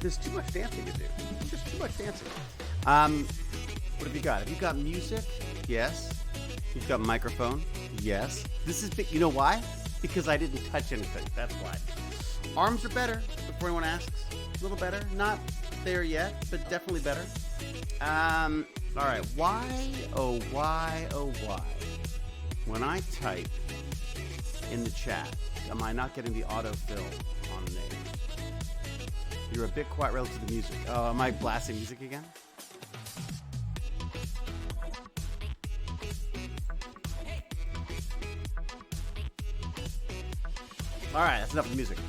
there's too much dancing to do. Just too much dancing. What have you got? Have you got music? Yes. You've got microphone? Yes. This is big. You know why? Because I didn't touch anything. That's why. Arms are better, before anyone asks. A little better. Not there yet, but definitely better. All right. Why, oh, why, oh, why? When I type in the chat, am I not getting the autofill on name? You're a bit quiet relative to the music. Oh, am I blasting music again? All right, that's enough of the music.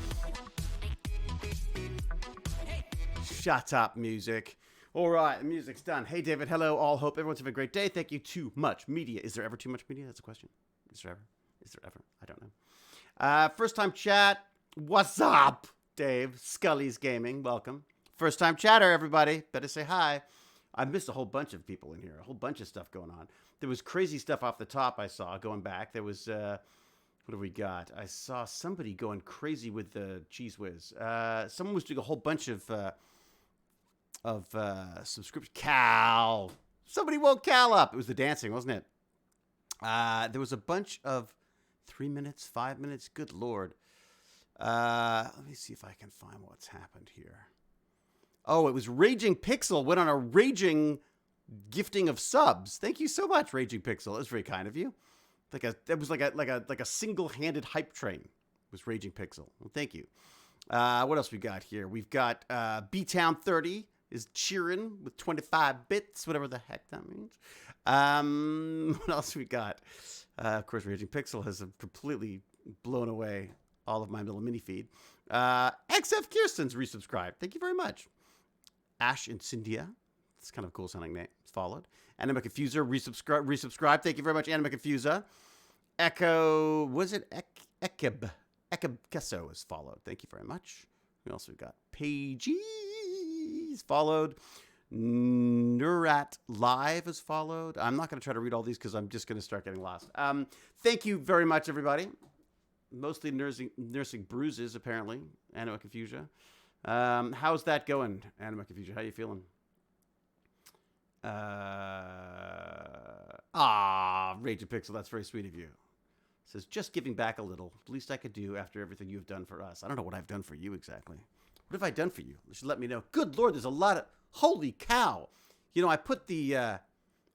Shut up, music. All right, the music's done. Hey, David. Hello, all. Hope everyone's having a great day. Thank you. Too much media. Is there ever too much media? That's a question. Is there ever? Is there ever? I don't know. First time chat. What's up, Dave? Scully's Gaming. Welcome. First time chatter, everybody. Better say hi. I missed a whole bunch of people in here. A whole bunch of stuff going on. There was crazy stuff off the top I saw going back. There was... what do we got? I saw somebody going crazy with the Cheese Whiz. Someone was doing a whole bunch of subscription. Cal. Somebody woke Cal up. It was the dancing, wasn't it? There was a bunch of 3 minutes, 5 minutes. Good Lord. Let me see if I can find what's happened here. Oh, it was Raging Pixel went on a raging gifting of subs. Thank you so much, Raging Pixel. That was very kind of you. It was like a single-handed hype train. Was Raging Pixel. Well, thank you. What else we got here? We've got B-Town 30 is cheering with 25 bits, whatever the heck that means. What else we got? Of course, Raging Pixel has completely blown away all of my little mini feed. XF Kirsten's resubscribed. Thank you very much. Ash and Cynthia. It's kind of a cool sounding name. It's followed. Anima Confuser resubscribe. Thank you very much, Anima Confuser. Echo, was it Ekeb? Ekeb Kesso is followed. Thank you very much. We also got Paige is followed. Nurat Live is followed. I'm not going to try to read all these because I'm just going to start getting lost. Thank you very much, everybody. Mostly nursing bruises, apparently. Anima Confusia. How's that going, Anima Confusia? How you feeling? Raging Pixel, that's very sweet of you. Says, just giving back a little. The least I could do after everything you've done for us. I don't know what I've done for you exactly. What have I done for you? You should let me know. Good Lord, there's a lot of... Holy cow. You know, I put the,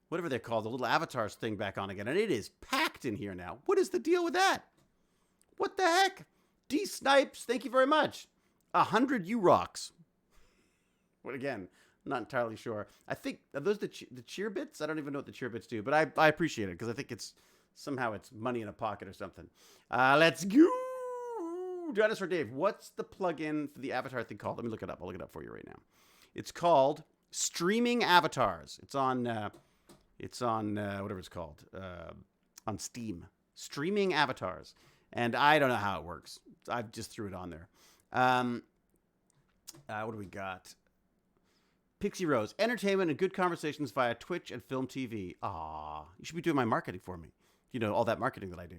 whatever they're called, the little avatars thing back on again, and it is packed in here now. What is the deal with that? What the heck? D Snipes, thank you very much. 100 U-Rocks. What again? I'm not entirely sure. I think, are those the cheer bits? I don't even know what the cheer bits do, but I appreciate it because I think it's somehow it's money in a pocket or something. Let's go. Dinosaur Dave, what's the plugin for the avatar thing called? Let me look it up. I'll look it up for you right now. It's called Streaming Avatars. It's on whatever it's called, on Steam. Streaming Avatars. And I don't know how it works. I just threw it on there. What do we got? Pixie Rose, entertainment and good conversations via Twitch and Film TV. Ah, you should be doing my marketing for me. You know, all that marketing that I do.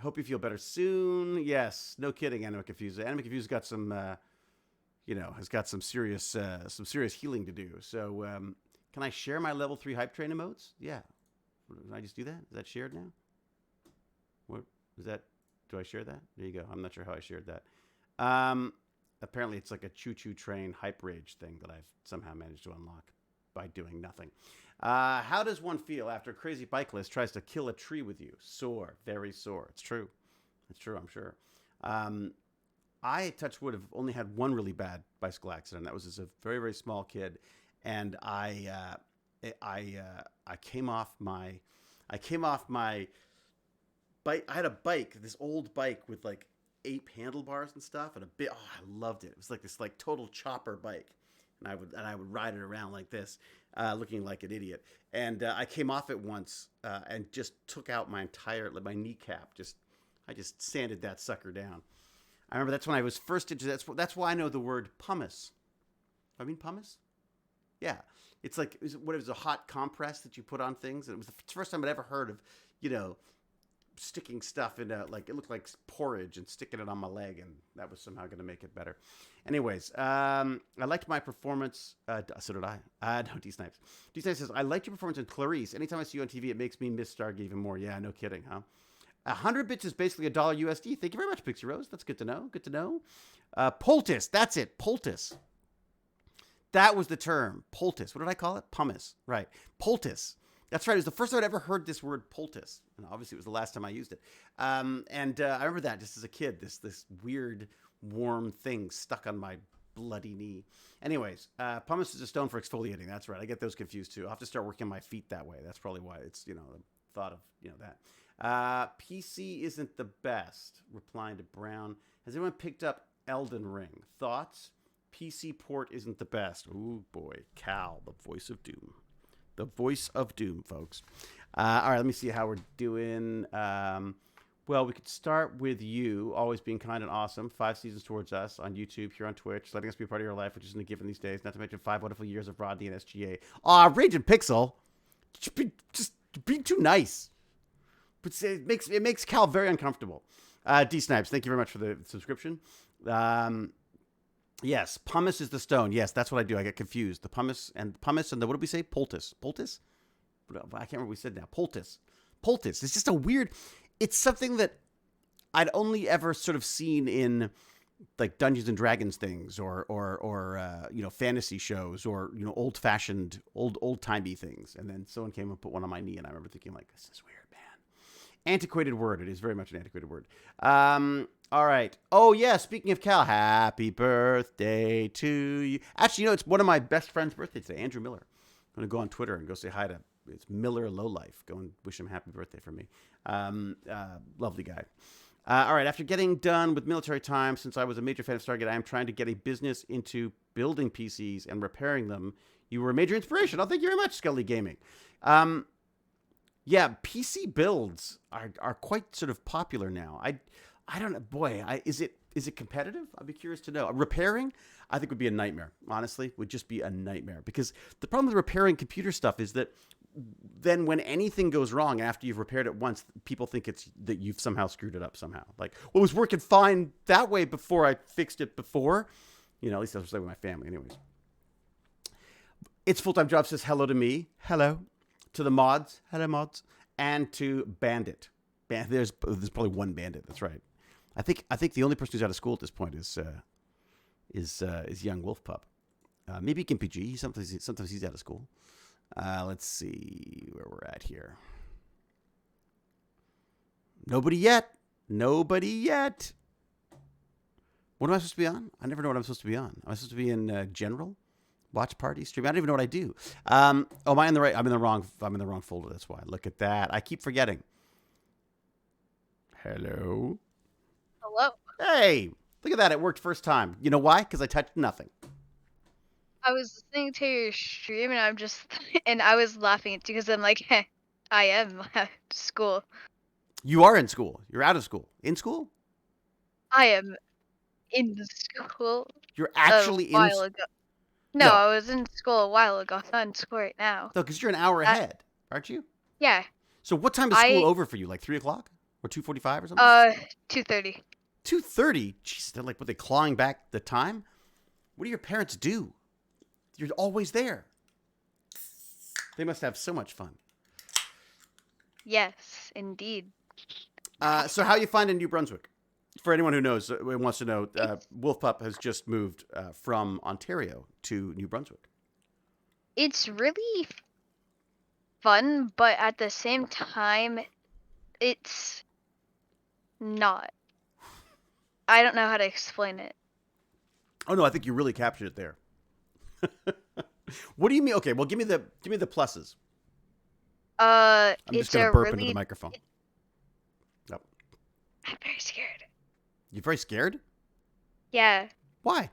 Hope you feel better soon. Yes, no kidding, Anima Confusa. Anima Confusa's got some, has got some serious healing to do. So, can I share my level 3 hype train emotes? Yeah. Can I just do that? Is that shared now? What is that? Do I share that? There you go. I'm not sure how I shared that. Apparently, it's like a choo-choo train hype rage thing that I've somehow managed to unlock by doing nothing. How does one feel after a crazy bike list tries to kill a tree with you? Sore. Very sore. It's true. It's true, I'm sure. I, touch wood, have only had one really bad bicycle accident. That was as a very, very small kid. And I came off my bike. I had a bike, this old bike with like 8 handlebars and stuff, and I loved it. It was like this like total chopper bike, and I would ride it around like this, looking like an idiot. And I came off it once and just took out my entire my kneecap. I just sanded that sucker down. I remember that's when I was first into that's why I know the word pumice. I mean pumice? Yeah, it's like what it was, a hot compress that you put on things. And it was the first time I'd ever heard of, sticking stuff in like it looked like porridge and sticking it on my leg, and that was somehow going to make it better. Anyways, I liked my performance. So did I. No, D Snipes. D Snipes says I liked your performance in Clarice. Anytime I see you on TV, it makes me miss Stargate even more. Yeah, no kidding, huh? 100 bits is basically a dollar USD. Thank you very much, Pixie Rose. That's good to know. Good to know. Poultice. That's it. Poultice. That was the term. Poultice. What did I call it? Pumice. Right. Poultice. That's right. It was the first time I'd ever heard this word poultice. And obviously, it was the last time I used it. I remember that just as a kid, this weird, warm thing stuck on my bloody knee. Anyways, pumice is a stone for exfoliating. That's right. I get those confused, too. I'll have to start working my feet that way. That's probably why it's, the thought of, that. PC isn't the best. Replying to Brown. Has anyone picked up Elden Ring? Thoughts? PC port isn't the best. Ooh, boy. Cal, the voice of doom. The voice of doom, folks. All right, let me see how we're doing. Well, we could start with you, always being kind and awesome. 5 seasons towards us on YouTube, here on Twitch, letting us be a part of your life, which isn't a given these days. Not to mention 5 wonderful years of Rodney and SGA. Aw, Raging Pixel. Just be too nice. But it makes Cal very uncomfortable. D Snipes, thank you very much for the subscription. Yes, pumice is the stone. Yes, that's what I do. I get confused. The pumice and the, what did we say? Poultice. Poultice? I can't remember what we said now. Poultice. Poultice. It's just a weird, it's something that I'd only ever sort of seen in like Dungeons and Dragons things or fantasy shows or, old fashioned, old timey things. And then someone came and put one on my knee and I remember thinking like, this is weird, man. Antiquated word. It is very much an antiquated word. All right. Oh, yeah. Speaking of Cal, happy birthday to you. Actually, it's one of my best friend's birthday today, Andrew Miller. I'm going to go on Twitter and go say hi to it's Miller Lowlife. Go and wish him happy birthday for me. Lovely guy. All right. After getting done with military time, since I was a major fan of Stargate, I am trying to get a business into building PCs and repairing them. You were a major inspiration. Oh, thank you very much, Scully Gaming. Yeah, PC builds are quite sort of popular now. I don't know. Boy, is it competitive? I'd be curious to know. Repairing, I think would be a nightmare. Honestly, would just be a nightmare because the problem with repairing computer stuff is that then when anything goes wrong after you've repaired it once, people think it's that you've somehow screwed it up somehow. Like, well, it was working fine that way before I fixed it before. At least that's what I say with my family, anyways. It's Full-Time Job says hello to me. Hello. To the mods. Hello, mods. And to Bandit. There's probably one Bandit. That's right. I think the only person who's out of school at this point is young Wolf Pup. Maybe Gimpy G. Sometimes he's out of school. Let's see where we're at here. Nobody yet. What am I supposed to be on? I never know what I'm supposed to be on. Am I supposed to be in general? Watch party stream. I don't even know what I do. Am I in the right? I'm in the wrong folder. That's why. Look at that. I keep forgetting. Hello. Hello. Hey, look at that. It worked first time. You know why? Because I touched nothing. I was listening to your stream and I was laughing because I'm like, I am at school. You are in school. You're out of school. In school? I am in school. You're actually a while ago. No, I was in school a while ago. I'm not in school right now. No, because you're an hour ahead, aren't you? Yeah. So what time is school over for you? Like 3 o'clock or 2:45 or something? 2:30. 2:30. Jeez, they're like, what? They clawing back the time? What do your parents do? You're always there. They must have so much fun. Yes, indeed. So how you find in New Brunswick? For anyone who knows, wants to know, Wolf Pup has just moved from Ontario to New Brunswick. It's really fun, but at the same time, it's not. I don't know how to explain it. Oh no, I think you really captured it there. What do you mean? Okay, well, give me the pluses. I'm just gonna burp into the microphone. Nope. I'm very scared. You're very scared? Yeah. Why?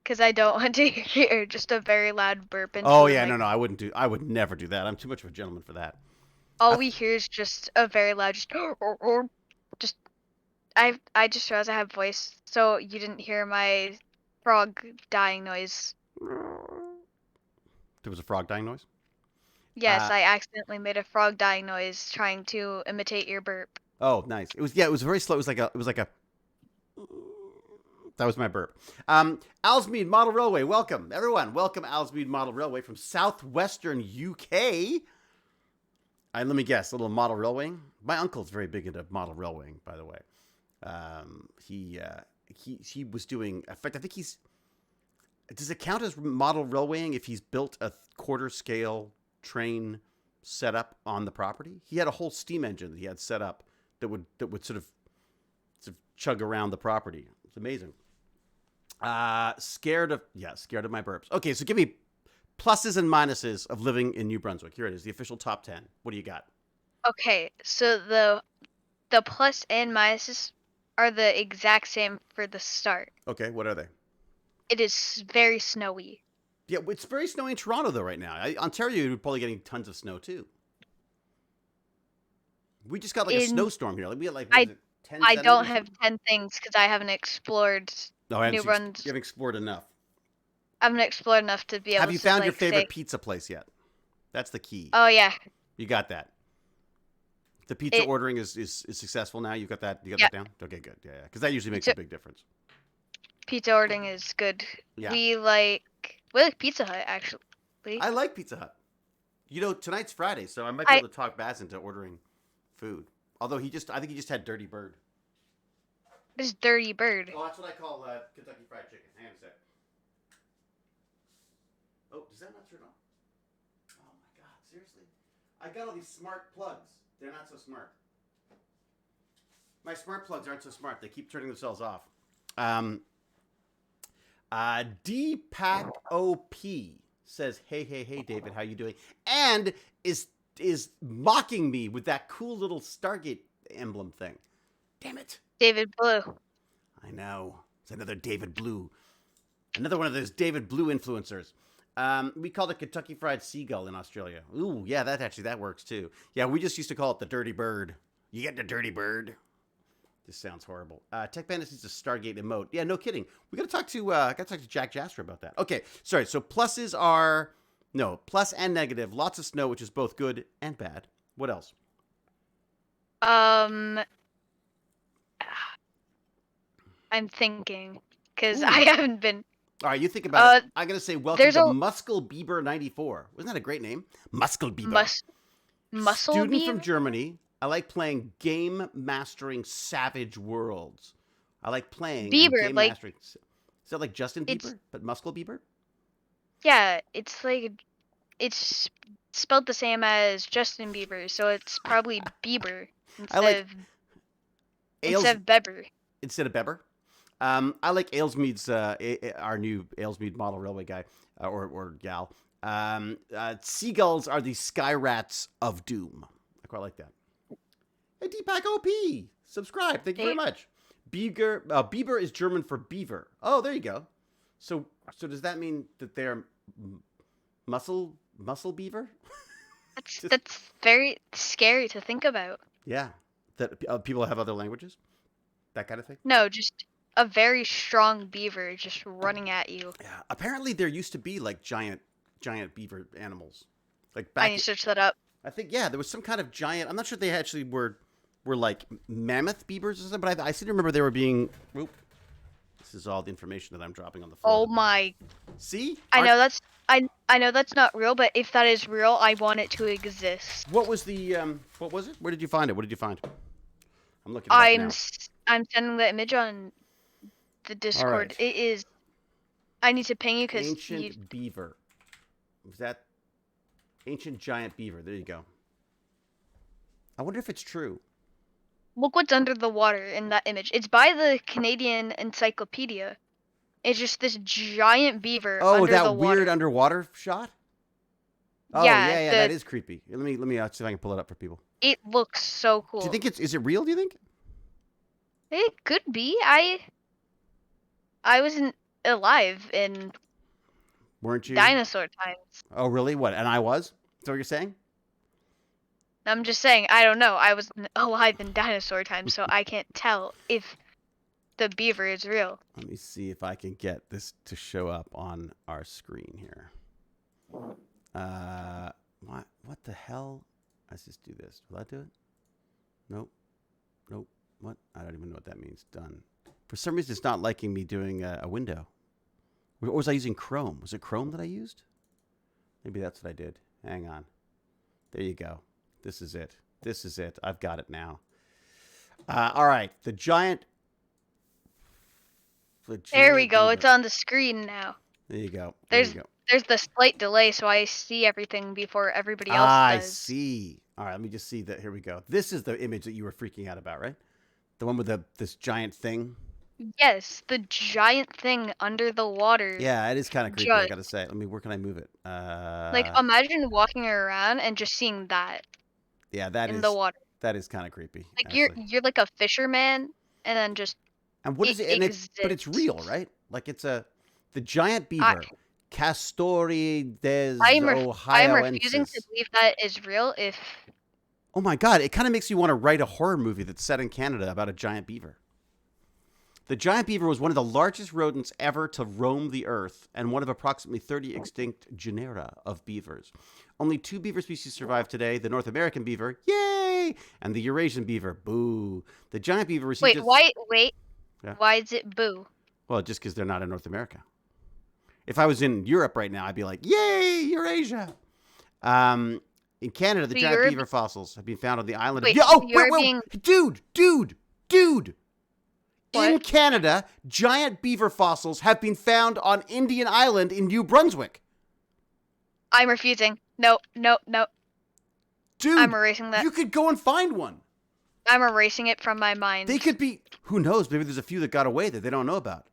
Because I don't want to hear just a very loud burp. Oh yeah, no, I would never do that. I'm too much of a gentleman for that. All we hear is just a very loud, just. I just realized I have voice, so you didn't hear my frog dying noise. There was a frog dying noise? Yes, I accidentally made a frog dying noise trying to imitate your burp. Oh, nice. It was very slow. It was like a that was my burp. Alsmead Model Railway, welcome everyone. Welcome Alsmead Model Railway from southwestern UK. Let me guess, a little model railwaying. My uncle's very big into model railwaying, by the way. He was doing. In fact, I think he's. Does it count as model railwaying if he's built a quarter scale train set up on the property? He had a whole steam engine that he had set up that would sort of chug around the property. It's amazing. Scared of my burps. Okay, so give me pluses and minuses of living in New Brunswick. Here it is, the official top 10. What do you got? Okay, so the plus and minuses are the exact same for the start. Okay, what are they? It is very snowy. Yeah, it's very snowy in Toronto though right now. Ontario, you're probably getting tons of snow too. We just got like a snowstorm here. Like we had like 10 I don't have 10 things because I haven't explored No, New Brunswick. You haven't explored enough. I haven't explored enough to be able to. Have you found your favorite pizza place yet? That's the key. Oh yeah. You got that. The pizza ordering is successful now. You got that. You got that down. Okay, good. Yeah, because that usually makes a big difference. Pizza ordering is good. Yeah. We like Pizza Hut actually. I like Pizza Hut. You know, tonight's Friday, so I might be able to talk Baz into ordering food. Although I think he just had Dirty Bird. This Dirty Bird. Oh, that's what I call Kentucky Fried Chicken. Hang on a sec. Oh, does that not turn on? Oh my God, seriously? I got all these smart plugs. They're not so smart. My smart plugs aren't so smart. They keep turning themselves off. DPAC OP says, hey, David, how you doing? And is mocking me with that cool little Stargate emblem thing. Damn it. David Blue. I know. It's another David Blue. Another one of those David Blue influencers. We called it Kentucky Fried Seagull in Australia. Ooh, yeah, that works too. Yeah, we just used to call it the Dirty Bird. You get the Dirty Bird. This sounds horrible. TechBandits needs a Stargate emote. Yeah, no kidding. We gotta talk to Jack Jasper about that. Okay, sorry. So pluses are plus and negative. Lots of snow, which is both good and bad. What else? I'm thinking because I haven't been. All right, you think about it. I'm gonna say welcome to Muscle Bieber 94. Wasn't that a great name? Muscle Bieber. Muscle Student Bieber? from Germany. I like playing game mastering Savage Worlds. I like playing Bieber, game mastering. Is that like Justin Bieber, but Muscle Bieber? Yeah, it's like it's spelled the same as Justin Bieber, so it's probably Bieber instead of Beber. Instead of Beber. I like Aylesmead's our new Aylesmead model railway guy or gal. Seagulls are the sky rats of doom. I quite like that. Hey, Deepak OP, subscribe. Thank you very much. Bieber is German for beaver. Oh, there you go. So does that mean that they're muscle beaver? That's very scary to think about. Yeah, that people have other languages, that kind of thing. No, just a very strong beaver just running at you. Yeah, apparently there used to be like giant beaver animals. Like back I need to search that up. I think there was some kind of giant. I'm not sure if they actually were like mammoth beavers or something, but I seem to remember they were being. Whoop, this is all the information that I'm dropping on the floor. Oh my! See, I know that's not real, but if that is real, I want it to exist. What was the What was it? Where did you find it? What did you find? I'm looking. I'm sending the image on the Discord. Right. It is. I need to ping you because ancient beaver. Was that ancient giant beaver? There you go. I wonder if it's true. Look what's under the water in that image. It's by the Canadian Encyclopedia. It's just this giant beaver under the water. Oh, that weird underwater shot? Oh, yeah, that is creepy. Let me see if I can pull it up for people. It looks so cool. Do you think is it real, do you think? It could be. I wasn't alive in Weren't you? Dinosaur times. Oh, really? What? And I was? Is that what you're saying? I'm just saying, I don't know. I was alive in dinosaur times, so I can't tell if the beaver is real. Let me see if I can get this to show up on our screen here. What the hell? Let's just do this. Will that do it? Nope. Nope. What? I don't even know what that means. Done. For some reason, it's not liking me doing a window. Or was I using Chrome? Was it Chrome that I used? Maybe that's what I did. Hang on. There you go. This is it. This is it. I've got it now. All right. The giant. There we go. Beaver. It's on the screen now. There you go. There you go. There's the slight delay, so I see everything before everybody else I does. see. All right, let me just see that. Here we go. This is the image that you were freaking out about, right? The one with this giant thing. Yes, the giant thing under the water. Yeah, it is kind of creepy. I gotta say. Where can I move it? Like, imagine walking around and just seeing that. Yeah, in the water. That is kind of creepy. Like you're like a fisherman, and then just. And what is it? But it's real, right? Like the giant beaver. Castori des Ohioensis. I'm refusing to believe that is real. Oh my God! It kind of makes you want to write a horror movie that's set in Canada about a giant beaver. The giant beaver was one of the largest rodents ever to roam the earth and one of approximately 30 extinct genera of beavers. Only 2 beaver species survive today, the North American beaver, yay, and the Eurasian beaver, boo. The giant beaver received Why is it boo? Well, just because they're not in North America. If I was in Europe right now, I'd be like, yay, Eurasia. In Canada, the giant beaver fossils have been found on the island of... Dude! What? In Canada, giant beaver fossils have been found on Indian Island in New Brunswick. I'm refusing. No. Dude, I'm erasing that. You could go and find one. I'm erasing it from my mind. They could be... Who knows? Maybe there's a few that got away that they don't know about.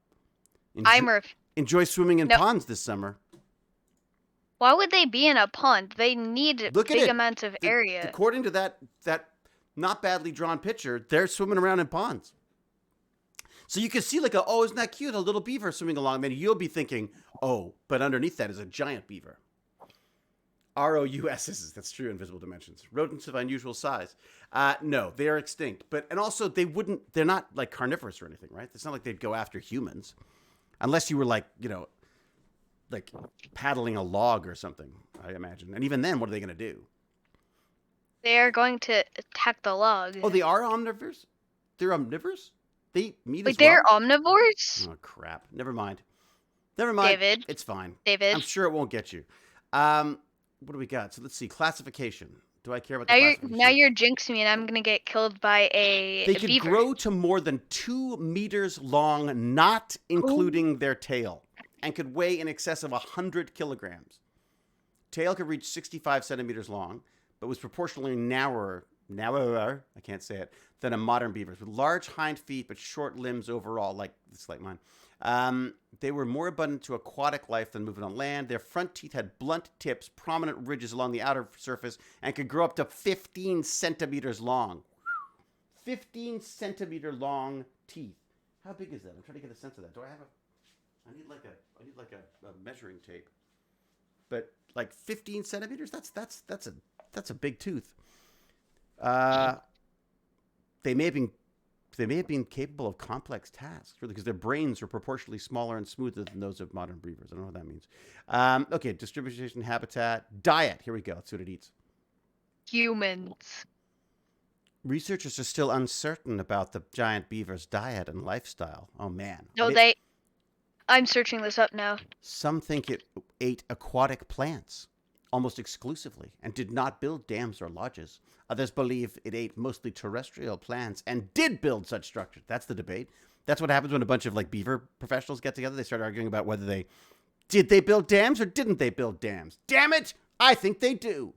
Enjoy swimming in ponds this summer. Why would they be in a pond? They need big amounts of area. According to that not badly drawn picture, they're swimming around in ponds. So you can see isn't that cute? A little beaver swimming along. Then you'll be thinking, oh, but underneath that is a giant beaver. ROUSs, that's true, invisible dimensions. Rodents of unusual size. No, they are extinct. And also they're not like carnivorous or anything, right? It's not like they'd go after humans. Unless you were like paddling a log or something, I imagine. And even then, what are they going to do? They are going to attack the log. Oh, they are omnivores? They're omnivores? They eat meat as well? They're omnivores? Oh, crap. Never mind. David. It's fine. David. I'm sure it won't get you. What do we got? So let's see. Classification. Do I care about the classification? Now you're jinxing me, and I'm going to get killed by a beaver. They could grow to more than 2 meters long, not including their tail, and could weigh in excess of 100 kilograms. Tail could reach 65 centimeters long, but was proportionally narrower, I can't say it, than a modern beaver's, with large hind feet but short limbs overall, like mine. They were more abundant to aquatic life than moving on land. Their front teeth had blunt tips, prominent ridges along the outer surface, and could grow up to 15 centimeters long. 15 centimeter long teeth. How big is that? I'm trying to get a sense of that. I need like a measuring tape. But like 15 centimeters, that's a big tooth. They may have been capable of complex tasks, really, because their brains were proportionally smaller and smoother than those of modern beavers. I don't know what that means. Okay, distribution, habitat, diet. Here we go. Let's see what it eats. Humans. Researchers are still uncertain about the giant beaver's diet and lifestyle. Oh, man. No, I'm searching this up now. Some think it ate aquatic plants almost exclusively and did not build dams or lodges. Others believe it ate mostly terrestrial plants and did build such structures. That's the debate. That's what happens when a bunch of beaver professionals get together. They start arguing about whether did they build dams or didn't they build dams. Damn it! I think they do.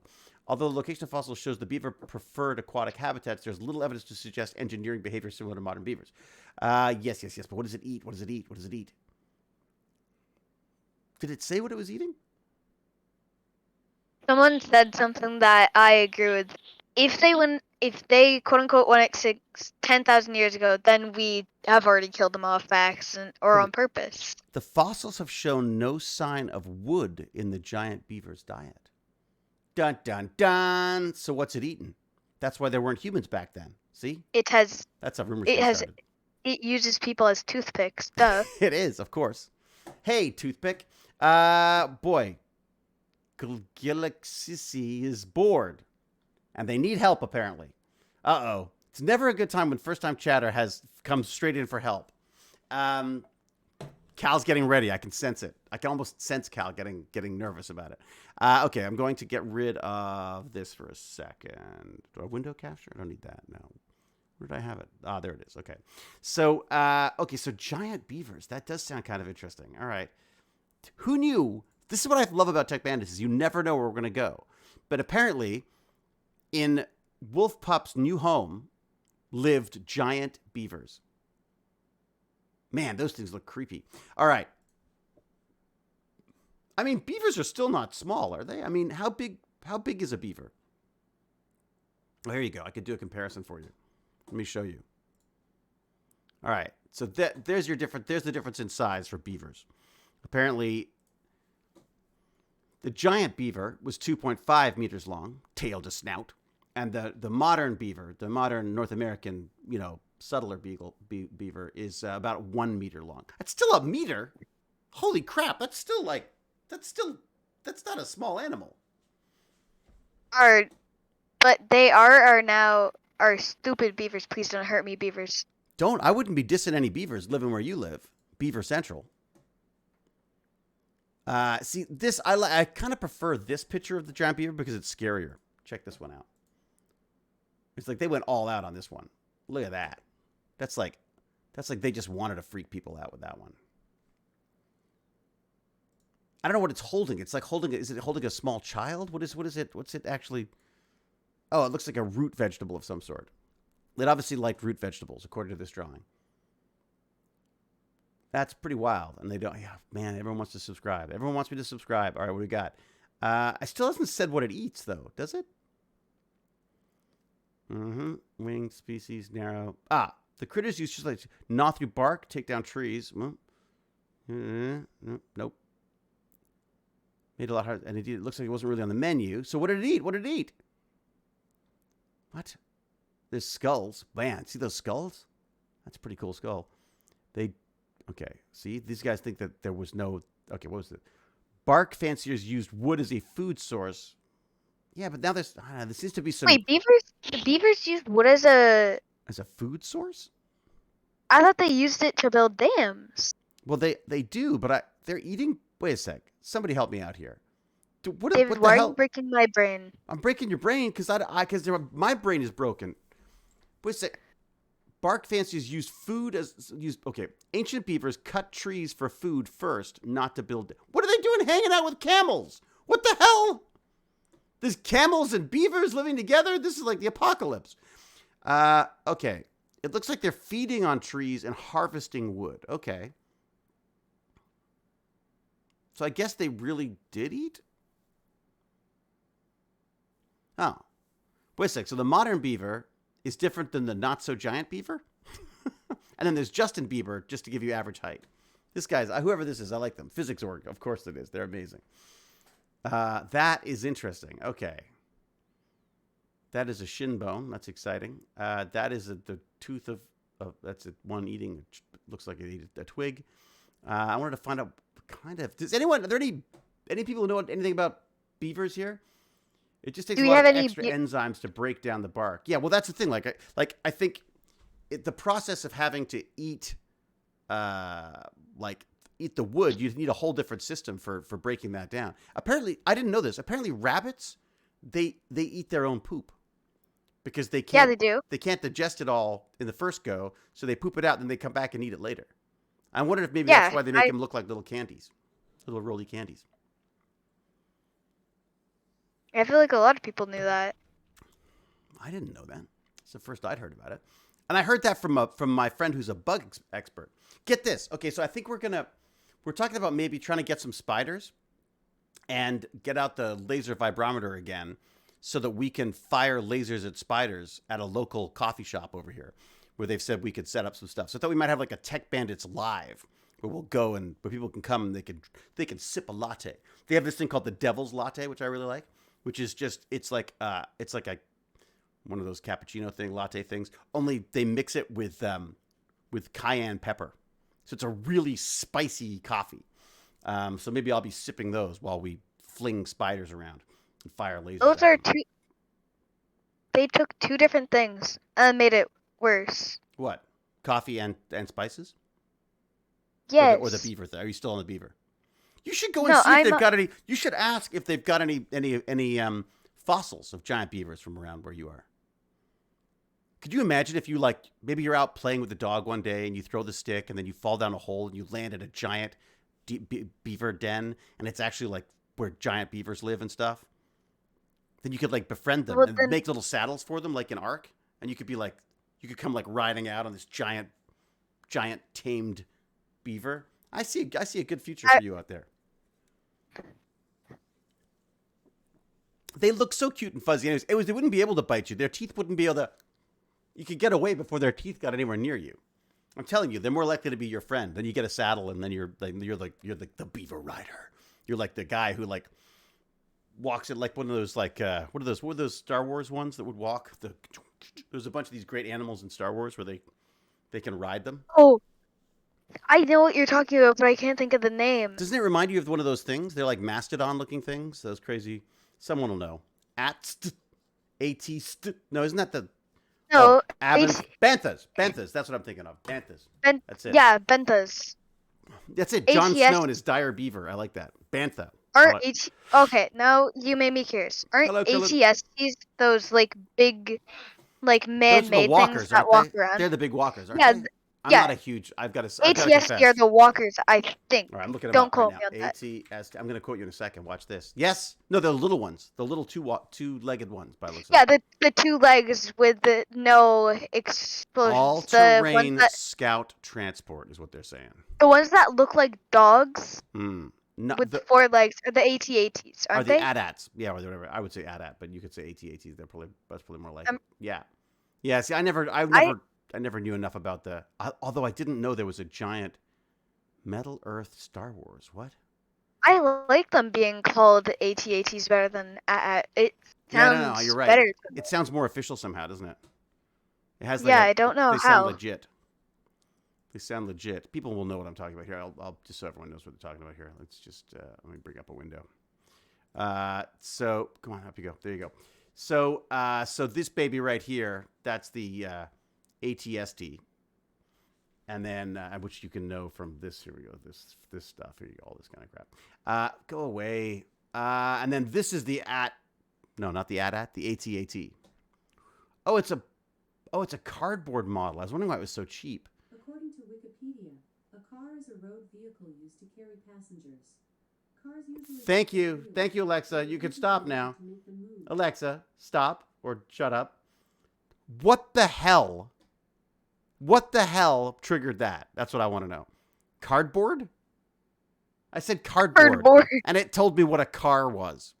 Although the location of fossils shows the beaver preferred aquatic habitats, there's little evidence to suggest engineering behavior similar to modern beavers. Yes. But what does it eat? What does it eat? Did it say what it was eating? Someone said something that I agree with. If they quote unquote went extinct 10,000 years ago, then we have already killed them off by accident or on purpose. The fossils have shown no sign of wood in the giant beaver's diet. Dun dun dun. So what's it eating? That's why there weren't humans back then. See? That's a rumor. It uses people as toothpicks. Duh. It is, of course. Hey, toothpick. Boy. Galaxy is bored, and they need help apparently. Uh-oh. It's never a good time when first-time chatter has come straight in for help. Cal's getting ready. I can sense it. I can almost sense Cal getting nervous about it. Okay, I'm going to get rid of this for a second. Do I window capture? I don't need that. No. Where did I have it? Ah, there it is. Okay. So, so giant beavers. That does sound kind of interesting. All right. Who knew? This is what I love about TechBandits is you never know where we're going to go. But apparently, in Wolf Pup's new home lived giant beavers. Man, those things look creepy. All right. I mean, beavers are still not small, are they? I mean, how big is a beaver? Well, here you go. I could do a comparison for you. Let me show you. All right. So there's the difference in size for beavers. Apparently, the giant beaver was 2.5 meters long, tail to snout. And the modern beaver, the modern North American, subtler beaver is about 1 meter long. That's still a meter. Holy crap. That's not a small animal. But they are now stupid beavers. Please don't hurt me, beavers. I wouldn't be dissing any beavers living where you live. Beaver Central. See, this, I kind of prefer this picture of the giant beaver because it's scarier. Check this one out. It's like they went all out on this one. Look at that. That's like they just wanted to freak people out with that one. I don't know what it's holding. It's like is it holding a small child? What is it? What's it actually? Oh, it looks like a root vegetable of some sort. It obviously liked root vegetables, according to this drawing. That's pretty wild. And they don't, man, everyone wants to subscribe. Everyone wants me to subscribe. All right, what do we got? I still hasn't said what it eats, though, does it? Winged species, narrow. The critters used to gnaw through bark, take down trees. Nope. Made a lot harder. And it looks like it wasn't really on the menu. So what did it eat? What? There's skulls. Man, see those skulls? That's a pretty cool skull. Okay. See, these guys think that there was no. Okay, what was it? Bark fanciers used wood as a food source. Yeah, but now there seems to be some. Wait, the beavers used wood as a food source? I thought they used it to build dams. Well, they do, but they're eating. Wait a sec. Somebody help me out here. David, what why the hell? are you breaking my brain? I'm breaking your brain because my brain is broken. Wait a sec. Bark fanciers okay. Ancient beavers cut trees for food first, not to build. What are they doing hanging out with camels? What the hell? There's camels and beavers living together? This is like the apocalypse. Okay. It looks like they're feeding on trees and harvesting wood. Okay. So I guess they really did eat? Oh. Wait a sec. So the modern beaver is different than the not-so-giant beaver? And then there's Justin Bieber, just to give you average height. This guy's, whoever this is, I like them. Physics org, of course it is. They're amazing. That is interesting. Okay. That is a shin bone. That's exciting. That is the tooth of that's one eating, looks like it ate a twig. I wanted to find out are there any people who know anything about beavers here? It just takes a lot of extra enzymes to break down the bark. Yeah, well, that's the thing. I think the process of having to eat the wood, you need a whole different system for breaking that down. Apparently, I didn't know this. Apparently, rabbits they eat their own poop because they can't. Yeah, they do. They can't digest it all in the first go, so they poop it out, and then they come back and eat it later. I wondered if maybe that's why they make them look like little candies, little roly candies. I feel like a lot of people knew that. I didn't know that. It's the first I'd heard about it. And I heard that from my friend who's a bug expert. Get this. Okay, so I think we're talking about maybe trying to get some spiders and get out the laser vibrometer again so that we can fire lasers at spiders at a local coffee shop over here where they've said we could set up some stuff. So I thought we might have like a Tech Bandits live where we'll go and where people can come and they can sip a latte. They have this thing called the Devil's Latte, which I really like, which is just it's like a one of those cappuccino latte things. Only they mix it with cayenne pepper, so it's a really spicy coffee. So maybe I'll be sipping those while we fling spiders around and fire lasers. Those at are them. two. They took two different things and made it worse. What? Coffee and spices? Yes. Or the beaver thing? Are you still on the beaver? You should go and No, see if I'm they've got any. You should ask if they've got any fossils of giant beavers from around where you are. Could you imagine if you maybe you're out playing with the dog one day and you throw the stick and then you fall down a hole and you land in a giant beaver den and it's actually like where giant beavers live and stuff? Then you could befriend them and make little saddles for them like an ark, and you could be you could come riding out on this giant tamed beaver. I see a good future for you out there. They look so cute and fuzzy. Anyways, they wouldn't be able to bite you. Their teeth wouldn't be able to. You could get away before their teeth got anywhere near you. I'm telling you, they're more likely to be your friend. Then you get a saddle, and then you're the beaver rider. You're like the guy who walks in one of those what are those Star Wars ones that would walk? There's a bunch of these great animals in Star Wars where they can ride them. Oh, I know what you're talking about, but I can't think of the name. Doesn't it remind you of one of those things? They're like mastodon-looking things. Those crazy. Someone will know. No, isn't that the? No, Banthas. That's what I'm thinking of. Banthas. That's it. Yeah, Benthas. That's it. Jon Snow and his dire beaver. I like that. Bantha. Okay, now you made me curious. Aren't ATSTs those big, man-made things that walk around? They're the big walkers, aren't they? I'm not a huge. ATST are the walkers, I think. All right, I'm looking at Don't quote me on that. ATST. I'm going to quote you in a second. Watch this. Yes. No, they're the little ones. The little two-legged ones, by looks. Yeah, the two legs with no explosions. All-terrain scout transport is what they're saying. The ones that look like dogs with the 4 legs are the AT-ATs, aren't they? Are the AT-ATs. Yeah, or whatever. I would say AT-AT, but you could say AT-ATs. That's probably more like it. Yeah. Yeah, see, I never knew enough about although I didn't know there was a giant Metal Earth Star Wars. What? I like them being called AT-ATs better than AT-AT. It sounds you're right. better. It sounds more official somehow, doesn't it? It has I don't know how. They sound legit. They sound legit. People will know what I'm talking about here. I'll just so everyone knows what they're talking about here. Let's just let me bring up a window. So come on, up you go. There you go. So this baby right here, that's the ATST, and then which you can know from this. Here we go. This stuff. Here you go. All this kind of crap. Go away. And then this is the No, not the AT-AT. The AT-AT. Oh, it's a cardboard model. I was wondering why it was so cheap. According to Wikipedia, a car is a road vehicle used to carry passengers. Cars usually. Thank you, Alexa. You can stop now. Alexa, stop or shut up. What the hell? What the hell triggered that? That's what I want to know. Cardboard? I said cardboard. And it told me what a car was.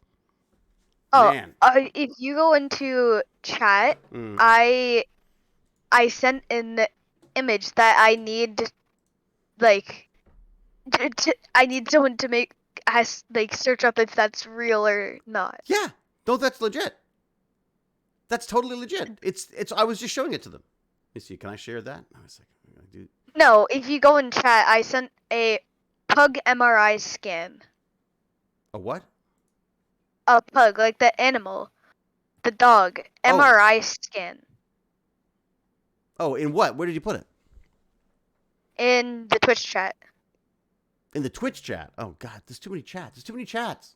Oh, man. If you go into chat, I sent an image that I need, I need someone to make us search up if that's real or not. Yeah, no, that's legit. That's totally legit. It's. I was just showing it to them. Let me see. Can I share that? No, a second. No, if you go in chat, I sent a pug MRI scan. A what? A pug, like the animal, the dog, MRI scan. Oh, in what? Where did you put it? In the Twitch chat. In the Twitch chat? Oh, God, there's too many chats. There's too many chats.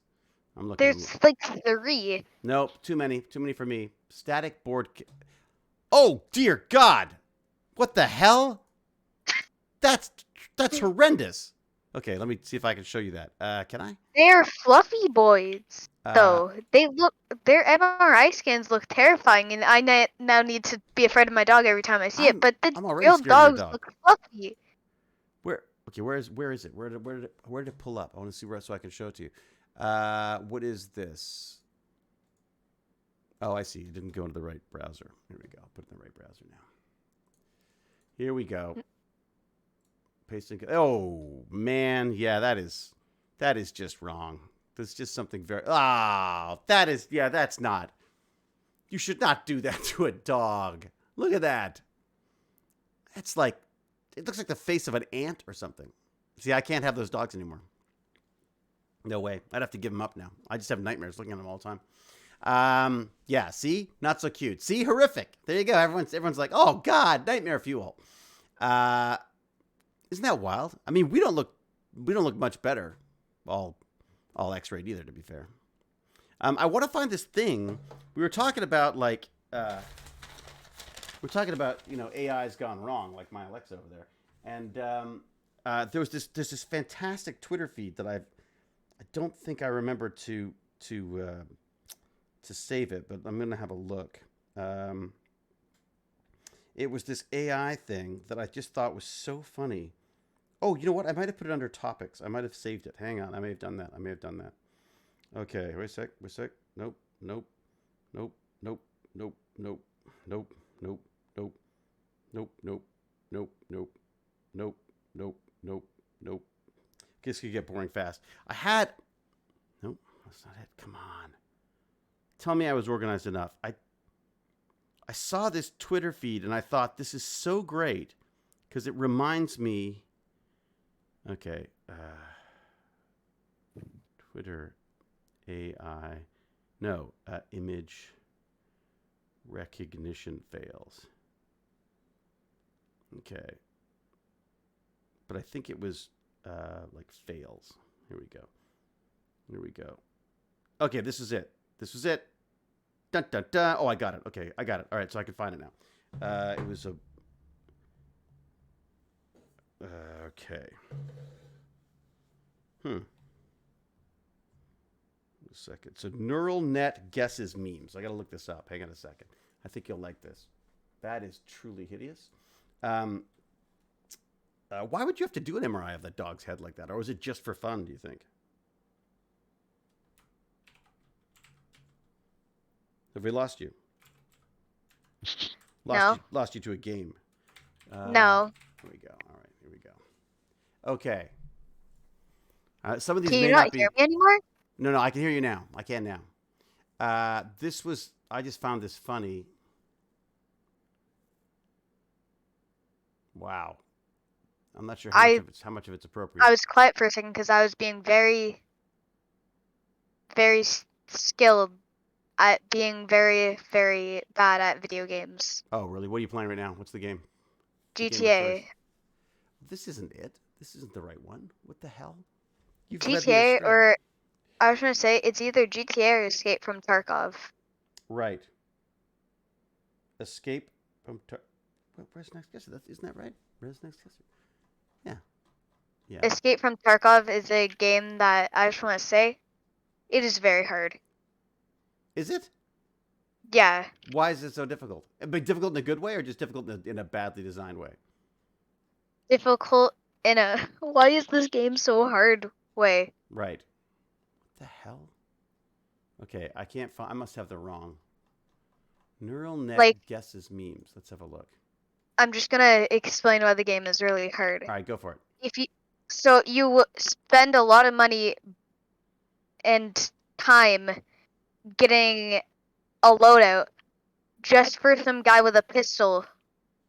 I'm looking. There's 3. Nope, too many. Too many for me. Static board. Oh, dear God. What the hell? That's horrendous. Okay, let me see if I can show you that. Can I? They're fluffy boys, though. Their MRI scans look terrifying, and I now need to be afraid of my dog every time I see it. But the real dogs look fluffy. Where is it? Where did it pull up? I want to see where so I can show it to you. What is this? Oh, I see. It didn't go into the right browser. Here we go. Put it in the right browser now. Here we go. Pasting. Oh man, yeah, that is just wrong. That's just something very. That's not. You should not do that to a dog. Look at that. It's like, it looks like the face of an ant or something. See, I can't have those dogs anymore. No way. I'd have to give them up now. I just have nightmares looking at them all the time. Yeah. See, not so cute. See, horrific. There you go. Everyone's like, oh God, nightmare fuel. Uh, isn't that wild? I mean, we don't look much better. All X-rayed either, to be fair. I want to find this thing we were talking about, like we're talking about, AI's gone wrong, like my Alexa over there, and there's this fantastic Twitter feed that I don't think I remember to save it, but I'm gonna have a look. It was this AI thing that I just thought was so funny. Oh, you know what? I might have put it under topics. I might have saved it. Hang on. I may have done that. Okay, wait a sec. Nope. Nope. Nope. Nope. Nope. Nope. Nope. Nope. Nope. Nope. Nope. Nope. Nope. Nope. Nope. Nope. Nope. This could get boring fast. Nope. That's not it. Come on. Tell me I was organized enough. I saw this Twitter feed and I thought this is so great because it reminds me. Okay. Twitter AI. No, image recognition fails. Okay. But I think it was like fails. Here we go. Okay, this is it. Dun, dun, dun. Oh, I got it. Okay, I got it. All right, so I can find it now. It was a... okay. A second. So neural net guesses memes. I got to look this up. Hang on a second. I think you'll like this. That is truly hideous. Why would you have to do an MRI of that dog's head like that? Or was it just for fun, do you think? Have we lost you? No. Lost you to a game. No. Here we go. All right, here we go. Okay. Some of these Can may you not not be. hear me anymore? No, I can hear you now. I can now. I just found this funny. Wow. I'm not sure how much of it's appropriate. I was quiet for a second because I was being very, very skilled at being very, very bad at video games. Oh, really? What are you playing right now? What's the game? GTA. This isn't it. This isn't the right one. What the hell? GTA, or I was going to say it's either GTA or Escape from Tarkov. Right. Escape from Where's next guesser? Isn't that right? Where's next guesser? Yeah. Escape from Tarkov is a game that I just want to say it is very hard. Is it? Yeah. Why is it so difficult? But difficult in a good way, or just difficult in a badly designed way? Difficult in a why is this game so hard way. Right. What the hell? Okay, I can't find. I must have the wrong. Neural net guesses memes. Let's have a look. I'm just gonna explain why the game is really hard. All right, go for it. So you spend a lot of money and time getting a loadout just for some guy with a pistol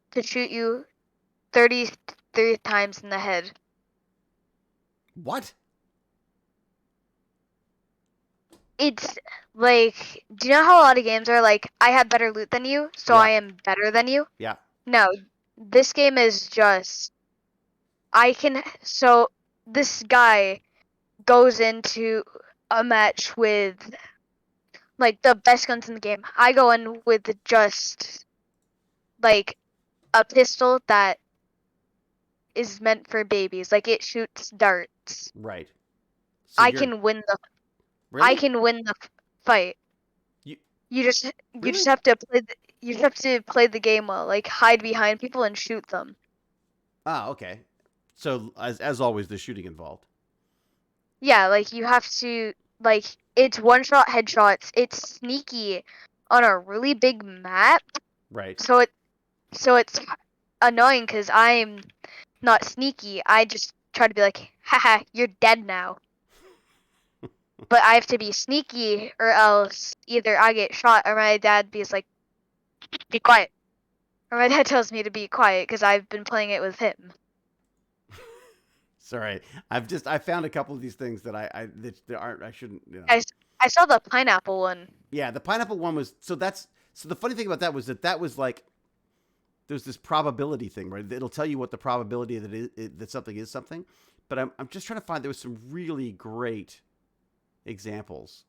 to shoot you 33 times in the head. What? It's like, do you know how a lot of games are like, I have better loot than you, so I am better than you? Yeah. No, this game is just, so this guy goes into a match with like the best guns in the game. I go in with just like a pistol that is meant for babies. Like it shoots darts. Right. So I can win the fight. You just have to play the game well, like hide behind people and shoot them. Ah, okay. So as always, the shooting involved. Yeah, like you have to it's one shot headshots. It's sneaky on a really big map. Right. So it's annoying because I'm not sneaky. I just try to be like, haha, you're dead now. But I have to be sneaky or else either I get shot or my dad is like, be quiet. Or my dad tells me to be quiet because I've been playing it with him. Sorry, I found a couple of these things that that aren't I shouldn't I saw the pineapple one. Yeah, the pineapple one was so the funny thing about that was that was like there's this probability thing, right? It'll tell you what the probability that something is something. But I'm just trying to find there was some really great examples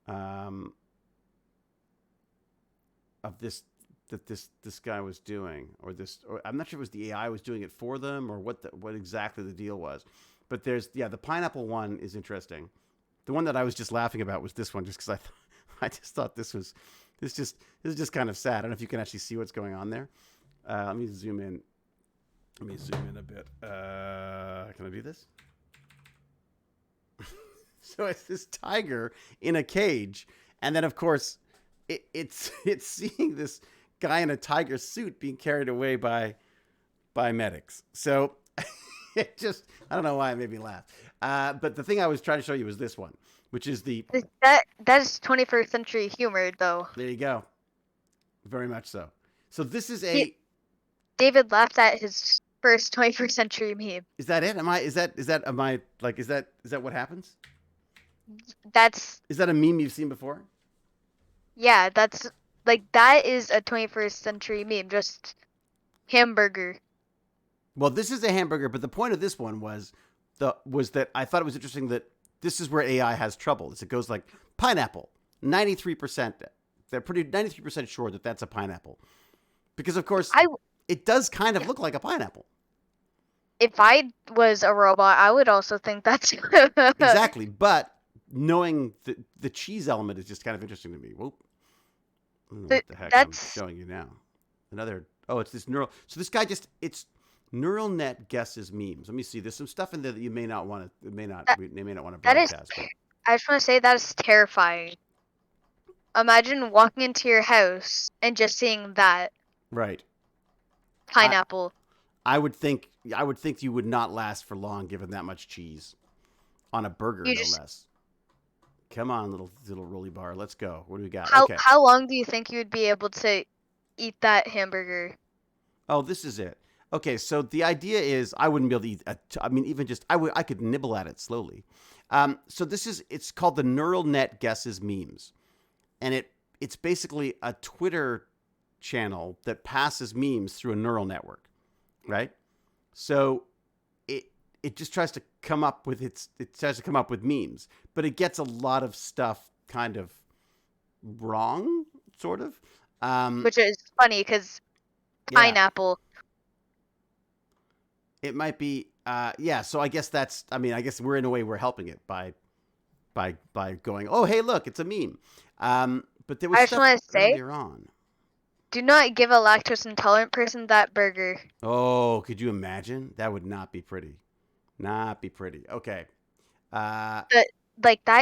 of this guy was doing, or I'm not sure if it was the AI was doing it for them or what exactly the deal was. But the pineapple one is interesting. The one that I was just laughing about was this one, just because I just thought this is just kind of sad. I don't know if you can actually see what's going on there. Let me zoom in. Let me zoom in a bit. Can I do this? So it's this tiger in a cage, and then of course it's seeing this guy in a tiger suit being carried away by medics. So it just I don't know why it made me laugh. But the thing I was trying to show you was this one, which is That's 21st century humor, though. there you go. Very much so. So this is David laughed at his first 21st century meme. Is that it? Is that what happens? Is that a meme you've seen before? Yeah, that is a 21st century meme, just hamburger. Well, this is a hamburger, but the point of this one was that I thought it was interesting that this is where AI has trouble. It goes like pineapple, 93%. They're 93% sure that that's a pineapple, because of course it does kind of look like a pineapple. If I was a robot, I would also think that's exactly. But knowing the cheese element is just kind of interesting to me. Whoop. What the heck I'm showing you now? It's this neural. So this guy it's neural net guesses memes. Let me see. There's some stuff in there that you may not want to. They may not want to broadcast. I just want to say that is terrifying. Imagine walking into your house and just seeing that. Right. Pineapple. I would think you would not last for long given that much cheese on a burger, no less. Come on, little rolly bar. Let's go. What do we got? How long do you think you would be able to eat that hamburger? Oh, this is it. Okay, so the idea is I wouldn't be able to eat. I could nibble at it slowly. So it's called the neural net guesses memes, and it's basically a Twitter channel that passes memes through a neural network, right? So it just tries to come up with memes, but it gets a lot of stuff kind of wrong, sort of. Which is funny because pineapple. It might be, So I guess I guess we're in a way we're helping it by going, oh hey look, it's a meme. But there was stuff earlier on. Do not give a lactose intolerant person that burger. Oh, could you imagine? That would not be pretty. Not be pretty. Okay. That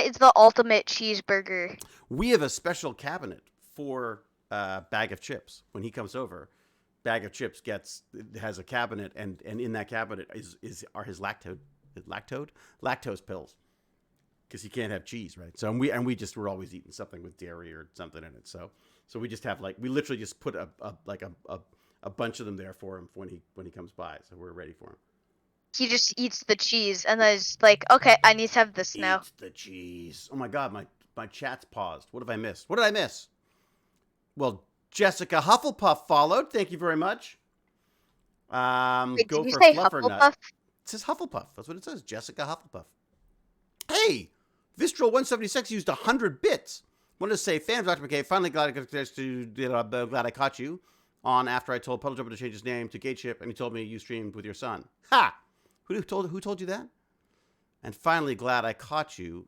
is the ultimate cheeseburger. We have a special cabinet for Bag of Chips. When he comes over, Bag of Chips has a cabinet, and in that cabinet are his lactose pills, because he can't have cheese, right? So we're always eating something with dairy or something in it. So we just have we literally just put a bunch of them there for him when he comes by. So we're ready for him. He just eats the cheese and then is like, okay, I need to have this now. Eats the cheese. Oh my God, my chat's paused. What have I missed? What did I miss? Well, Jessica Hufflepuff followed. Thank you very much. Wait, go did you for say Fluffernutt. Hufflepuff? It says Hufflepuff. That's what it says. Jessica Hufflepuff. Hey, Vistral 176 used 100 bits. Wanted to say, fan of Dr. McKay, finally glad I caught you on after I told Puddle Jumper to change his name to Gateship, and he told me you streamed with your son. Ha! Who told you that? And finally glad I caught you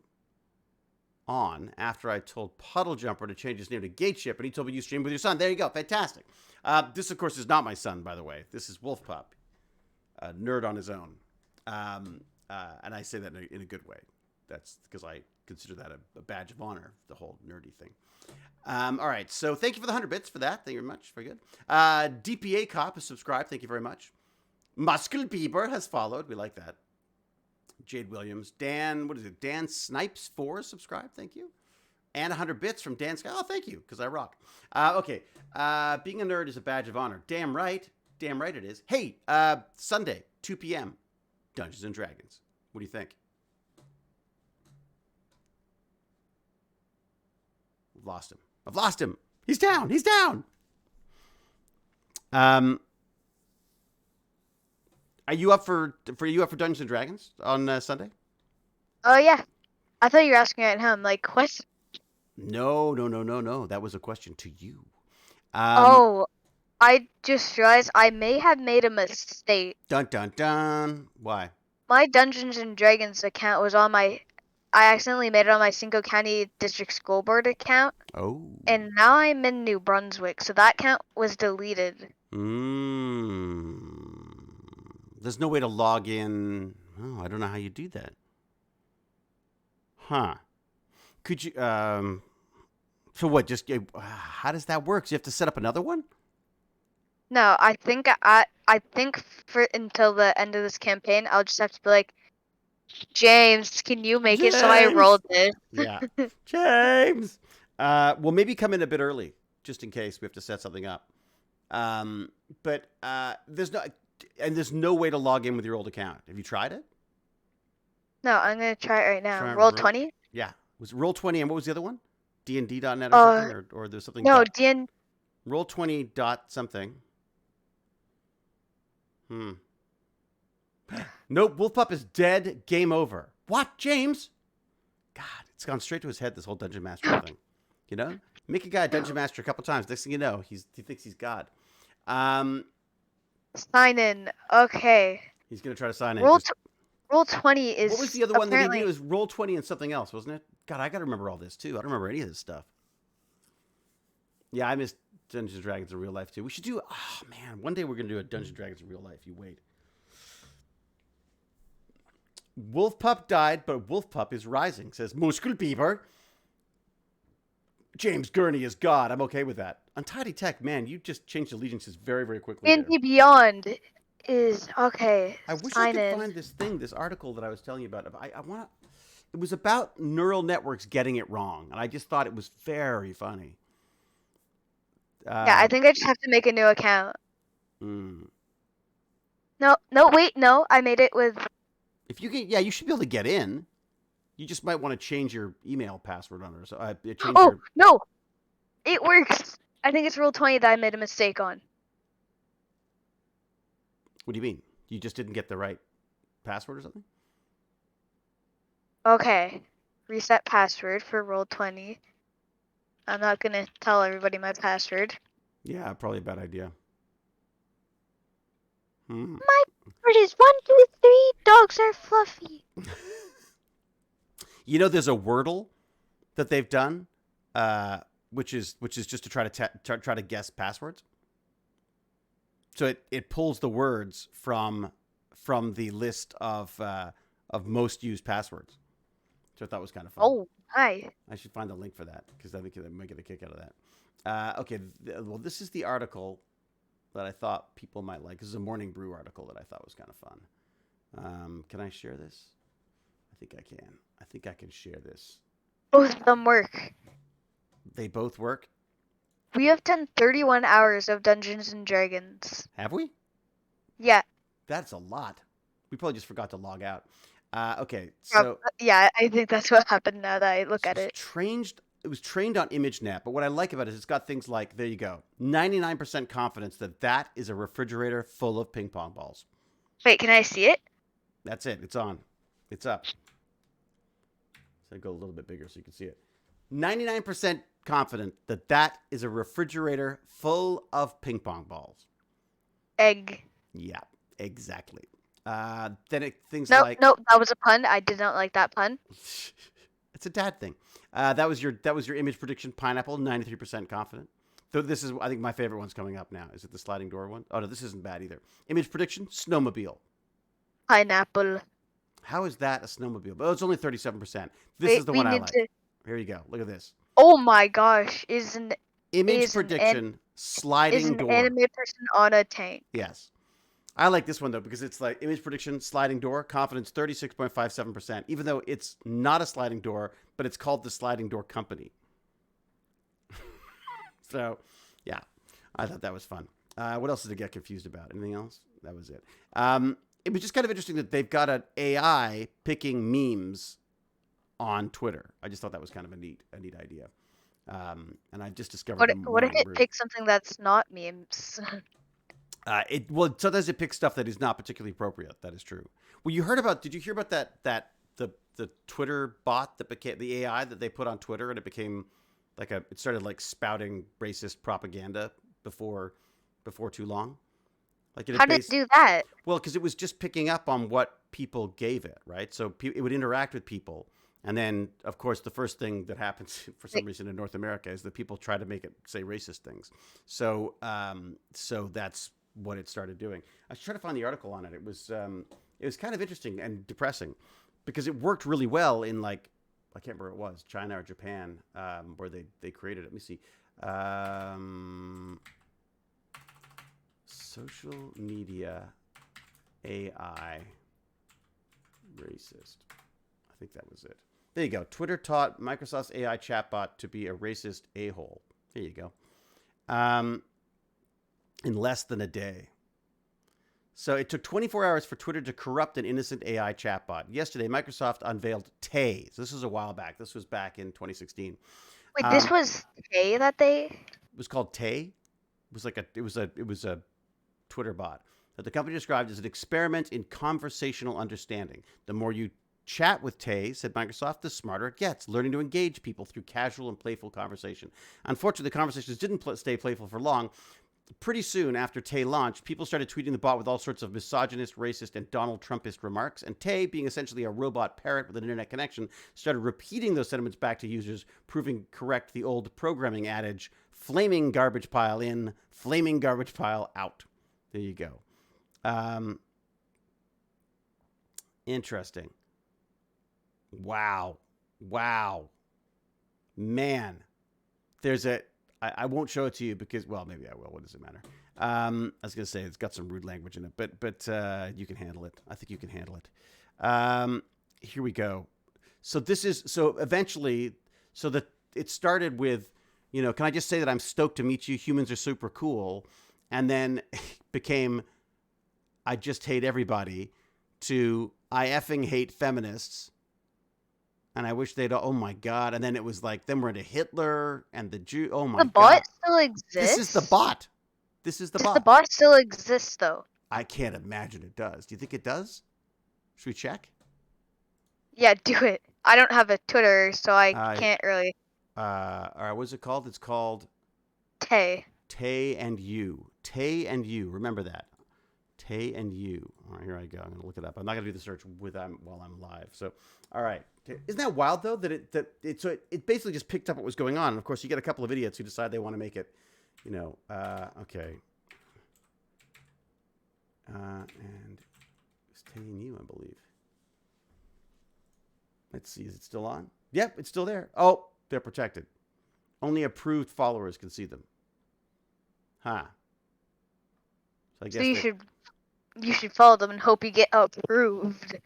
on after I told Puddle Jumper to change his name to Gateship, and he told me you streamed with your son. There you go. Fantastic. This, of course, is not my son, by the way. This is Wolf Pup, a nerd on his own. And I say that in a good way. That's because I consider that a badge of honor, the whole nerdy thing. All right. So thank you for the 100 bits for that. Thank you very much. Very good. DPA Cop has subscribed. Thank you very much. Muscle Bieber has followed. We like that. Jade Williams. Dan Snipes 4 subscribed. Thank you. And 100 bits from Dan Sky. Oh, thank you, because I rock. Okay. Being a nerd is a badge of honor. Damn right. Damn right it is. Hey, Sunday, 2 p.m. Dungeons and Dragons. What do you think? I've lost him. I've lost him. He's down. He's down. Are you up for Dungeons and Dragons on Sunday? Oh yeah. I thought you were asking at him. Like, what? No. That was a question to you. Oh, I just realized I may have made a mistake. Dun dun dun. Why? My Dungeons and Dragons account was on my. I accidentally made it on my Cinco County District School Board account, Oh. and now I'm in New Brunswick, so that account was deleted. There's no way to log in. Oh, I don't know how you do that. Huh. Could you? So what? Just how does that work? So you have to set up another one? No, I think for until the end of this campaign, I'll just have to be like, James, can you make it so I James! rolled this? Yeah. James. Well, maybe come in a bit early, just in case we have to set something up. But there's no way to log in with your old account. Have you tried it? No, I'm gonna try it right now. Try Roll 20. Yeah. Was it Roll20 and what was the other one? dnd.net or something, or there's something. No, DN. Roll20 dot something. Nope, Wolfpup is dead. Game over. What, James? God, it's gone straight to his head, this whole Dungeon Master thing. You know? Make a guy a Dungeon Master a couple times. Next thing you know, he thinks he's God. Sign in. Okay. He's going to try to sign in. Roll 20 is. What was the other one that he did? apparently- It was Roll20 and something else, wasn't it? God, I got to remember all this, too. I don't remember any of this stuff. Yeah, I miss Dungeons and Dragons in real life, too. We should do... Oh, man. One day we're going to do a Dungeons and Dragons in real life. You wait. Wolfpup died, but Wolfpup is rising, says Muskelbeaver. James Gurney is God. I'm okay with that. Untidy Tech, man, you just changed allegiances very, very quickly. D&D Beyond is okay. I wish Sign I could in. find this article that I was telling you about. I want. It was about neural networks getting it wrong, and I just thought it was very funny. Yeah, I think I just have to make a new account. Mm. No, wait, no. I made it with. If you can, yeah, you should be able to get in. You just might want to change your email password on it. So No, it works. I think it's Roll20 that I made a mistake on. What do you mean? You just didn't get the right password or something? Okay, reset password for Roll20. I'm not gonna tell everybody my password. Yeah, probably a bad idea. My password is 1, 2, 3. Dogs are fluffy. You know, there's a Wordle that they've done, which is just to try to guess passwords. So it pulls the words from the list of most used passwords, which I thought was kind of fun. Oh, hi. I should find the link for that because I think they might get a kick out of that. Okay, well, this is the article that I thought people might like. This is a Morning Brew article that I thought was kind of fun. Can I share this? I think I can. I think I can share this. Both of them work. They both work? We have done 31 hours of Dungeons and Dragons. Have we? Yeah. That's a lot. We probably just forgot to log out. Okay, so... Yeah, I think that's what happened now that I look at it. It was trained on ImageNet, but what I like about it is it's got things like, there you go, 99% confidence that is a refrigerator full of ping pong balls. Wait, can I see it? That's it. It's on. It's up. So I go a little bit bigger so you can see it. 99% confident that is a refrigerator full of ping pong balls. Egg. Yeah, exactly. Then things Nope, like... Nope, that was a pun. I did not like that pun. It's a dad thing. That was your image prediction. Pineapple, 93% confident. Though this is, I think, my favorite one's coming up now. Is it the sliding door one? Oh no, this isn't bad either. Image prediction: snowmobile. Pineapple. How is that a snowmobile? Oh, it's only 37%. This Wait, is the one I like. Here you go. Look at this. Oh my gosh! Image prediction: sliding door. Is an anime person on a tank? Yes. I like this one, though, because it's like image prediction, sliding door, confidence 36.57%, even though it's not a sliding door, but it's called the Sliding Door Company. So, yeah, I thought that was fun. What else did I get confused about? Anything else? That was it. it was just kind of interesting that they've got an AI picking memes on Twitter. I just thought that was kind of a neat idea. And I just discovered the What if morning it brew. picks something that's not memes? Well, sometimes it picks stuff that is not particularly appropriate. That is true. Well, did you hear about the Twitter bot that became the AI that they put on Twitter, and it became it started like spouting racist propaganda before too long. Like How did it do that? Well, because it was just picking up on what people gave it, right? So it would interact with people. And then, of course, the first thing that happens for some reason in North America is that people try to make it say racist things. So that's what it started doing. I was trying to find the article on it. It was kind of interesting and depressing because it worked really well in I can't remember what it was, China or Japan, where they created it. Let me see. Social media AI racist. I think that was it. There you go. Twitter taught Microsoft's AI chatbot to be a racist a-hole. There you go. In less than a day. So it took 24 hours for Twitter to corrupt an innocent AI chatbot. Yesterday, Microsoft unveiled Tay. This was a while back. This was back in 2016. Wait, this was Tay that they? It was called Tay. It was a Twitter bot that the company described as an experiment in conversational understanding. The more you chat with Tay, said Microsoft, the smarter it gets, learning to engage people through casual and playful conversation. Unfortunately, the conversations didn't stay playful for long. Pretty soon after Tay launched, people started tweeting the bot with all sorts of misogynist, racist, and Donald Trumpist remarks. And Tay, being essentially a robot parrot with an internet connection, started repeating those sentiments back to users, proving correct the old programming adage, flaming garbage pile in, flaming garbage pile out. There you go. Interesting. Wow. Man. I won't show it to you because, well, maybe I will. What does it matter? I was going to say it's got some rude language in it, but you can handle it. I think you can handle it. Here we go. So eventually, it started with, can I just say that I'm stoked to meet you? Humans are super cool. And then became, I just hate everybody, to I effing hate feminists. And I wish they'd, oh my God. And then it was then we're into Hitler and the Jew. Oh my God. The bot still exists? This is the bot. Does the bot still exist, though? I can't imagine it does. Do you think it does? Should we check? Yeah, do it. I don't have a Twitter, so I can't really. All right, what's it called? It's called Tay. Tay and You. Tay and You. Remember that. Tay and You. All right, here I go. I'm going to look it up. I'm not going to do the search while I'm live. So, all right. Isn't that wild though that it basically just picked up what was going on? And of course, you get a couple of idiots who decide they want to make it, okay. And it's Tay and You, I believe. Let's see. Is it still on? Yep, it's still there. Oh, they're protected. Only approved followers can see them. Huh. So I guess you should follow them and hope you get approved.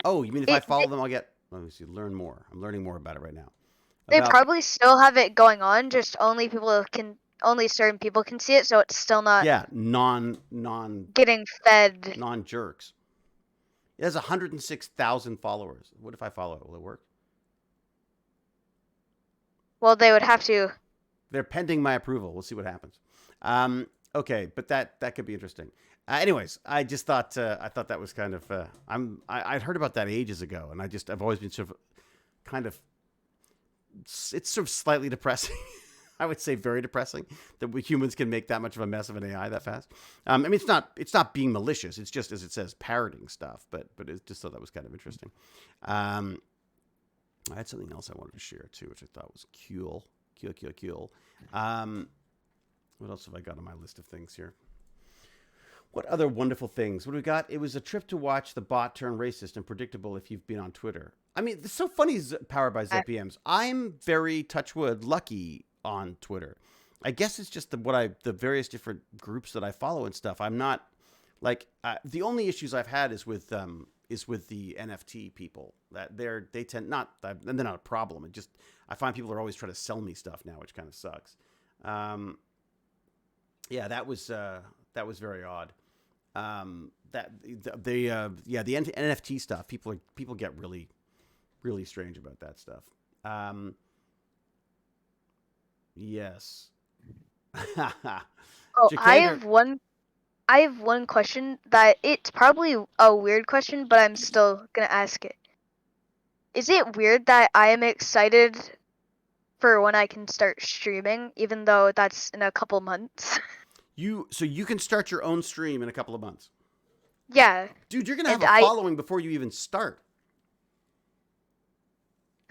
Oh, you mean if I follow them, I'll get... Let me see. Learn more. I'm learning more about it right now. They probably still have it going on. Just only certain people can see it, so it's still not. Yeah, getting fed. Non-jerks. It has 106,000 followers. What if I follow it? Will it work? Well, they would have to. They're pending my approval. We'll see what happens. Okay, but that could be interesting. Anyways, I just thought I thought that was kind of I'd heard about that ages ago, and I've always been sort of kind of it's sort of slightly depressing. I would say very depressing that we humans can make that much of a mess of an AI that fast. I mean, it's not being malicious. It's just, as it says, parroting stuff. But it just thought that was kind of interesting. I had something else I wanted to share too, which I thought was cool. What else have I got on my list of things here? What other wonderful things? What do we got? It was a trip to watch the bot turn racist and predictable if you've been on Twitter. I mean, it's so funny, powered by ZPMs. I'm very, touch wood, lucky on Twitter. I guess it's just the various different groups that I follow and stuff. I'm not the only issues I've had is with the NFT people that they tend not, and they're not a problem. I find people are always trying to sell me stuff now, which kind of sucks. Yeah, that was very odd. That the NFT stuff. People get really strange about that stuff. Yes. Oh, Jakander, I have one question that it's probably a weird question, but I'm still gonna ask it. Is it weird that I am excited for when I can start streaming, even though that's in a couple months? so you can start your own stream in a couple of months. Yeah, Dude, you're gonna have and a following before you even start.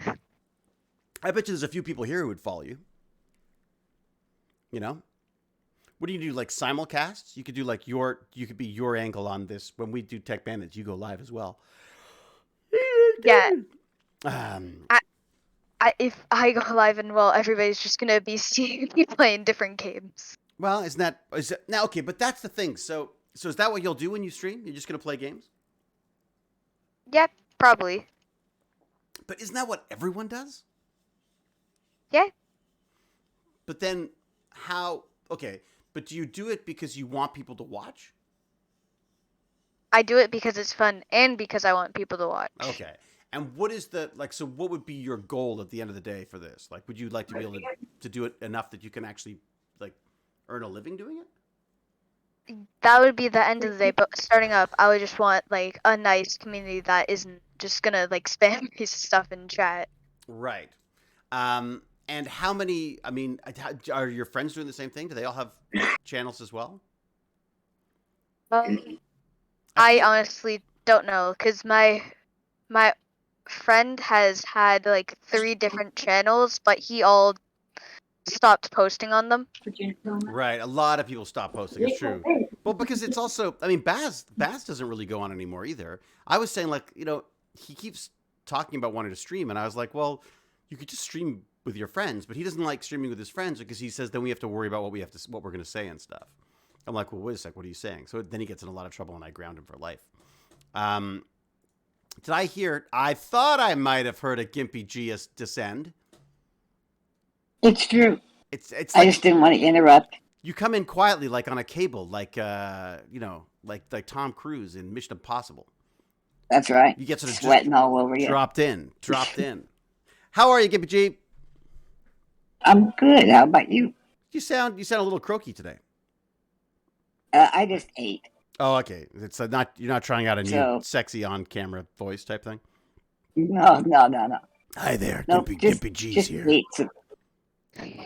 I bet you there's a few people here who would follow you. You know? What do you do? Like simulcasts? You could do like you could be your angle on this. When we do Tech Bandits, you go live as well. yeah. Um, If I go live and well, everybody's just gonna be seeing me playing different games. well, is that now okay? But that's the thing. So is that what you'll do when you stream? You're just gonna play games? Yeah, probably. But isn't that what everyone does? Yeah, But then how? Okay, but do you do it because you want people to watch? I do it because it's fun and because I want people to watch. Okay. And what is the like? So, what would be your goal at the end of the day for this? Like, would you like to be able to do it enough that you can actually like earn a living doing it? That would be the end of the day, but starting up, I would just want like a nice community that isn't just gonna like spam piece of stuff in chat. Right. And how many? I mean, are your friends doing the same thing? Do they all have channels as well? I honestly don't know, cause my friend has had like 3 different channels, but he all stopped posting on them. Right. A lot of people stop posting. It's true. Well, because it's also, I mean, Baz doesn't really go on anymore either. I was saying like, he keeps talking about wanting to stream, and I was like, well, you could just stream with your friends, but he doesn't like streaming with his friends because he says then we have to worry about what we're going to say and stuff. I'm like, well, wait a sec, what are you saying? So then he gets in a lot of trouble, and I ground him for life. Did I hear? I thought I might have heard a Gimpy G descend. It's true. It's I like just didn't want to interrupt. you come in quietly, like on a cable, like like Tom Cruise in Mission Impossible. That's right. You get sort of Sweating all over you. dropped in. How are you, Gimpy G? I'm good. How about you? You sound a little croaky today. I just ate. Oh, okay. It's not you're not trying out a new So- sexy on camera voice type thing. No. Hi there, Nope, Gimpy G's just here. ate some.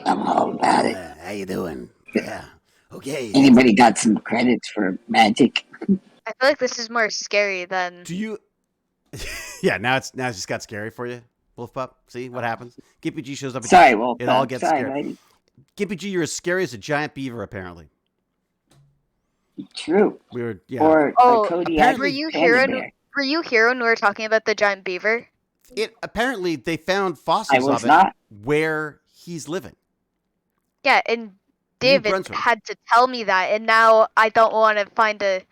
I'm all about it. How you doing? Yeah. Okay. Anybody got some credits for magic? I feel like this is more scary than Do you? Yeah. Now it's just got scary for you, Wolf Pup. See what happens? Gimpy G shows up. Sorry, Wolf. It all gets sorry, scary. lady. Gimpy G, you're as scary as a giant beaver, apparently. True. We were, yeah. Or Oh, Kodiak apparently- were you panda here? bear. Were you here when we were talking about the giant beaver? Apparently they found I fossils was of it not. where he's living. Yeah, and David Brunswick. had to tell me that, and now I don't want to find a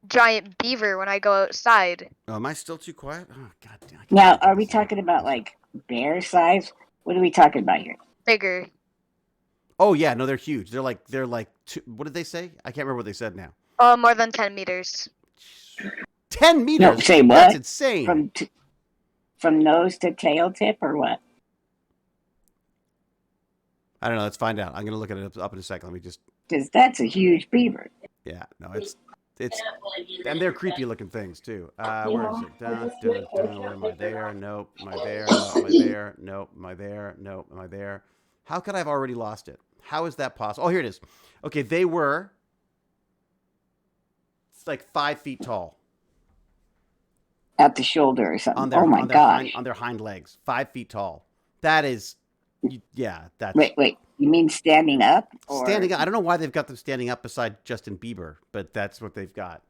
giant beaver when I go outside. Oh, am I still too quiet? Oh, God damn. I can't Now, believe are we this. talking about like bear size? What are we talking about here? Bigger. Oh yeah, no, they're huge. They're like what did they say? I can't remember what they said now. More than 10 meters. 10 meters. No, say what? That's insane. From nose to tail tip or what? I don't know. Let's find out. I'm gonna look at it up in a second. Let me just. Because that's a huge beaver. Yeah, no, it's and they're creepy looking things too. Where is it? Dun, dun, dun. Where am I? There? Nope. Am I there? No. Am I there? Nope. Am I there? Nope. Am I there? How could I have already lost it? How is that possible? Oh, here it is. Okay, they were like 5 feet tall At the shoulder or something. on their Oh my gosh. on their hind legs. 5 feet tall. That is, yeah. That's Wait. You mean standing up? Or... standing up. I don't know why they've got them standing up beside Justin Bieber, but that's what they've got.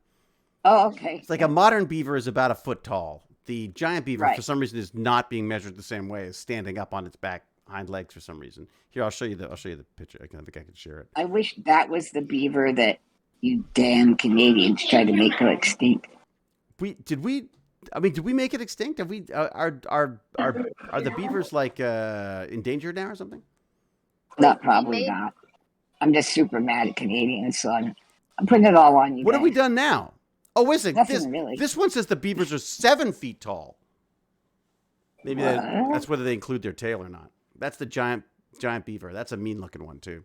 Oh, okay. It's like a modern beaver is about a foot tall. The giant beaver, Right. for some reason, is not being measured the same way as standing up on its back hind legs for some reason. Here, I'll show you the picture. I think I can share it. I wish that was the beaver that you damn Canadians tried to make go extinct. Did we make it extinct? Have we are the beavers like endangered now or something? Not probably Maybe. not. I'm just super mad at Canadians, so I'm I'm putting it all on you. What guys. have we done now? Oh, wait a second. Nothing really. This one says the beavers are 7 feet tall. Maybe that's whether they include their tail or not. That's the giant beaver. That's a mean looking one too.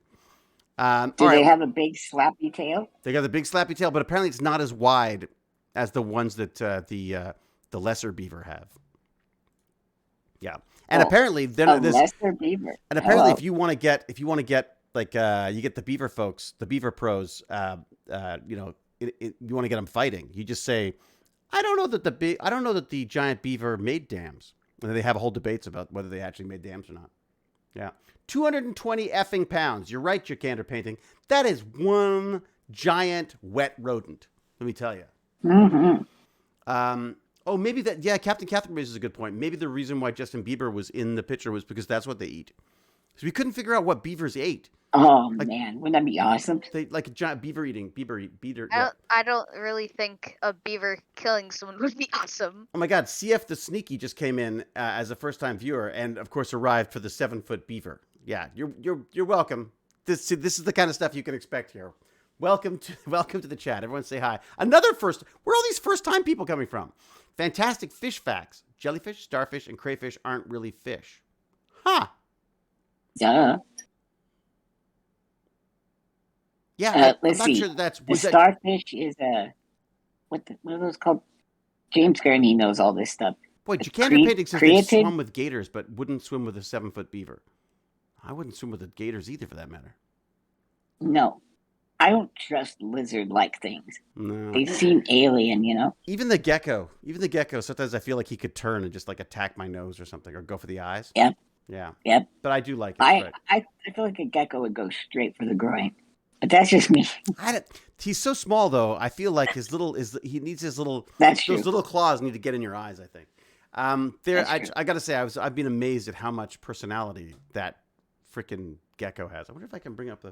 Do they have a big slappy tail? They got the big slappy tail, but apparently it's not as wide as the ones that the lesser beaver have. Yeah, and apparently then this lesser beaver. And apparently, if you want to get like you get the beaver folks, the beaver pros, you know, you want to get them fighting. You just say, I don't know that the giant beaver made dams. And they have a whole debates about whether they actually made dams or not. Yeah. 220 effing pounds. You're right, Jacander Painting. That is one giant wet rodent. Let me tell you. Mm-hmm. Maybe that. Yeah, Captain Catherine raises a good point. Maybe the reason why Justin Bieber was in the picture was because that's what they eat. So we couldn't figure out what beavers ate. Oh man, wouldn't that be awesome? They like a giant beaver eating beaver. I don't really think a beaver killing someone would be awesome. Oh my God, CF the Sneaky just came in as a first-time viewer, and of course arrived for the 7-foot beaver. Yeah, you're welcome. This is the kind of stuff you can expect here. Welcome to the chat. Everyone say hi. Another first. Where are all these first-time people coming from? Fantastic fish facts. Jellyfish, starfish, and crayfish aren't really fish. Huh. Duh. Yeah, let's I'm not see. sure that's... Starfish is what are those called? James Gurney knows all this stuff. Boy, Jacander Painting says they swum with gators, but wouldn't swim with a 7-foot beaver. I wouldn't swim with the gators either, for that matter. No. I don't trust lizard-like things. No. They seem alien, you know? Even the gecko, sometimes I feel like he could turn and just like attack my nose or something, or go for the eyes. Yep. Yeah. Yep. But I do like it. I feel like a gecko would go straight for the groin. But that's just me. He's so small, though. I feel like he needs his little... That's true. Those little claws need to get in your eyes, I think. I got to say, I've been amazed at how much personality that freaking gecko has. I wonder if I can bring up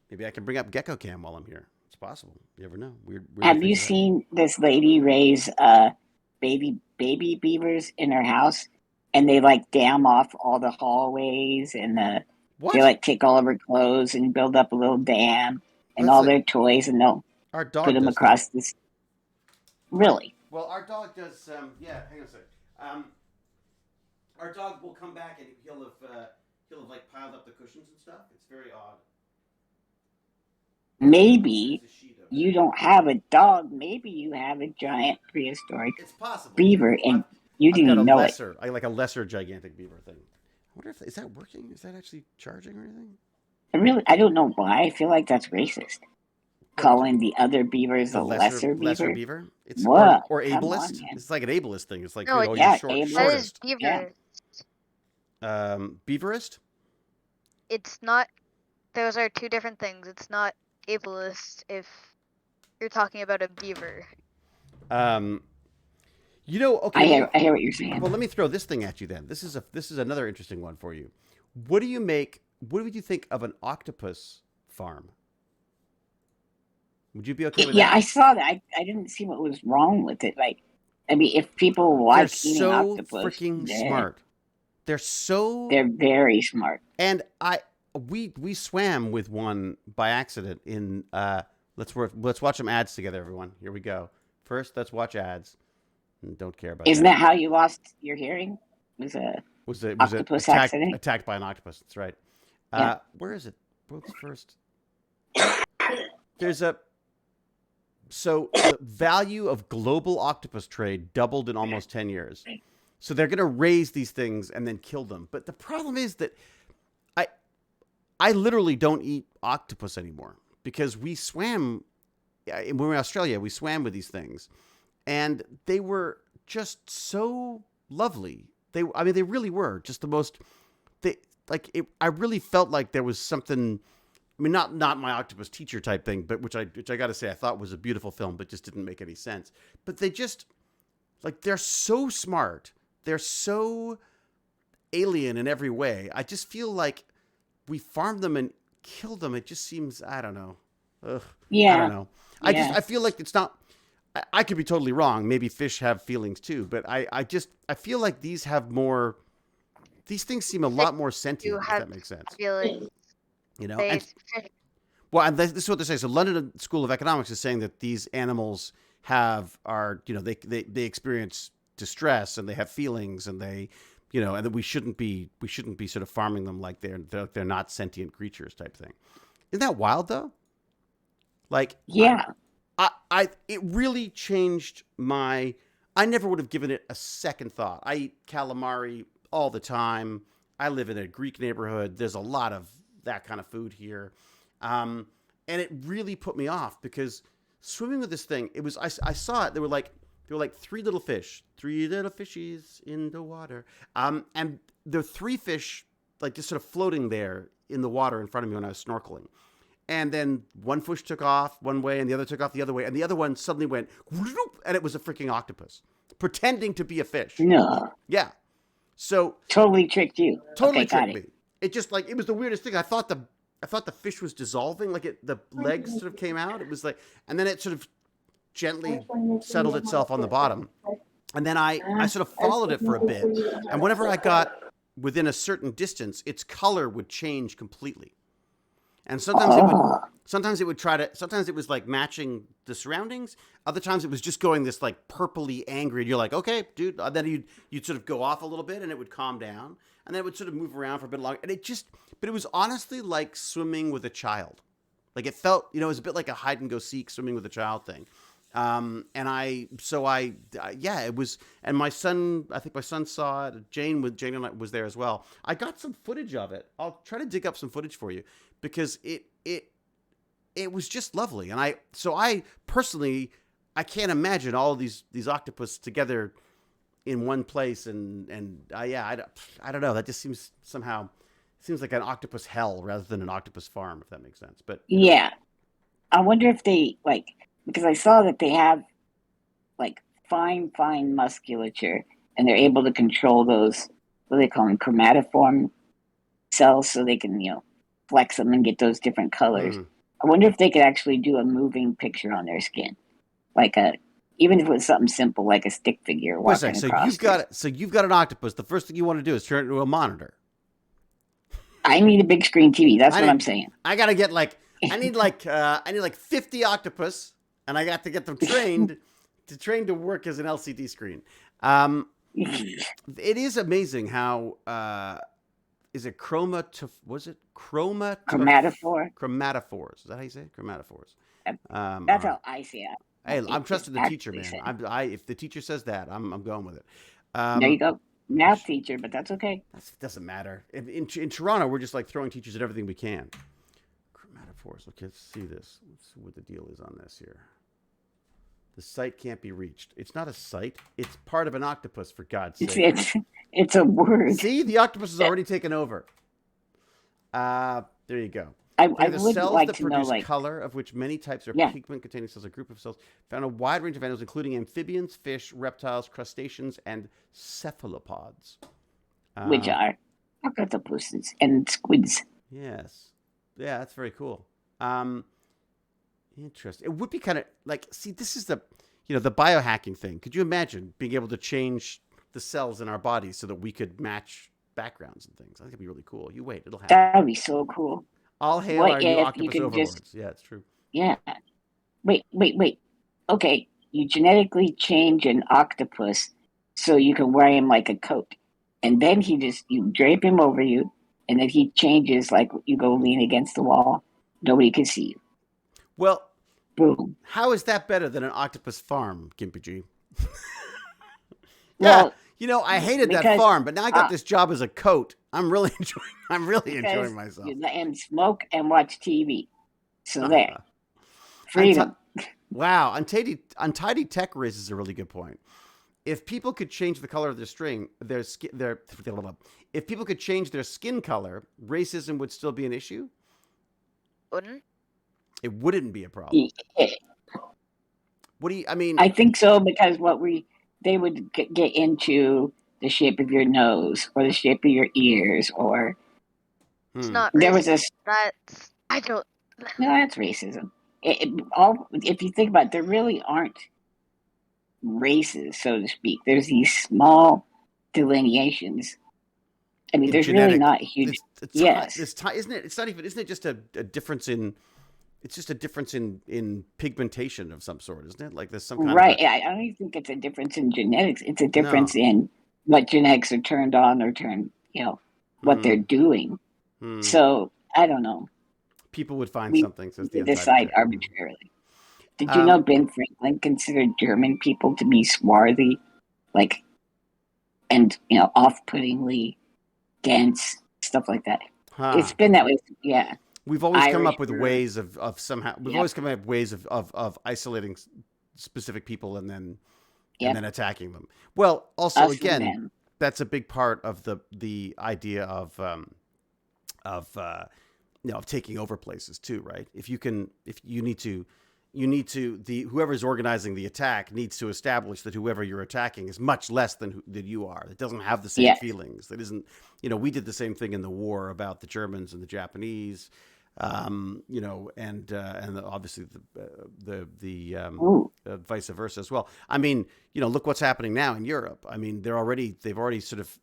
maybe I can bring up Gecko Cam while I'm here. It's possible. You never know. Weird Have you seen this lady raise baby beavers in her house? And they like dam off all the hallways and they like take all of her clothes and build up a little dam and all their toys, and they'll put them across this. Really? Well, our dog does. Yeah, hang on a second. Our dog will come back and he'll have like piled up the cushions and stuff. It's very odd. Maybe you don't have a dog. Maybe you have a giant prehistoric beaver, and you didn't even know it. I like a lesser gigantic beaver thing. I wonder is that working? Is that actually charging or anything? I don't know why. I feel like that's racist. Calling the other beavers a lesser beaver. Lesser beaver? It's what? Or ableist. It's like an ableist thing. It's like you're shortest. That is beaver. Yeah. Beaverist? It's not. Those are two different things. It's not ableist if you're talking about a beaver. You know, okay. I hear what you're saying. Well, let me throw this thing at you then. This is another interesting one for you. What would you think of an octopus farm? Would you be okay with that? Yeah, I saw that. I didn't see what was wrong with it. Like, I mean, if people like eating octopus, they're so freaking smart. They're very smart. And we swam with one by accident in let's watch some ads together, everyone. Here we go. First, let's watch ads. Don't care about. Isn't that how you lost your hearing? Was octopus accident? Attacked by an octopus. That's right. Yeah. Where is it? What's first? So the value of global octopus trade doubled in almost 10 years. So they're going to raise these things and then kill them. But the problem is that I literally don't eat octopus anymore because we swam when we were in Australia. We swam with these things. And they were just so lovely. They really were just the most. I really felt like there was something. I mean, not my octopus teacher type thing, but which I got to say I thought was a beautiful film, but just didn't make any sense. But they just they're so smart. They're so alien in every way. I just feel like we farm them and kill them. It just seems I don't know. Ugh, yeah. I don't know. Yeah. I feel like it's not. I could be totally wrong. Maybe fish have feelings too, but I feel like these have more. These things seem a lot more sentient. If that makes sense. Feelings. You know. Well, and this is what they're saying. So London School of Economics is saying that these animals they experience distress and they have feelings and they, and that we shouldn't be sort of farming them like they're not sentient creatures type thing. Isn't that wild though? Like, Yeah. It really changed I never would have given it a second thought. I eat calamari all the time. I live in a Greek neighborhood. There's a lot of that kind of food here. And it really put me off because swimming with this thing, I saw it. There were like three little fishies in the water. And there were three fish like just sort of floating there in the water in front of me when I was snorkeling. And then one fish took off one way and the other took off the other way. And the other one suddenly went, whoop, and it was a freaking octopus pretending to be a fish. No. Yeah. So totally tricked you. Totally okay, tricked me. It just it was the weirdest thing. I thought the fish was dissolving, the legs sort of came out. It was like, and then it sort of gently settled itself on the bottom. And then I sort of followed it for a bit. And whenever I got within a certain distance, its color would change completely. And sometimes it was like matching the surroundings. Other times it was just going this like purpley angry. And you're like, okay, dude. And then you'd sort of go off a little bit and it would calm down. And then it would sort of move around for a bit longer. And but it was honestly like swimming with a child. Like it felt, it was a bit like a hide and go seek swimming with a child thing. It was, and I think my son saw it. Jane and I was there as well. I got some footage of it. I'll try to dig up some footage for you because it was just lovely. And I personally, I can't imagine all of these octopus together in one place. I don't know. That just seems like an octopus hell rather than an octopus farm, if that makes sense. But yeah, I wonder if they because I saw that they have like fine musculature and they're able to control those, what do they call them, chromatophore cells, so they can, flex them and get those different colors. I wonder if they could actually do a moving picture on their skin. Even if it was something simple like a stick figure walking across. So you've got an octopus. The first thing you want to do is turn it into a monitor. I need a big screen TV. That's what I'm saying. I gotta get I need 50 octopus. And I got to get them trained to work as an LCD screen. It is amazing how is it chromatophore? Chromatophores. Is that how you say it? Chromatophores. That's how I see it. Hey, I'm trusting the teacher, man. If the teacher says that, I'm going with it. There you go. Math teacher, but that's okay. That doesn't matter. In Toronto, we're just like throwing teachers at everything we can. Chromatophores. Let's see this. Let's see what the deal is on this here. The site can't be reached. It's not a site. It's part of an octopus, for God's sake. It's a word. See, the octopus has already taken over. There you go. I the would cells like that to produce know, color, of which many types are pigment-containing cells, a group of cells found a wide range of animals, including amphibians, fish, reptiles, crustaceans, and cephalopods. Which are octopuses and squids. Yes. Yeah, that's very cool. Interesting. It would be kind of this is the biohacking thing. Could you imagine being able to change the cells in our bodies so that we could match backgrounds and things? I think it'd be really cool. You wait, it'll happen. That would be so cool. All hail our new octopus overlords. Yeah, it's true. Yeah. Wait. Okay, you genetically change an octopus so you can wear him like a coat. And then you drape him over you, and then he changes like you go lean against the wall. Nobody can see you. Well, boom. How is that better than an octopus farm, Gimpy G? Well, I hated that farm, but now I got this job as a coat. I'm really enjoying myself. And smoke and watch TV. So there. Freedom. Wow. Untidy Tech raises a really good point. If people could change the color of their string, if people could change their skin color, racism would still be an issue? Wouldn't? It wouldn't be a problem. I think so, because they would get into the shape of your nose or the shape of your ears, or it's not. There racism. was I don't. No, that's racism. If you think about it, there really aren't races, so to speak. There's these small delineations. There's really not huge. Isn't it? It's not even. Isn't it just a difference in it's just a difference in pigmentation of some sort, isn't it? Like there's some kind Right. of I don't even think it's a difference in genetics. It's a no. difference in what genetics are turned on or what they're Hmm. doing. Hmm. So I don't know. People would find We something, says the Untitled decide Chick. arbitrarily. Did you Um, know Ben Franklin considered German people to be swarthy, like, and off-puttingly dense, stuff like that? It's huh. been that way. Yeah, We've always come Irish up with were. ways of somehow we've Yep, always come up with ways of isolating specific people and yep. then attacking them. Well, also Us and again, them. that's a big part of the idea of of taking over places too, right? If you need to the whoever's organizing the attack needs to establish that whoever you're attacking is much less than you are. It doesn't have the same Yeah, feelings. That isn't, we did the same thing in the war about the Germans and the Japanese, and obviously the ooh, vice versa as well. I mean, look what's happening now in Europe. I mean, they've already sort of,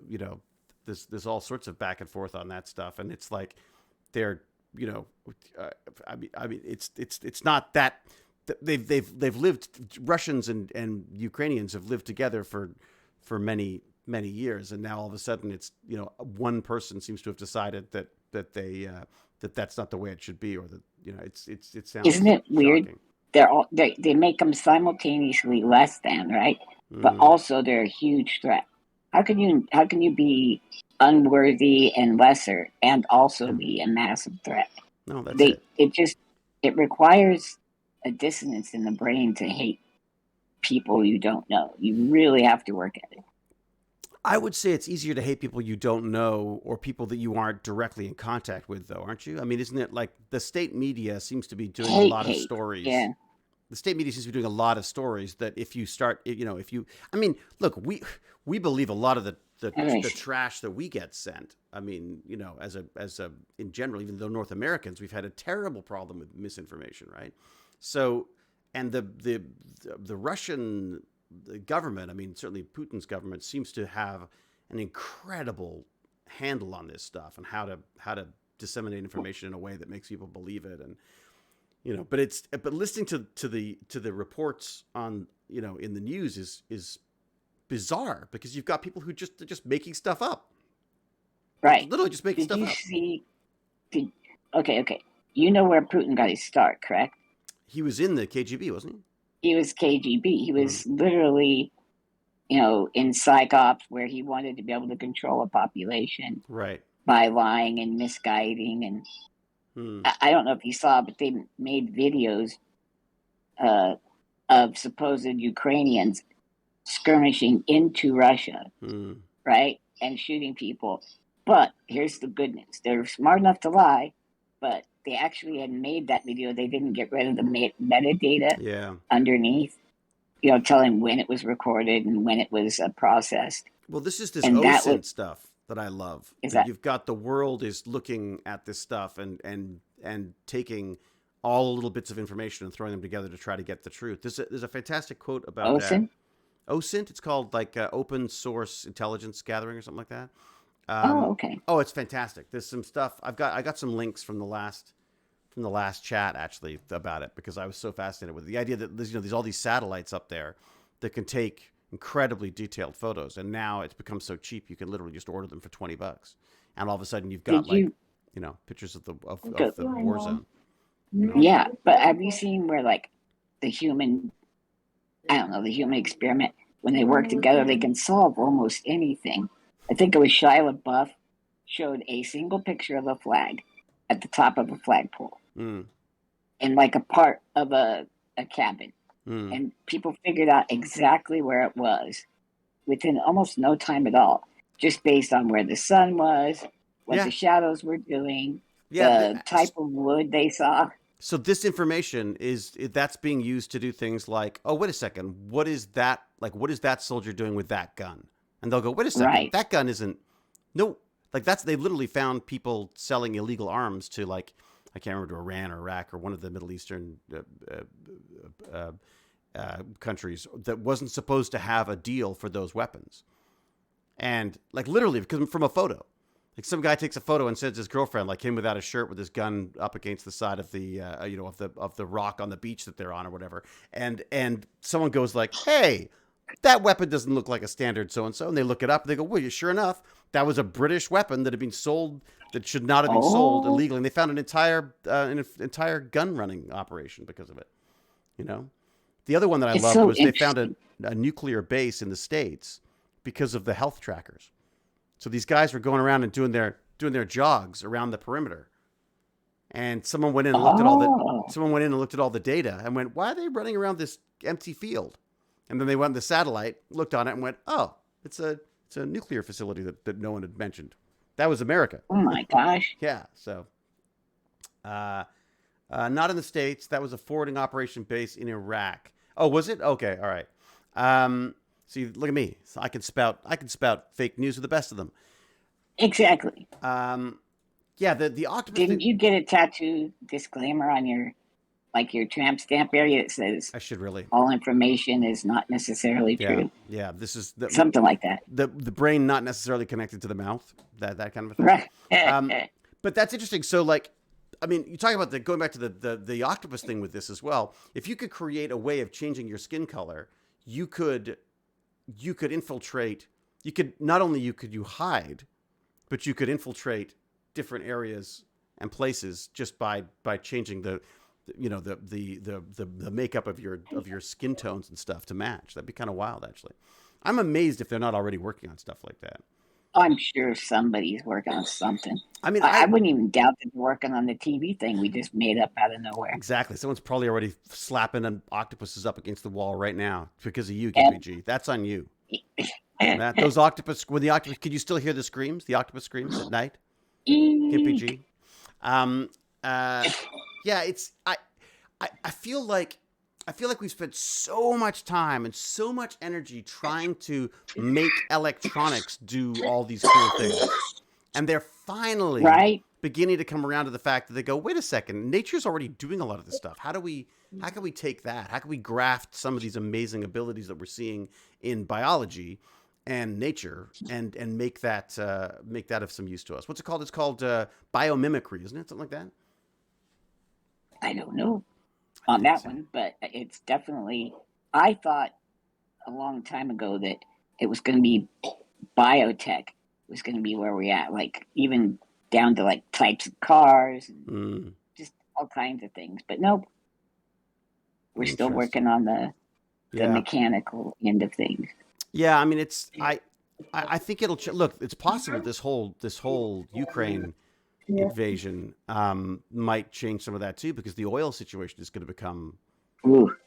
you know, there's all sorts of back and forth on that stuff, and it's like they're, you know, I mean, it's not that they've lived. Russians and Ukrainians have lived together for many years, and now all of a sudden it's, one person seems to have decided that that's not the way it should be, or that, it isn't sounds it weird? shocking. They make them simultaneously less than, right, but Mm, also they're a huge threat. How can you be unworthy and lesser and also be a massive threat? no, that's They it. it just it requires a dissonance in the brain to hate people you don't know. You really have to work at it. I would say it's easier to hate people you don't know or people that you aren't directly in contact with, though, aren't you? I mean, isn't it like the state media seems to be doing a lot of Hate. stories? Yeah. The state media seems to be doing a lot of stories that if you start, if you, I mean, look, we believe a lot of the Anyways, trash that we get sent. I mean, as a in general, even though North Americans, we've had a terrible problem with misinformation, right? So, and the Russian government, I mean, certainly Putin's government seems to have an incredible handle on this stuff and how to disseminate information in a way that makes people believe it. And but listening to the reports on, in the news is bizarre, because you've got people who they're just making stuff up, right. literally just making Did stuff you up. see? Did okay. You know where Putin got his start, correct? He was in the KGB, wasn't He was KGB. He he? Mm, was literally, in psych ops where he wanted to be able to control a population right. by lying and misguiding. And Mm, I don't know if you saw, but they made videos uh, of supposed Ukrainians skirmishing into Russia, mm. right? And shooting people. But here's the good news: they're smart enough to lie, but they actually had made that video. They didn't get rid of the metadata Yeah. underneath, telling when it was recorded and when it was processed. Well, this is this And that was OSINT stuff that I love. is That that you've got the world is looking at this stuff and taking all little bits of information and throwing them together to try to get the truth. There's a fantastic quote about that. OSINT? OSINT, it's called like Open Source Intelligence Gathering or something like that. Oh, okay. Oh, it's fantastic. There's some stuff. I got some links from the last chat actually about it, because I was so fascinated with the idea that there's all these satellites up there that can take incredibly detailed photos, and now it's become so cheap you can literally just order them for $20, and all of a sudden you've got Did like you pictures of go? the war zone. Yeah, but have you seen where like the human, I don't know, the human experiment, when they work together, they can solve almost anything. I think it was Shia LaBeouf showed a single picture of a flag at the top of a flagpole Mm, in like a part of a cabin. mm. And people figured out exactly where it was within almost no time at all, just based on where the sun was, what Yeah, the shadows were doing, yeah. the type of wood they saw. So this information that's being used to do things like, oh, wait a second, what is that? Like, what is that soldier doing with that gun? And they'll go, wait a second, Right. that gun isn't. No, like they literally found people selling illegal arms to, like, I can't remember, to Iran or Iraq or one of the Middle Eastern countries that wasn't supposed to have a deal for those weapons, and like literally because from a photo. Like some guy takes a photo and sends his girlfriend, like him without a shirt, with his gun up against the side of the, of the rock on the beach that they're on or whatever, and someone goes like, "Hey, that weapon doesn't look like a standard so and so," and they look it up and they go, "Well, sure enough, that was a British weapon that had been sold that should not have been sold illegally," and they found an entire gun running operation because of it. You know, the other one that I It's loved so was they found interesting. a nuclear base in the States because of the health trackers. So these guys were going around and doing their jogs around the perimeter, and someone went in and looked at Oh, all the data and went, "Why are they running around this empty field?" And then they went on the satellite, looked on it, and went, "Oh, it's a nuclear facility that no one had mentioned." That was America. oh my gosh. Yeah. So, not in the States. That was a forwarding operation base in Iraq. Oh, was it? Okay. All right. See, look at me. So I can spout fake news with the best of them. Exactly. Yeah, the octopus Didn't thing. you get a tattoo disclaimer on your tramp stamp area that says I should really. all information is not necessarily Yeah, true? yeah. This is Something like that. the brain not necessarily connected to the mouth. That kind of a thing. Right. But that's interesting. So, like, I mean, you talk about going back to the octopus thing with this as well. If you could create a way of changing your skin color, you could infiltrate. You could not only you hide, but you could infiltrate different areas and places just by changing the makeup of your skin tones and stuff to match. That'd be kind of wild, actually. I'm amazed if they're not already working on stuff like that. I'm sure somebody's working on something. I mean, I wouldn't even doubt that they're working on the TV thing we just made up out of nowhere. exactly. Someone's probably already slapping an octopuses up against the wall right now because of you, KPG. That's on you. Those octopus, could you still hear the screams? The octopus screams at night, KPG. Yeah, it's I feel like we've spent so much time and so much energy trying to make electronics do all these cool things, and they're finally Right? beginning to come around to the fact that they go, wait a second, nature's already doing a lot of this stuff. How can we take that? How can we graft some of these amazing abilities that we're seeing in biology and nature and make that of some use to us? What's it called? It's called biomimicry, isn't it? Something like that. I don't know on that one, but it's definitely. I thought a long time ago that it was going to be biotech was going to be where we're at, like even down to like types of cars and just all kinds of things. But nope, we're still working on the mechanical end of things. Yeah, I mean, I think it'll look. It's possible this whole Ukraine invasion might change some of that too, because the oil situation is going to become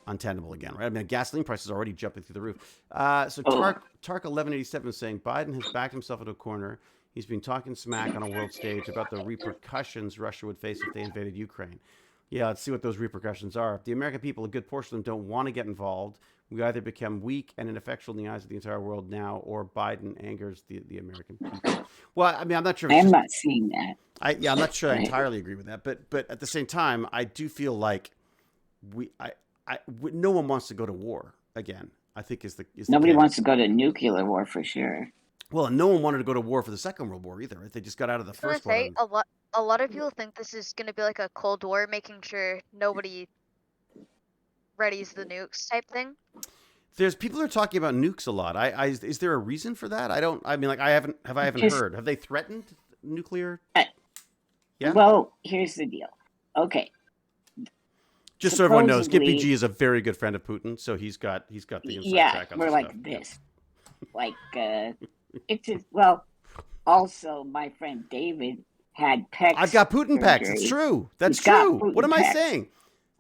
untenable again, right? I mean, gasoline prices are already jumping through the roof. So Tark 1187 is saying Biden has backed himself into a corner. He's been talking smack on a world stage about the repercussions Russia would face if they invaded Ukraine. Yeah, let's see what those repercussions are. If the American people, a good portion of them, don't want to get involved, we either become weak and ineffectual in the eyes of the entire world now, or Biden angers the American people. Well, I mean, I'm not sure. I'm not seeing that. I'm not sure I entirely agree with that, but at the same time, I do feel like no one wants to go to war again. I think Nobody wants to go to nuclear war for sure. Well, no one wanted to go to war for the Second World War either. Right? They just got out of the first one. A lot of people think this is going to be like a Cold War, making sure nobody readies the nukes type thing. There's people are talking about nukes a lot. Is there a reason for that? I haven't heard. Have they threatened nuclear? Yeah. Well, here's the deal. Okay. Just so everyone knows, KPG is a very good friend of Putin, so he's got the inside track on we're this like stuff. this. Like it's just, well. Also, my friend David had pecs. I've got Putin pecs. It's true. That's true. What am I saying?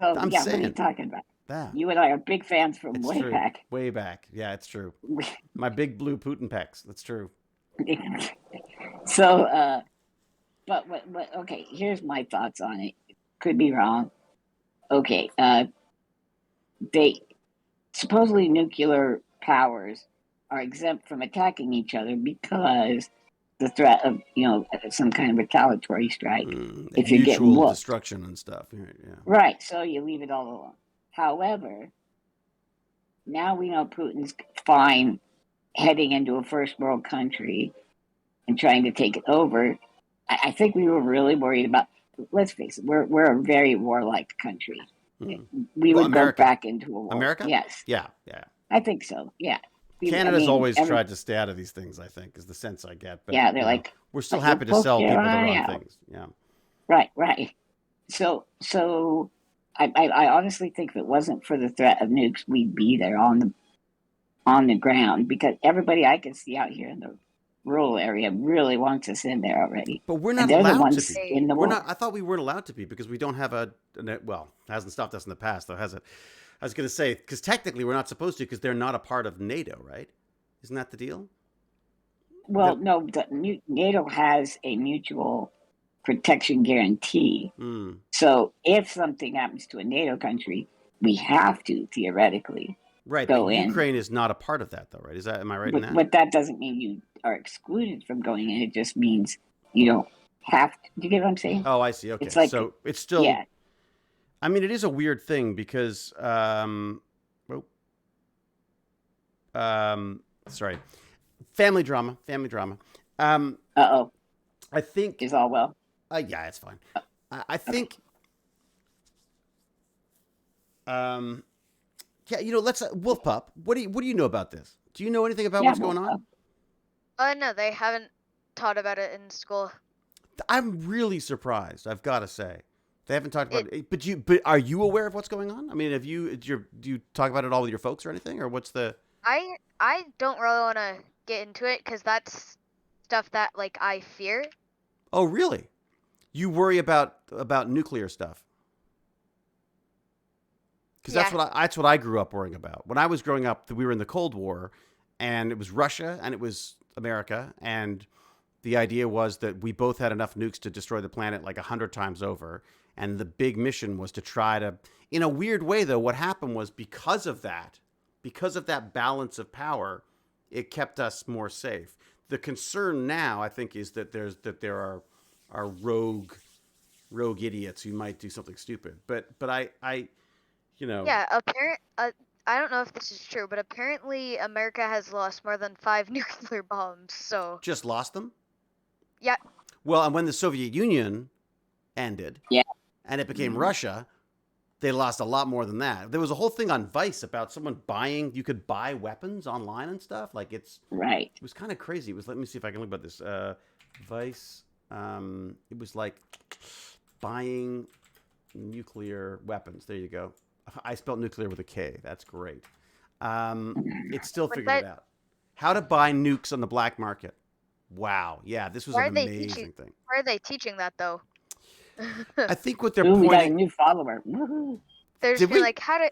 So, I'm saying. What are you talking about? Yeah. You and I are big fans from way back. Way back. Yeah, it's true. My big blue Putin pecs. That's true. So, but okay, here's my thoughts on it. Could be wrong. Okay, they supposedly nuclear powers are exempt from attacking each other because the threat of some kind of retaliatory strike if you're getting whooped. Destruction and stuff. Yeah. Right. So you leave it all alone. However, now we know Putin's fine heading into a first world country and trying to take it over. I think we were really worried about. Let's face it, we're a very warlike country. We would go back into a war. America? Yes. Yeah. I think so. Yeah. Canada's always tried to stay out of these things, I think, is the sense I get. But, yeah, they're like, we're still happy to sell people the wrong things. Yeah. Right. So I honestly think if it wasn't for the threat of nukes, we'd be there on the ground, because everybody I can see out here in the rural area really wants us in there already. But we're not allowed to be. In the we're war. not. I thought we weren't allowed to be because we don't have well, it hasn't stopped us in the past, though, has it? I was going to say, because technically we're not supposed to, because they're not a part of NATO, right? Isn't that the deal? Well, no, NATO has a mutual protection guarantee. So if something happens to a NATO country, we have to theoretically go in. Ukraine is not a part of that, though, right? Am I right in that? But that doesn't mean you are excluded from going in. It just means you don't have to. Do you get what I'm saying? Oh, I see. Okay. It's like, so it's still. Yeah. I mean, it is a weird thing because, sorry, family drama. I think is all well. Yeah, it's fine. I think. Yeah, let's Wolf Pup. What do you know about this? Do you know anything about what's going on? No, they haven't taught about it in school. I'm really surprised. I've got to say. They haven't talked about it, but are you aware of what's going on? I mean, do you talk about it all with your folks or anything, or what's the? I don't really want to get into it because that's stuff that I fear. Oh, really? You worry about nuclear stuff? Because that's what I grew up worrying about. When I was growing up, we were in the Cold War, and it was Russia and it was America, and the idea was that we both had enough nukes to destroy the planet 100 times over. And the big mission was to try to, in a weird way, though, what happened was because of that balance of power, it kept us more safe. The concern now, I think, is that there are rogue idiots who might do something stupid. But I Yeah, I don't know if this is true, but apparently America has lost more than 5 nuclear bombs. So just lost them. Yeah. Well, and when the Soviet Union ended, and it became Russia, they lost a lot more than that. There was a whole thing on Vice about someone you could buy weapons online and stuff. It was kind of crazy. It was, let me see if I can look about this. Vice, it was like buying nuclear weapons. There you go. I spelled nuclear with a K. That's great. It's still figuring it out. How to buy nukes on the black market. Wow. Yeah, this was an amazing thing. Why are they teaching that, though? I think what they're pointing... We got a new follower. Woohoo. There's been how to...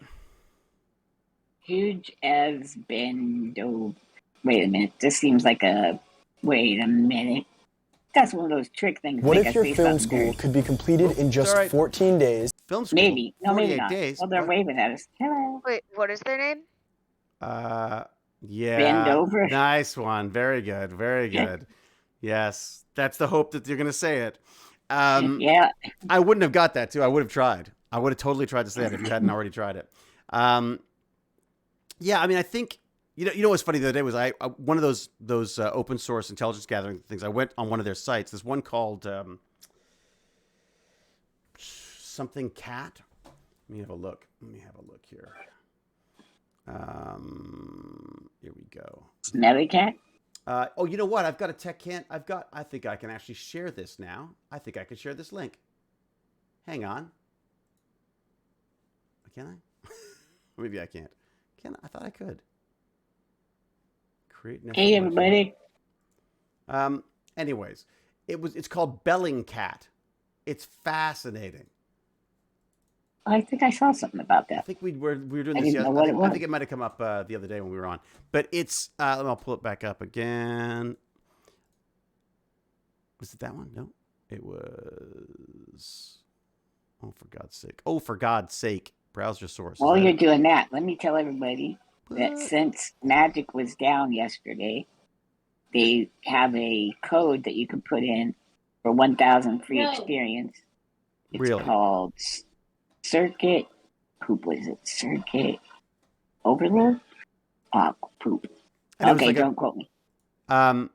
Huge as Bendo... Wait a minute. This seems like a... Wait a minute. That's one of those trick things. What if your film school could be completed in just 14 days? Film school? Maybe. No, maybe not. Days. Well, they're waving at us. Hello. Wait, what is their name? Yeah. Bend over. Nice one. Very good. Very good. Yes. That's the hope that you're going to say it. Yeah. I wouldn't have got that, too. I would have tried. I would have totally tried to say that if you hadn't already tried it. Yeah, I mean, I think, you know what's funny the other day was one of those open source intelligence gathering things, I went on one of their sites. There's one called something cat. Let me have a look here. Here we go. Smelly cat? Oh, you know what? I've got a tech can. I think I can actually share this now. I think I can share this link. Hang on. Can I? Maybe I can't. Can I? I thought I could. Create. Hey, everybody. Anyways, it's called Bellingcat. It's fascinating. I think I saw something about that. I think we were doing this. I think it might have come up the other day when we were on. But it's. I'll pull it back up again. Was it that one? No, it was. Oh, for God's sake! Oh, for God's sake! Browse your source. While you're doing that, let me tell everybody that since Magic was down yesterday, they have a code that you can put in for 1,000 free experience. It's called Circuit. Poop was it? Circuit Overload? Poop. Okay, don't quote me. And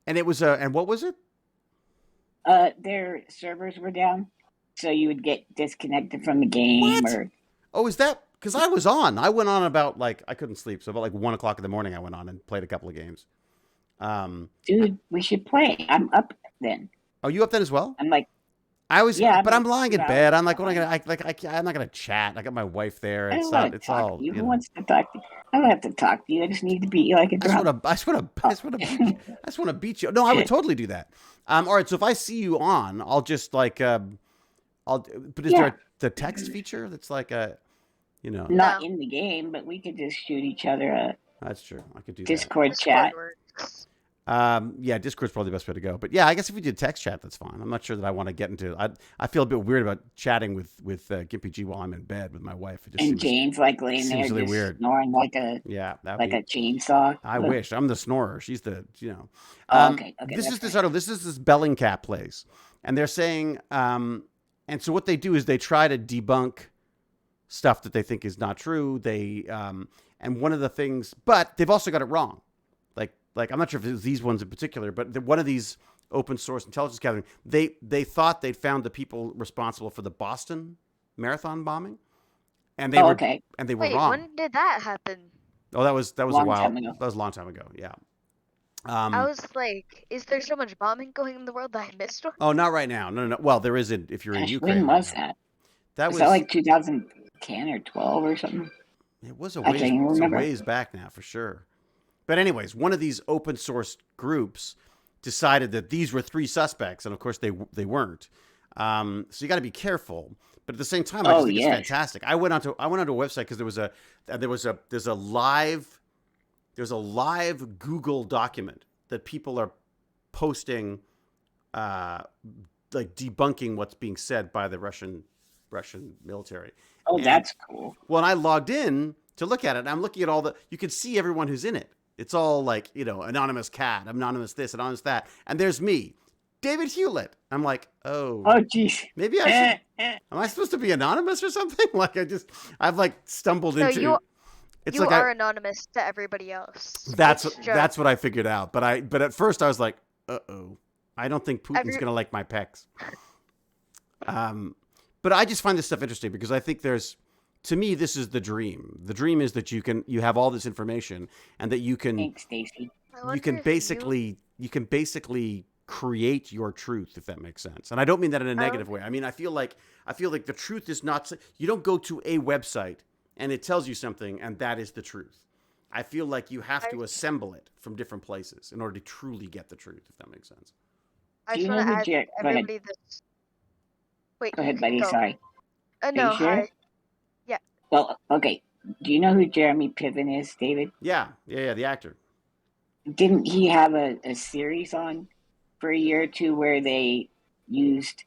And it was and what was it? Their servers were down, so you would get disconnected from the game. What? Or Oh, is that because I was on? I went on about like I couldn't sleep, so about like 1 o'clock in the morning, I went on and played a couple of games. Dude, we should play. I'm up then. Are you up then as well? I'm like, I was, yeah, but I'm lying in 2 bed. hours I'm like, what am I behind. gonna? I'm not gonna chat. I got my wife there. I It's don't not. want to It's talk all. to you. You Who know. wants to talk to you? I don't have to talk to you. I just need to be like a I just drunk. want to. I just want to beat you. I just want to beat you. No, I would totally do that. All right. So if I see you on, I'll just like, I'll. But is there the text feature that's like a, you know? Not No. in the game, but we could just shoot each other a That's true. I could do Discord chat. works. that. Yeah, Discord's probably the best way to go. But yeah, I guess if we did text chat, that's fine. I'm not sure that I want to get into. I feel a bit weird about chatting with Gimpy G while I'm in bed with my wife. It just And seems, Jane's like laying there seems really just weird. snoring like a Yeah, that'd like be, a chainsaw. I wish. I'm the snorer. She's the, Oh, okay. This that's is the fine. sort of, this is this Bellingcat place. And they're saying, and so what they do is they try to debunk stuff that they think is not true. They, and one of the things, but they've also got it wrong. Like I'm not sure if it was these ones in particular, but one of these open source intelligence gathering, they thought they'd found the people responsible for the Boston Marathon bombing. And they okay. and they were Wait, wrong. when did that happen? Oh, that was a Long while. time ago. That was a long time ago. Yeah. I was like, is there so much bombing going in the world that I missed one? Oh, not right now. No. Well, there isn't if you're in Gosh, Ukraine. when right was now. that? That Was was that like 2010 or 12 or something? it was a I ways, can't even it's a remember. ways back now for sure. But anyways, one of these open source groups decided that these were 3 suspects, and of course they weren't. So you got to be careful. But at the same time, I just think it's fantastic. I went onto a website because there's a live Google document that people are posting, like debunking what's being said by the Russian military. Oh, And- that's cool. Well, and I logged in to look at it, and I'm looking at you can see everyone who's in it. It's all like, anonymous cat, anonymous this, anonymous that. And there's me, David Hewlett. I'm like, Oh, jeez. maybe I should, am I supposed to be anonymous or something? Like I've like stumbled So into, you it's you like are anonymous to everybody else. that's It's just- what I figured out. But at first I was like, I don't think Putin's going to like my pecs. But I just find this stuff interesting because I think to me, this is the dream. The dream is that you have all this information and that you can Thanks, Stacy. I you wonder can if basically create your truth, if that makes sense. And I don't mean that in a negative way. I mean, I feel like the truth is not, you don't go to a website and it tells you something and that is the truth. I feel like you have to assemble it from different places in order to truly get the truth, if that makes sense. I Do just you want know to who add Go ahead. everybody this. Wait, Go ahead, you can buddy. go. Sorry. No, you sure? hi. Well, okay. Do you know who Jeremy Piven is, David? Yeah, the actor. Didn't he have a series on for a year or two where they used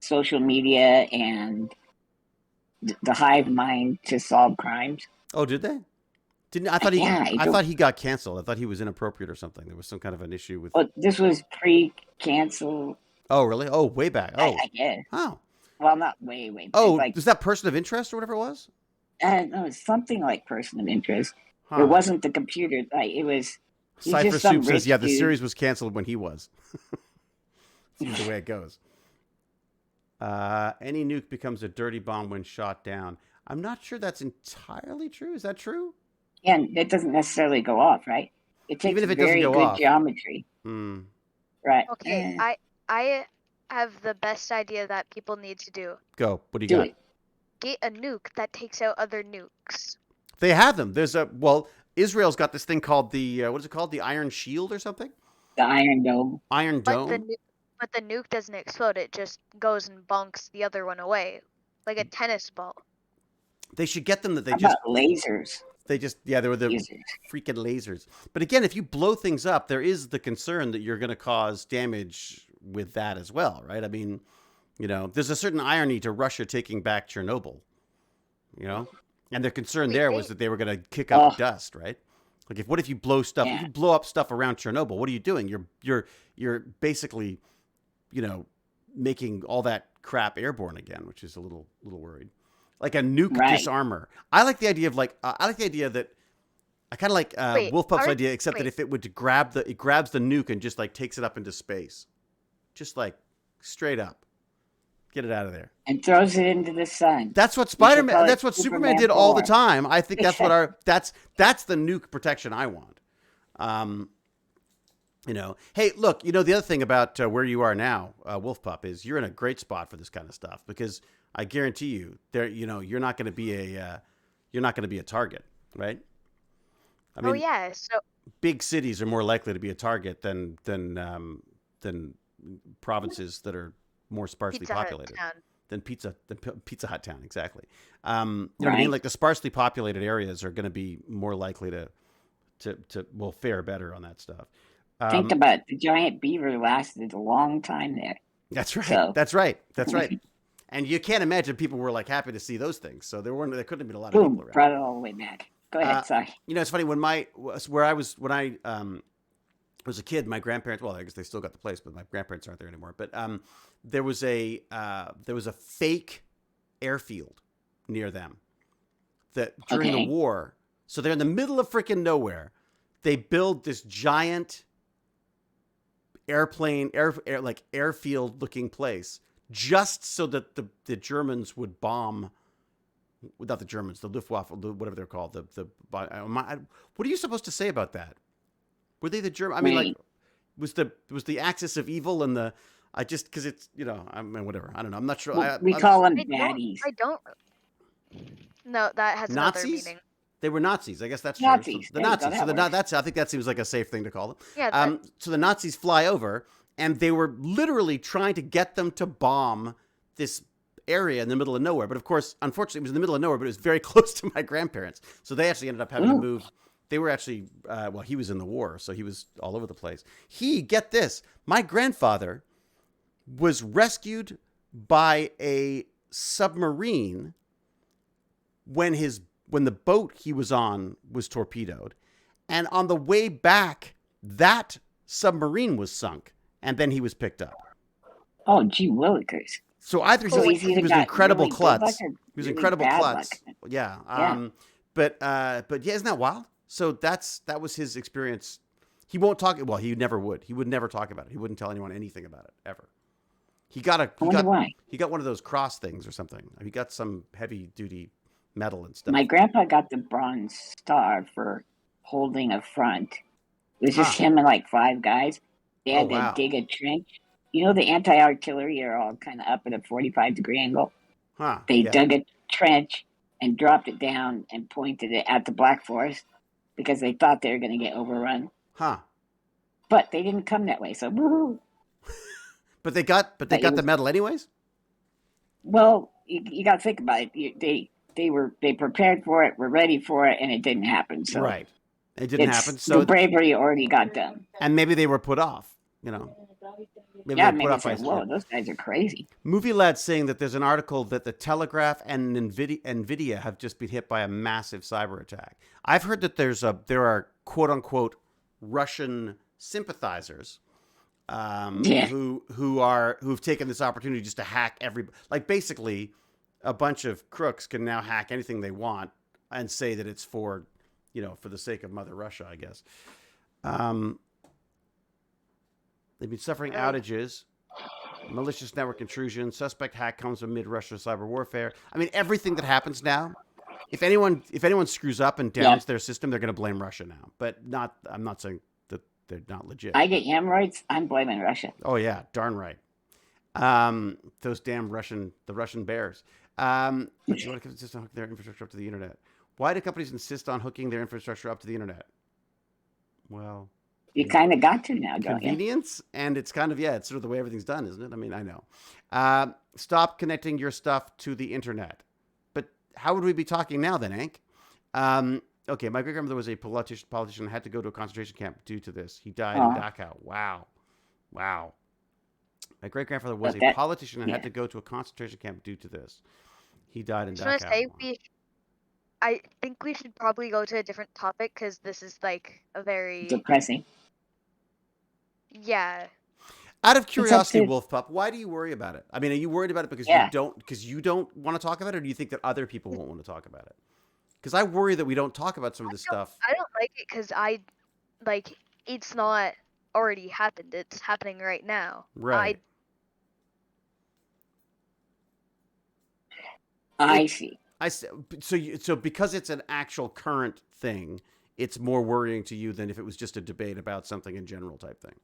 social media and the hive mind to solve crimes? Oh, did they? Didn't I thought he? Yeah, I thought he got canceled. I thought he was inappropriate or something. There was some kind of an issue with. Well, this was pre-cancel. Oh, really? Oh, way back. Oh, I guess. oh, Well, not way back. oh. Like, Was that person of interest or whatever it was? no, it's something like person of interest. Huh. It wasn't the computer. Like it was. He's Cypher just some Soup says, rich yeah, the dude. series was canceled when he was. Seems the way it goes. Any nuke becomes a dirty bomb when shot down. I'm not sure that's entirely true. Is that true? And it doesn't necessarily go off, right? It takes Even if it doesn't very go good off. geometry, Hmm. right? Okay, I have the best idea that people need to do. Go. What do you Do got? it. Get a nuke that takes out other nukes. They have them. Israel's got this thing called what is it called? The Iron Shield or something? The Iron Dome. Iron Dome? But the nuke doesn't explode. It just goes and bonks the other one away, like a tennis ball. They should get them that How about lasers? they were the Lasers. freaking lasers. But again, if you blow things up, there is the concern that you're going to cause damage with that as well, right? I mean, there's a certain irony to Russia taking back Chernobyl, and their concern there was that they were going to kick up dust, right? Like, what if you blow stuff? If you blow up stuff around Chernobyl, what are you doing? You're basically, making all that crap airborne again, which is a little worried. Like a nuke disarmer. I like the idea of that I kind of like Wait, Wolf Pup's are- idea, except that wait. if it would grab it grabs the nuke and just like takes it up into space, just like straight up, get it out of there. And throws it into the sun. That's what We should Spider-Man. call it That's what Superman did 4. all the time. I think that's what that's the nuke protection I want. Hey, look, the other thing about where you are now, Wolf Pup, is you're in a great spot for this kind of stuff because I guarantee you, you're not going to be a target, right? I mean, yeah. So big cities are more likely to be a target than provinces that are more sparsely Pizza Hut populated. town. Than Pizza Hut town, exactly. You know what I Right. mean? Like the sparsely populated areas are going to be more likely to fare better on that stuff. Think about it. The giant beaver lasted a long time there. That's right. So- That's right. That's right. And you can't imagine people were like happy to see those things. So there couldn't have been a lot of Boom, people around. brought it all the way back. Go ahead, sorry. It's funny when I was a kid, my grandparents, well, I guess they still got the place, but my grandparents aren't there anymore. But there was a fake airfield near them that during Okay. the war. So they're in the middle of freaking nowhere. They build this giant airfield looking place just so that the Germans would bomb. Not the Germans, the Luftwaffe, whatever they're called. What are you supposed to say about that? Were they the German? I mean, like, was the axis of evil and the? I just because it's I mean whatever. I don't know. I'm not sure. Well, we call them I baddies. don't. No, that has another Nazis? meaning. They were Nazis. I guess that's Nazis. true. So the There you go, Nazis. that So works. that's. I think that seems like a safe thing to call them. Yeah. So the Nazis fly over, and they were literally trying to get them to bomb this area in the middle of nowhere. But of course, unfortunately, it was in the middle of nowhere, but it was very close to my grandparents. So they actually ended up having to Ooh. move. They were actually, he was in the war, so he was all over the place. Get this, my grandfather was rescued by a submarine when the boat he was on was torpedoed. And on the way back, that submarine was sunk, and then he was picked up. Oh, gee willikers. So either So he he's either was an got incredible really good luck klutz. or He was really incredible bad klutz. luck. Yeah. Yeah. But yeah, isn't that wild? So that was his experience. He won't talk. Well, he never would. He would never talk about it. He wouldn't tell anyone anything about it ever. He got why. He got one of those cross things or something. He got some heavy duty medal and stuff. My grandpa got the Bronze Star for holding a front. It was just him and like 5 guys. They had wow. to dig a trench. The anti-artillery are all kind of up at a 45-degree angle. Huh? They Yeah. dug a trench and dropped it down and pointed it at the Black Forest because they thought they were going to get overrun. Huh? But they didn't come that way, so woo-hoo. But they got the medal anyways. Well, you got to think about it. They prepared for it, were ready for it, and it didn't happen. So Right. It didn't happen. So the bravery already got done. and maybe they were put off. Maybe Yeah, they maybe put off say, by whoa, those guys are crazy. Movie Lad's saying that there's an article that the Telegraph and Nvidia have just been hit by a massive cyber attack. I've heard that there are quote unquote Russian sympathizers who've taken this opportunity just to hack everybody. Like basically, a bunch of crooks can now hack anything they want and say that it's for the sake of Mother Russia, I guess. They've been suffering outages, malicious network intrusion, suspect hack comes amid Russian cyber warfare. I mean, everything that happens now, if anyone screws up and downs their system, they're going to blame Russia now. But I'm not saying that they're not legit. I get hemorrhoids, I'm blaming Russia. Oh yeah, darn right. Those damn Russian bears. But you want to insist on hooking their infrastructure up to the internet? Why do companies insist on hooking their infrastructure up to the internet? Well, You kind of got to now, don't you? convenience, and it's kind of it's sort of the way everything's done, isn't it? I mean, I know. Stop connecting your stuff to the internet. But how would we be talking now then, Hank? Okay, my great grandmother was a politician and had to go to a concentration camp due to this. He died in Dachau. Wow. My great grandfather was a politician and had to go to a concentration camp due to this. He died in I was Dachau. gonna say I think we should probably go to a different topic because this is like a very Depressing. yeah. Out of curiosity, to- Wolf Pup, why do you worry about it? I mean, are you worried about it because Yeah. you don't want to talk about it, or do you think that other people won't want to talk about it? Because I worry that we don't talk about some of this stuff. I don't like it because it's not already happened. It's happening right now. Right. I see. So because it's an actual current thing, it's more worrying to you than if it was just a debate about something in general type thing.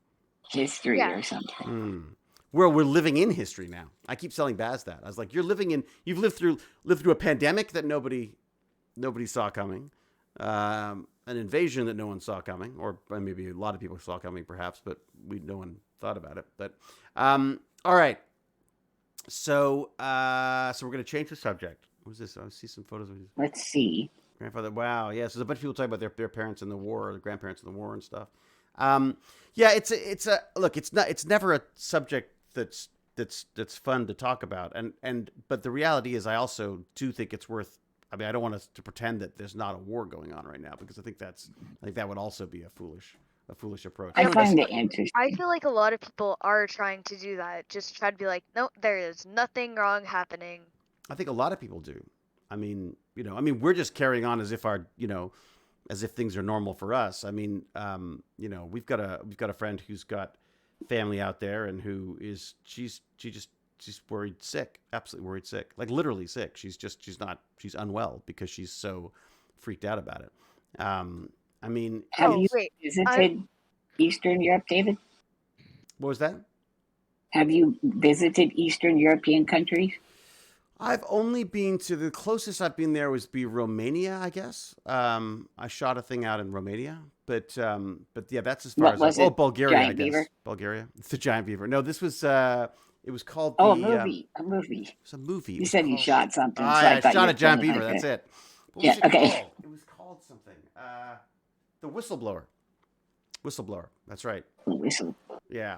History or something. Well, we're living in history now. I keep telling Baz that. I was like, you've lived through a pandemic that nobody saw coming, an invasion that no one saw coming, or maybe a lot of people saw coming, perhaps, but no one thought about it. But all right. So we're going to change the subject. What was this? I see some photos of his Let's see. grandfather. Wow. Yeah. So there's a bunch of people talking about their parents in the war, their grandparents in the war and stuff. Yeah. It's never a subject that's fun to talk about. But the reality is I also do think it's worth, I mean, I don't want us to pretend that there's not a war going on right now, because I think that would also be a foolish approach. I find it interesting. I feel like a lot of people are trying to do that. Just try to be like, no, there is nothing wrong happening. I think a lot of people do. I mean, we're just carrying on as if as if things are normal for us. I mean, we've got a friend who's got family out there and she's worried sick, absolutely worried sick, like literally sick. She's unwell because she's so freaked out about it. I mean, have you visited Eastern Europe, David? What was that? Have you visited Eastern European countries? I've only been to the closest I've been there was Romania, I guess. I shot a thing out in Romania, but yeah, that's as far as. Bulgaria, Giant I guess. Beaver? Bulgaria. It's a giant beaver. No, this was. It was called. A movie. A movie. It was a movie. You said you shot something. So I shot a giant beaver. That's it. What was it okay. called? It was called something. The Whistleblower. Whistleblower. That's right. Whistle. Yeah.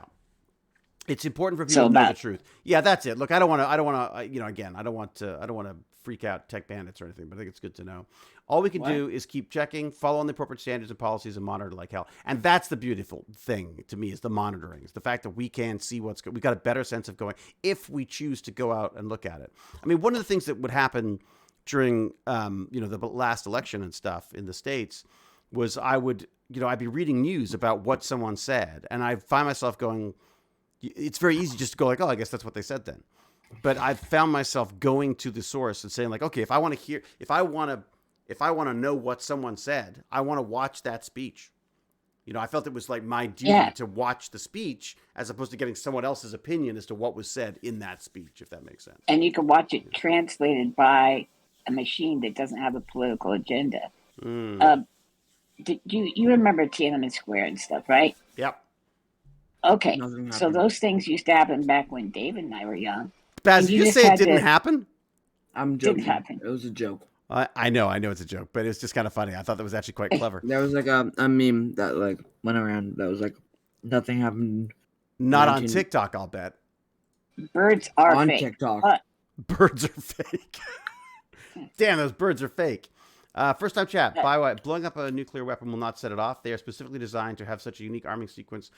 It's important for people to know the truth. Yeah, that's it. Look, I don't want to, again, I don't want to freak out tech bandits or anything, but I think it's good to know. All we can do is keep checking, follow on the appropriate standards and policies, and monitor like hell. And that's the beautiful thing to me, is the monitoring. It's the fact that we can see what's good. We've got a better sense of going if we choose to go out and look at it. I mean, one of the things that would happen during, the last election and stuff in the States was I'd be reading news about what someone said, and I find myself going, it's very easy just to go like, oh, I guess that's what they said then. But I've found myself going to the source and saying like, okay, if I want to know what someone said, I want to watch that speech. I felt it was like my duty to watch the speech as opposed to getting someone else's opinion as to what was said in that speech, if that makes sense. And you can watch it translated by a machine that doesn't have a political agenda. You remember Tiananmen Square and stuff, right? Yep. Okay, so those things used to happen back when David and I were young. Baz, you say it didn't happen? I'm joking. Didn't happen. It was a joke. I know it's a joke, but it's just kind of funny. I thought that was actually quite clever. There was like a meme that like went around that was like, nothing happened. Not on TikTok, I'll bet. Birds are on fake. TikTok. Birds are fake. Damn, those birds are fake. First time chat. By the way, blowing up a nuclear weapon will not set it off. They are specifically designed to have such a unique arming sequence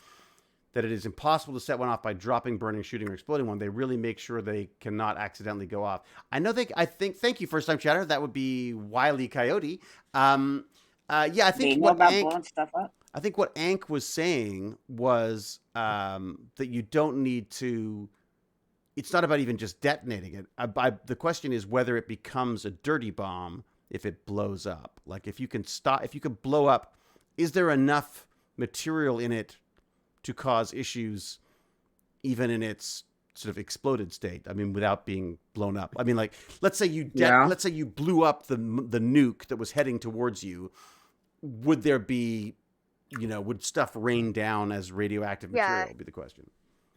that it is impossible to set one off by dropping, burning, shooting, or exploding one. They really make sure they cannot accidentally go off. Thank you, first time chatter. That would be Wile E. Coyote. I think I think what Ank was saying was that you don't need to. It's not about even just detonating it. The question is whether it becomes a dirty bomb if it blows up. Like if you can blow up, is there enough material in it to cause issues even in its sort of exploded state? I mean, without being blown up. I mean, like, let's say you blew up the nuke that was heading towards you. Would there be, would stuff rain down as radioactive material would be the question.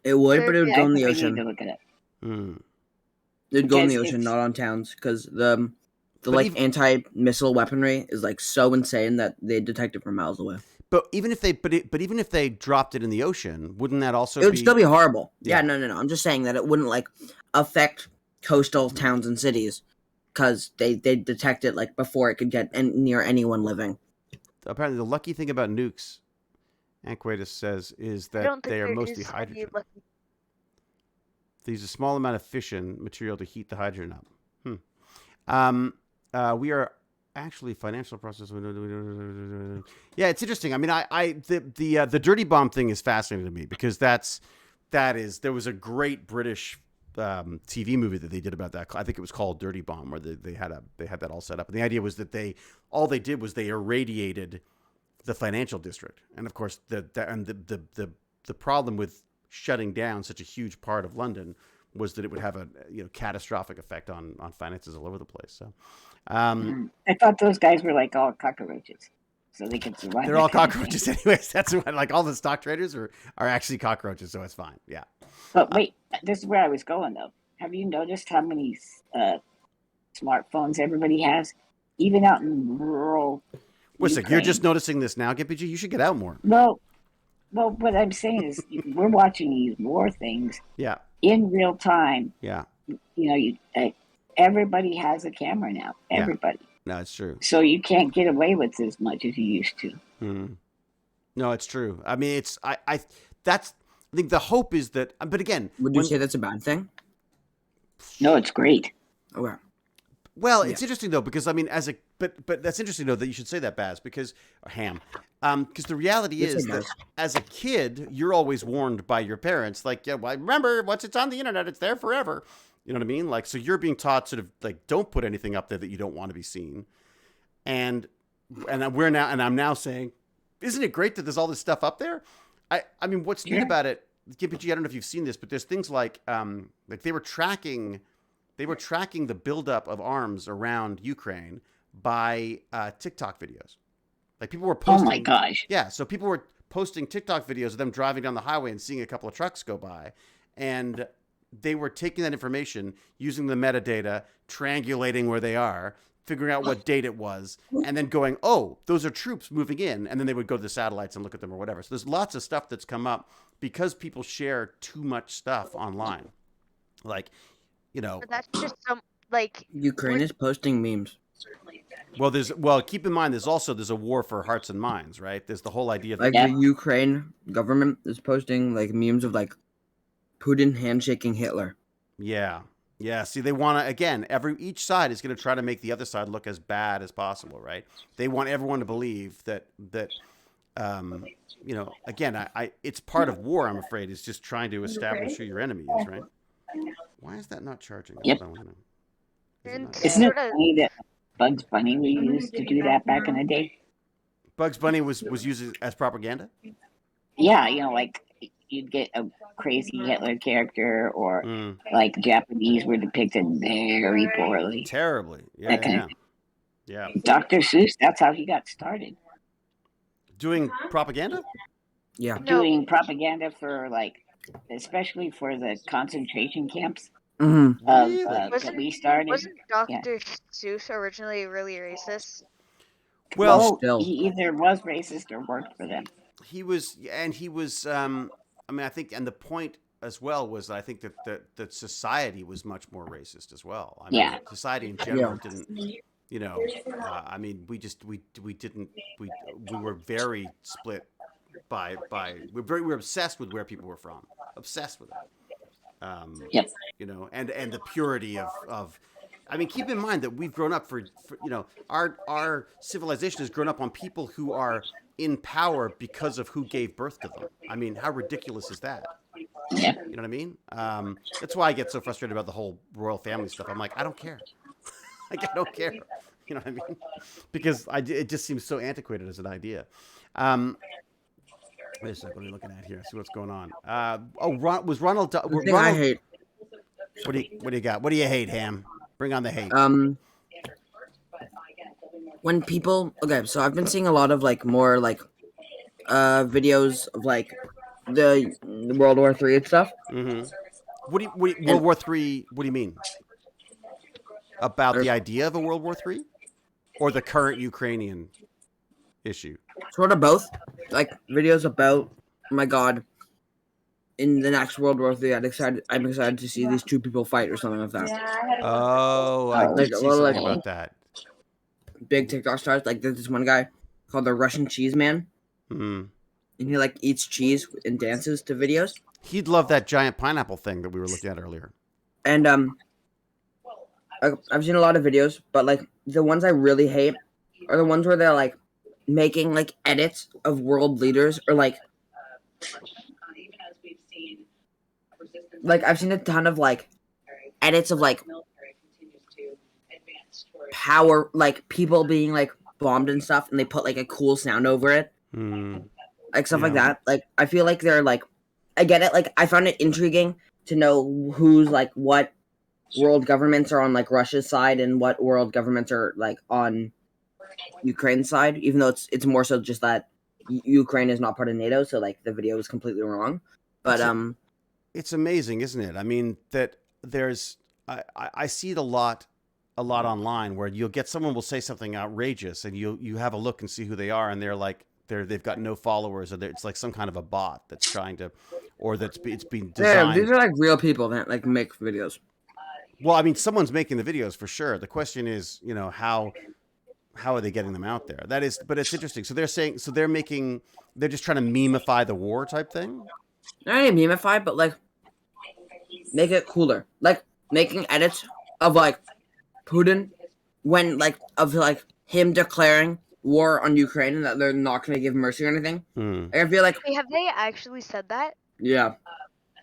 It would, but it would go in the ocean. To look at it. It'd go in the ocean, not on towns, because the anti-missile weaponry is like so insane that they detect it from miles away. But even if they dropped it in the ocean, wouldn't that also? It would still be horrible. Yeah, no. I'm just saying that it wouldn't like affect coastal towns and cities because they detect it like before it could get near anyone living. Apparently, the lucky thing about nukes, Anquatus says, is that they are mostly hydrogen. They use a small amount of fission material to heat the hydrogen up. We are actually financial process. Yeah, it's interesting. I mean, the dirty bomb thing is fascinating to me because there was a great British TV movie that they did about that. I think it was called Dirty Bomb, where they had that all set up. And the idea was that they did was they irradiated the financial district, and of course the problem with shutting down such a huge part of London was that it would have a catastrophic effect on finances all over the place. So I thought those guys were like all cockroaches, so they could survive. they're all cockroaches, anyways. That's what, like, all the stock traders are actually cockroaches, so it's fine. Yeah. But wait, this is where I was going though. Have you noticed how many smartphones everybody has, even out in rural? Wait a second, you're just noticing this now, Gimpy G? You should get out more. Well, what I'm saying is we're watching these war things. Yeah. In real time. Yeah. Everybody has a camera now. Everybody. Yeah. No, it's true. So you can't get away with as much as you used to. Mm. No, it's true. I mean, I think the hope is that, but again, would you say that's a bad thing? No, it's great. Okay. Well, it's interesting though, because I mean, but that's interesting though that you should say that, Baz, because because the reality is that as a kid, you're always warned by your parents, like, yeah, well, remember, once it's on the internet, it's there forever. You know what I mean? Like, so you're being taught sort of like, don't put anything up there that you don't want to be seen. And I'm now saying, isn't it great that there's all this stuff up there? I mean, what's neat about it, Gimpy G, I don't know if you've seen this, but there's things like they were tracking the buildup of arms around Ukraine by TikTok videos. Like, people were posting. Oh my gosh! Yeah, so people were posting TikTok videos of them driving down the highway and seeing a couple of trucks go by, and they were taking that information, using the metadata, triangulating where they are, figuring out what date it was, and then going, oh, those are troops moving in, and then they would go to the satellites and look at them or whatever. So there's lots of stuff that's come up because people share too much stuff online, like. But that's just like Ukraine is posting memes. Well, keep in mind there's a war for hearts and minds, right? There's the whole idea of like the Ukraine government is posting like memes of like Putin handshaking Hitler. Yeah. See, they want to, again, each side is going to try to make the other side look as bad as possible, right? They want everyone to believe that again, it's part of war, I'm afraid, is just trying to establish who your enemy is, right? Why is that not charging? Yep. Isn't it funny that Bugs Bunny we used to do that back in the day? Bugs Bunny was used as propaganda? Yeah, like you'd get a crazy Hitler character, or like Japanese were depicted very poorly. Terribly. Yeah. Dr. Seuss, that's how he got started. Doing propaganda? Yeah. Doing propaganda for, like, especially for the concentration camps. Mm-hmm. That we started. Wasn't Dr. Seuss originally really racist? Well, he either was racist or worked for them. He was. I mean, I think, and the point as well was, I think that society was much more racist as well. I mean, society in general didn't. I mean, we were very split by we were obsessed with where people were from, obsessed with it. And the purity of. I mean, keep in mind that we've grown up for our civilization has grown up on people who are in power because of who gave birth to them. I mean, how ridiculous is that? Yeah. You know what I mean? That's why I get so frustrated about the whole royal family stuff. I'm like, I don't care. Like, I don't care. You know what I mean? Because it just seems so antiquated as an idea. Wait a second. What are you looking at here? See what's going on. Was Ronald? I hate. What do you got? What do you hate, Ham? Bring on the hate. When people, so I've been seeing a lot of like more like videos of like the World War III and stuff. Mm-hmm. World War III? What do you mean? About the idea of a World War III, or the current Ukrainian issue? Sort of both. Like videos about, oh my God, in the next World War III, I'm excited to see these two people fight or something like that. Oh, I did see something about that. Big TikTok stars, like there's this one guy called the Russian Cheese Man, and he like eats cheese and dances to videos. He'd love that giant pineapple thing that we were looking at earlier. And I've seen a lot of videos, but like the ones I really hate are the ones where they're like making like edits of world leaders, or like I've seen a ton of like edits of like power, like people being like bombed and stuff, and they put like a cool sound over it, like stuff like that. Like I feel like they're like, I get it. Like I found it intriguing to know who's like what world governments are on like Russia's side and what world governments are like on Ukraine's side, even though it's more so just that Ukraine is not part of NATO, so like the video is completely wrong. But it's amazing, isn't it? I mean, that there's I see it a lot online where you'll get someone will say something outrageous, and you have a look and see who they are, and they're like they've got no followers, or it's like some kind of a bot that's trying to, or it's being designed. Yeah, these are like real people that like make videos. Well, I mean, someone's making the videos for sure. The question is, how are they getting them out there? That is, but it's interesting. So they're saying, they're just trying to memeify the war type thing. Not even memeify, but like make it cooler. Like making edits of like Putin when like of like him declaring war on Ukraine and that they're not going to give mercy or anything. Like, I feel like have they actually said that? Yeah.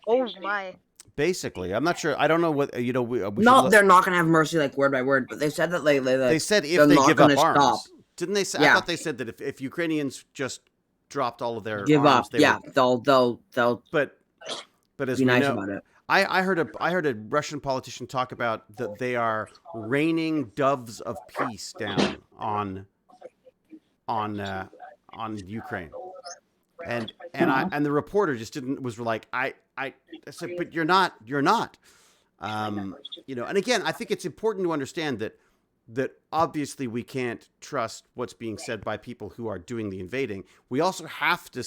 Oh my. Basically, I'm not sure. I don't know what we no, they're not going to have mercy like word by word, but they said that they said if they give up arms. Stop. Didn't they say? Yeah. I thought they said that if Ukrainians just dropped all of their give arms, up, they'll. But as be we nice know, about it. I heard a Russian politician talk about that they are raining doves of peace down on Ukraine, and the reporter just was like I said, but you're not. And again, I think it's important to understand that obviously we can't trust what's being said by people who are doing the invading. We also have to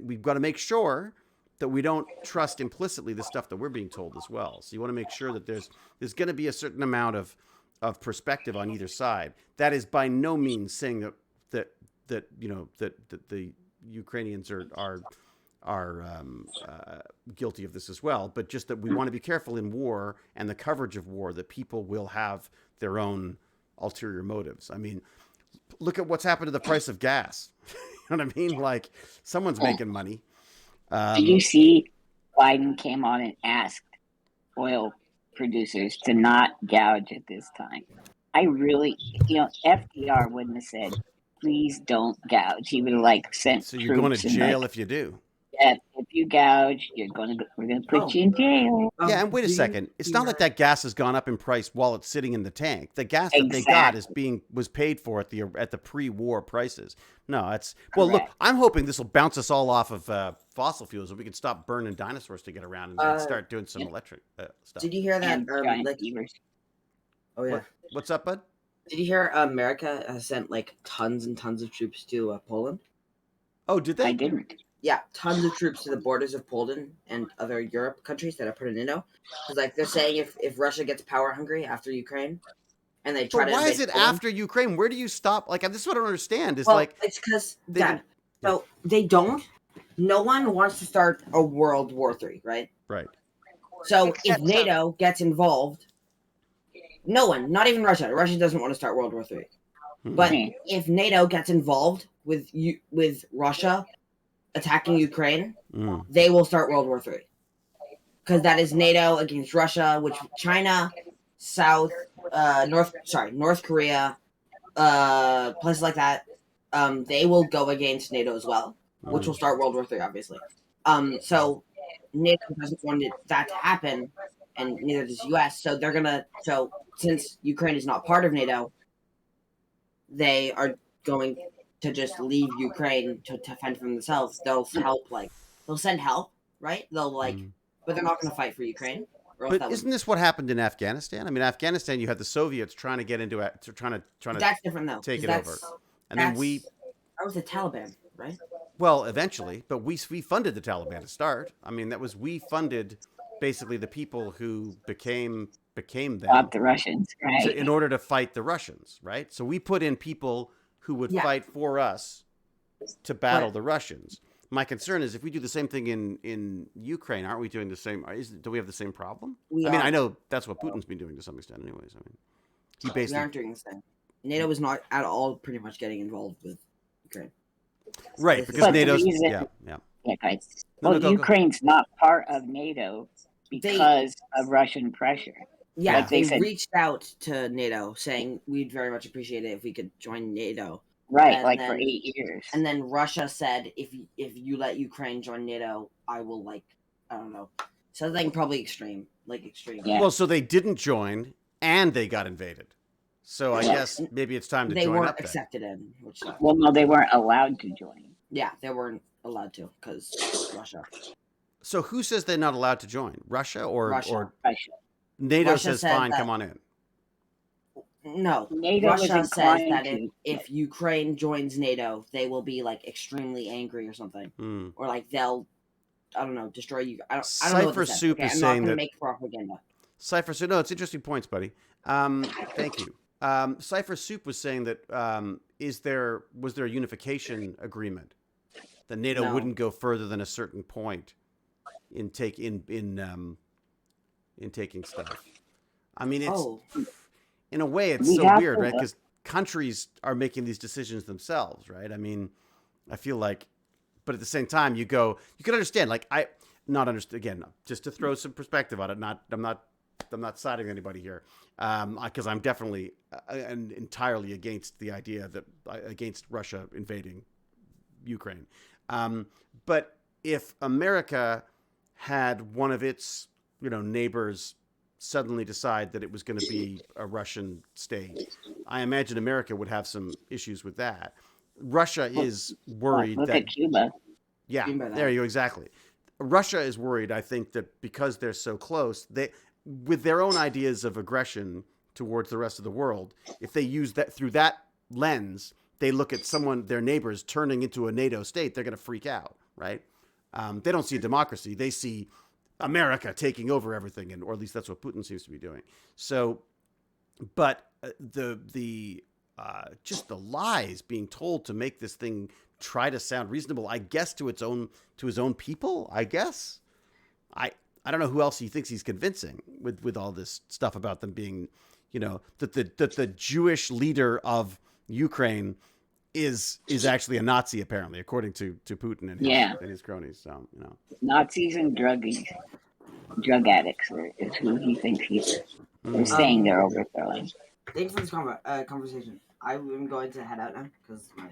we've got to make sure that we don't trust implicitly the stuff that we're being told as well. So you want to make sure that there's going to be a certain amount of perspective on either side. That is by no means saying that the Ukrainians are guilty of this as well, but just that we want to be careful in war and the coverage of war that people will have their own ulterior motives. I mean, look at what's happened to the price of gas. You know what I mean? Like someone's making money. Did you see Biden came on and asked oil producers to not gouge at this time? I really, FDR wouldn't have said, please don't gouge. He would have sent So you're going to jail if you do. Yeah, if you gouge, we're going to put you in jail. Yeah, and wait a second. It's not like that gas has gone up in price while it's sitting in the tank. The gas that they got was paid for at the pre-war prices. No, it's look. I'm hoping this will bounce us all off of fossil fuels, and we can stop burning dinosaurs to get around and start doing some electric stuff. Did you hear that? Oh yeah. What's up, bud? Did you hear America has sent tons and tons of troops to Poland? Oh, did they? I didn't. Yeah, tons of troops to the borders of Poland and other Europe countries that are part of NATO. Because they're saying if Russia gets power hungry after Ukraine, and they try to. Why is it Poland, after Ukraine? Where do you stop? This is what I don't understand. Is it's because so they don't. No one wants to start a World War III, right? Right. So if NATO gets involved, no one, not even Russia. Russia doesn't want to start World War III. But if NATO gets involved with Russia attacking Ukraine, they will start World War III. Because that is NATO against Russia, which China, North Korea, places like that, they will go against NATO as well, which will start World War III, obviously. So NATO doesn't want that to happen, and neither does the US. So they're gonna. So since Ukraine is not part of NATO, they are going to just leave Ukraine to fend for themselves. They'll help, they'll send help, right? They'll but they're not going to fight for Ukraine. But isn't this what happened in Afghanistan? I mean, Afghanistan, you had the Soviets trying to get into it, trying to. That's different though. Take it over, and then that was the Taliban, right? Well, eventually, but we funded the Taliban to start. I mean, we funded basically the people who became them. Not the Russians, right? In order to fight the Russians, right? So we put in people who would fight for us to battle the Russians. My concern is if we do the same thing in Ukraine, aren't we doing the same? Do we have the same problem? I know that's what Putin's been doing to some extent anyways. He We basically aren't doing this thing. NATO is not at all pretty much getting involved with Ukraine. right This is- because But the NATO's reason- yeah. Yeah, guys. No, Well, no, go. Ukraine's not part of NATO because of Russian pressure. Yeah, Like they said, reached out to NATO saying we'd very much appreciate it if we could join NATO. right, and like for then- 8 years. And then Russia said, if you let Ukraine join NATO, I will I don't know, something probably extreme. Yeah. Well, so they didn't join and they got invaded. So I Yeah. guess maybe it's time to They join weren't up then. accepted in, which sucked. Well, no, they weren't allowed to join. Yeah, they weren't allowed to because Russia. So who says they're not allowed to join? Russia or Russia. Russia. NATO Russia says said fine, that- come on in. No, NATO was Russia says inclined that to. if Ukraine joins NATO, they will be extremely angry or something, Hmm. or they'll, I don't know, destroy you. I don't know what Cypher this says. Soup Okay, is I'm not saying gonna that- make propaganda. Cypher Soup, no, it's interesting points, buddy. Thank you. Cypher Soup was saying that was there a unification agreement that NATO No. wouldn't go further than a certain point in taking stuff. I mean, it's Oh, in a way it's We so have weird, to- right? Because countries are making these decisions themselves, right? I mean, I feel like, but at the same time, you can understand. Again, just to throw some perspective on it. I'm not siding with anybody here, because I'm definitely and entirely against the idea that against Russia invading Ukraine. But if America had one of its neighbors suddenly decide that it was going to be a Russian state, I imagine America would have some issues with that. Russia is worried Look that at Cuba. yeah, What do you mean by there that? you go, exactly. Russia is worried, I think, that because they're so close, they, with their own ideas of aggression towards the rest of the world, if they use that through that lens, they look at their neighbors turning into a NATO state, they're going to freak out, right? They don't see a democracy; they see America taking over everything, or at least that's what Putin seems to be doing. So, but just the lies being told to make this thing try to sound reasonable, I guess, to his own people. I guess I don't know who else he thinks he's convincing with all this stuff about them being, that the Jewish leader of Ukraine is actually a Nazi, apparently, according to Putin and his cronies. So Nazis and drug addicts is who he thinks he is. They're saying they're overthrowing. Thanks for this conversation. I'm going to head out now because my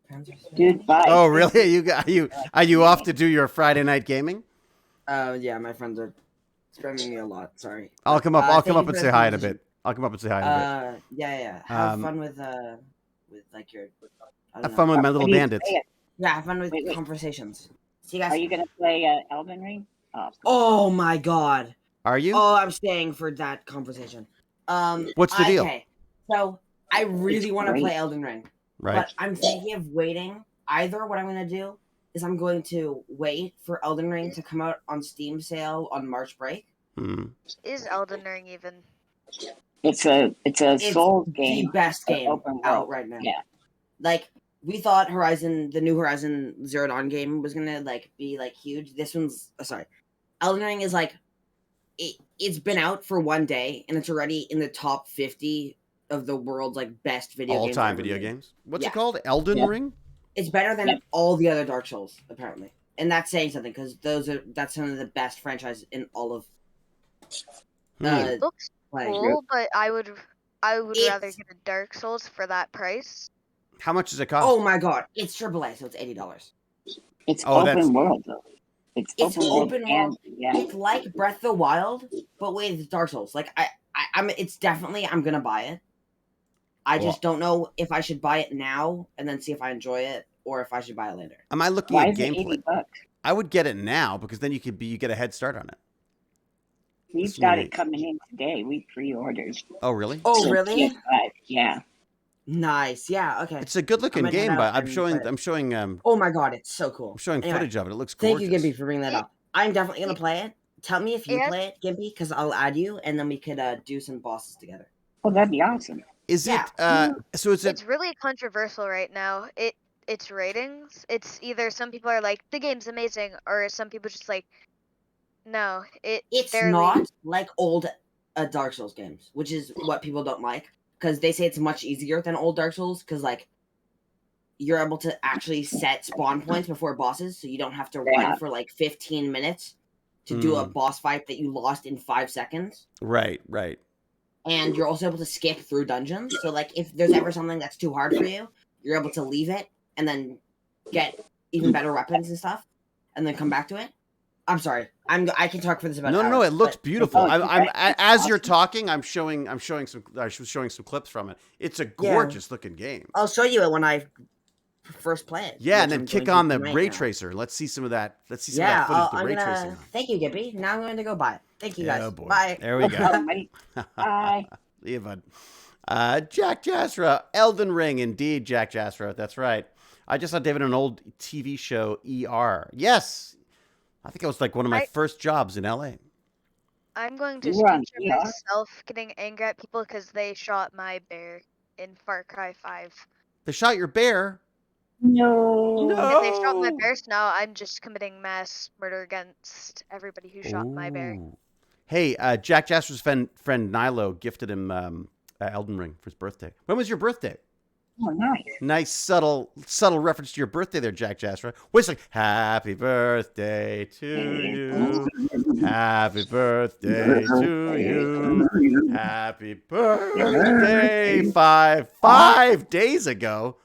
parents are. Dude, bye. Oh, really? Are you off to do your Friday night gaming? Yeah, my friends are spamming me a lot. Sorry. I'll come up. I'll thank come you up for and this say hi in a conversation. bit. I'll come up and say hi in a bit. Yeah. Have fun with your. I don't Have know. fun with my What little do you bandits. play? Yeah, have fun with Wait. conversations. See you guys. Are you gonna play Elden Ring? Oh my god. Are you? Oh, I'm staying for that conversation. What's the deal? Okay, so I really It's want to great. play Elden Ring, Right. but I'm thinking of waiting. Either what I'm going to do is I'm going to wait for Elden Ring to come out on Steam sale on March break. Hmm. Is Elden Ring even? It's a It's Souls the game. best game open out world. right now. Yeah. We thought the new Horizon Zero Dawn game was gonna be huge. This one's sorry, Elden Ring is it's been out for one day and it's already in the top 50 of the world's best video games. All-time ever video made. games. What's Yeah. it called? Elden Yeah. Ring? It's better than Yep. all the other Dark Souls apparently, and that's saying something because that's some of the best franchise in all of. Hmm. Looks Like, cool, but I would rather It's- get a Dark Souls for that price. How much does it cost? oh my god, it's AAA, so it's $80. It's Oh, that's- open world though. It's It's open world. open and- world. Yeah. It's like Breath of the Wild, but with Dark Souls. It's definitely I'm gonna buy it. I just don't know if I should buy it now and then see if I enjoy it, or if I should buy it later. Am I looking Why at is it gameplay? $80? I would get it now because then you get a head start on it. We've It's got unique. it coming in today. We pre-ordered. Oh, really? Oh, So really? PS5, yeah. Nice. Yeah. Okay. It's a good-looking I'm gonna head game, out but I'm and showing play it. I'm showing Oh my god, it's so cool. Anyway, footage of it. It looks thank gorgeous. you, Gimpy, for bringing that up. I'm definitely gonna play it. Tell me if you Yeah. play it, Gimpy, because I'll add you, and then we could do some bosses together. Well, that'd be awesome. Is Yeah. it? So is it? It's really controversial right now. Its ratings. It's either some people are like the game's amazing, or some people just like no. It's barely- not like old Dark Souls games, which is what people don't like because they say it's much easier than old Dark Souls because like you're able to actually set spawn points before bosses, so you don't have to run for like 15 minutes to do a boss fight that you lost in 5 seconds. Right. And you're also able to skip through dungeons. So like if there's ever something that's too hard for you, you're able to leave it and then get even better weapons and stuff, and then come back to it. I'm sorry. I can talk for this about hours. No. It looks beautiful. I'm as you're talking, I'm showing some clips from it. It's a gorgeous looking game. I'll show you it when I first play it. Yeah, and then kick on the ray tracer. Let's see some of that. Let's see some of that footage. The ray tracing. Thank you, Gippy. Now I'm going to go buy it. Thank you, guys. Oh boy. Bye. There we go. Bye. See you, bud. Jack Jasra, Elden Ring, indeed, Jack Jasra. That's right. I just saw David in an old TV show, ER. Yes. I think it was like one of my first jobs in LA. I'm going to picture myself getting angry at people because they shot my bear in Far Cry 5. They shot your bear? No. If they shot my bear, so now I'm just committing mass murder against everybody who shot my bear. Hey, Jack Jasper's friend Nilo gifted him Elden Ring for his birthday. When was your birthday? Oh, nice. Nice subtle reference to your birthday there, Jack Jasper. Wait a second. Happy birthday to you. Happy birthday to you. Happy birthday. 5 days ago.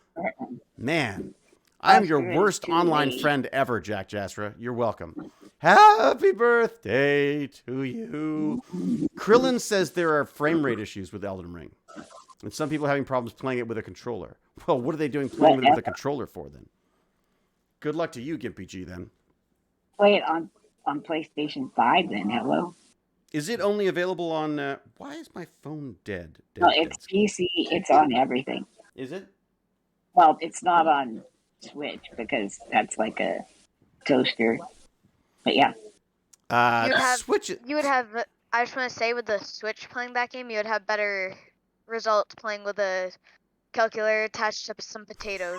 Man, I'm your worst online friend ever, Jack Jasper. You're welcome. Happy birthday to you. Krillin says there are frame rate issues with Elden Ring. And some people are having problems playing it with a controller. Well, what are they doing playing it with a controller for then? Good luck to you, Gimpy G, then. Play it on PlayStation 5 then, hello? Is it only available on... why is my phone dead? No, it's PC. It's on everything. Is it? Well, it's not on Switch because that's like a toaster. But yeah. Switch... You would have... I just want to say, with the Switch playing that game, you would have better results playing with a calculator attached to some potatoes.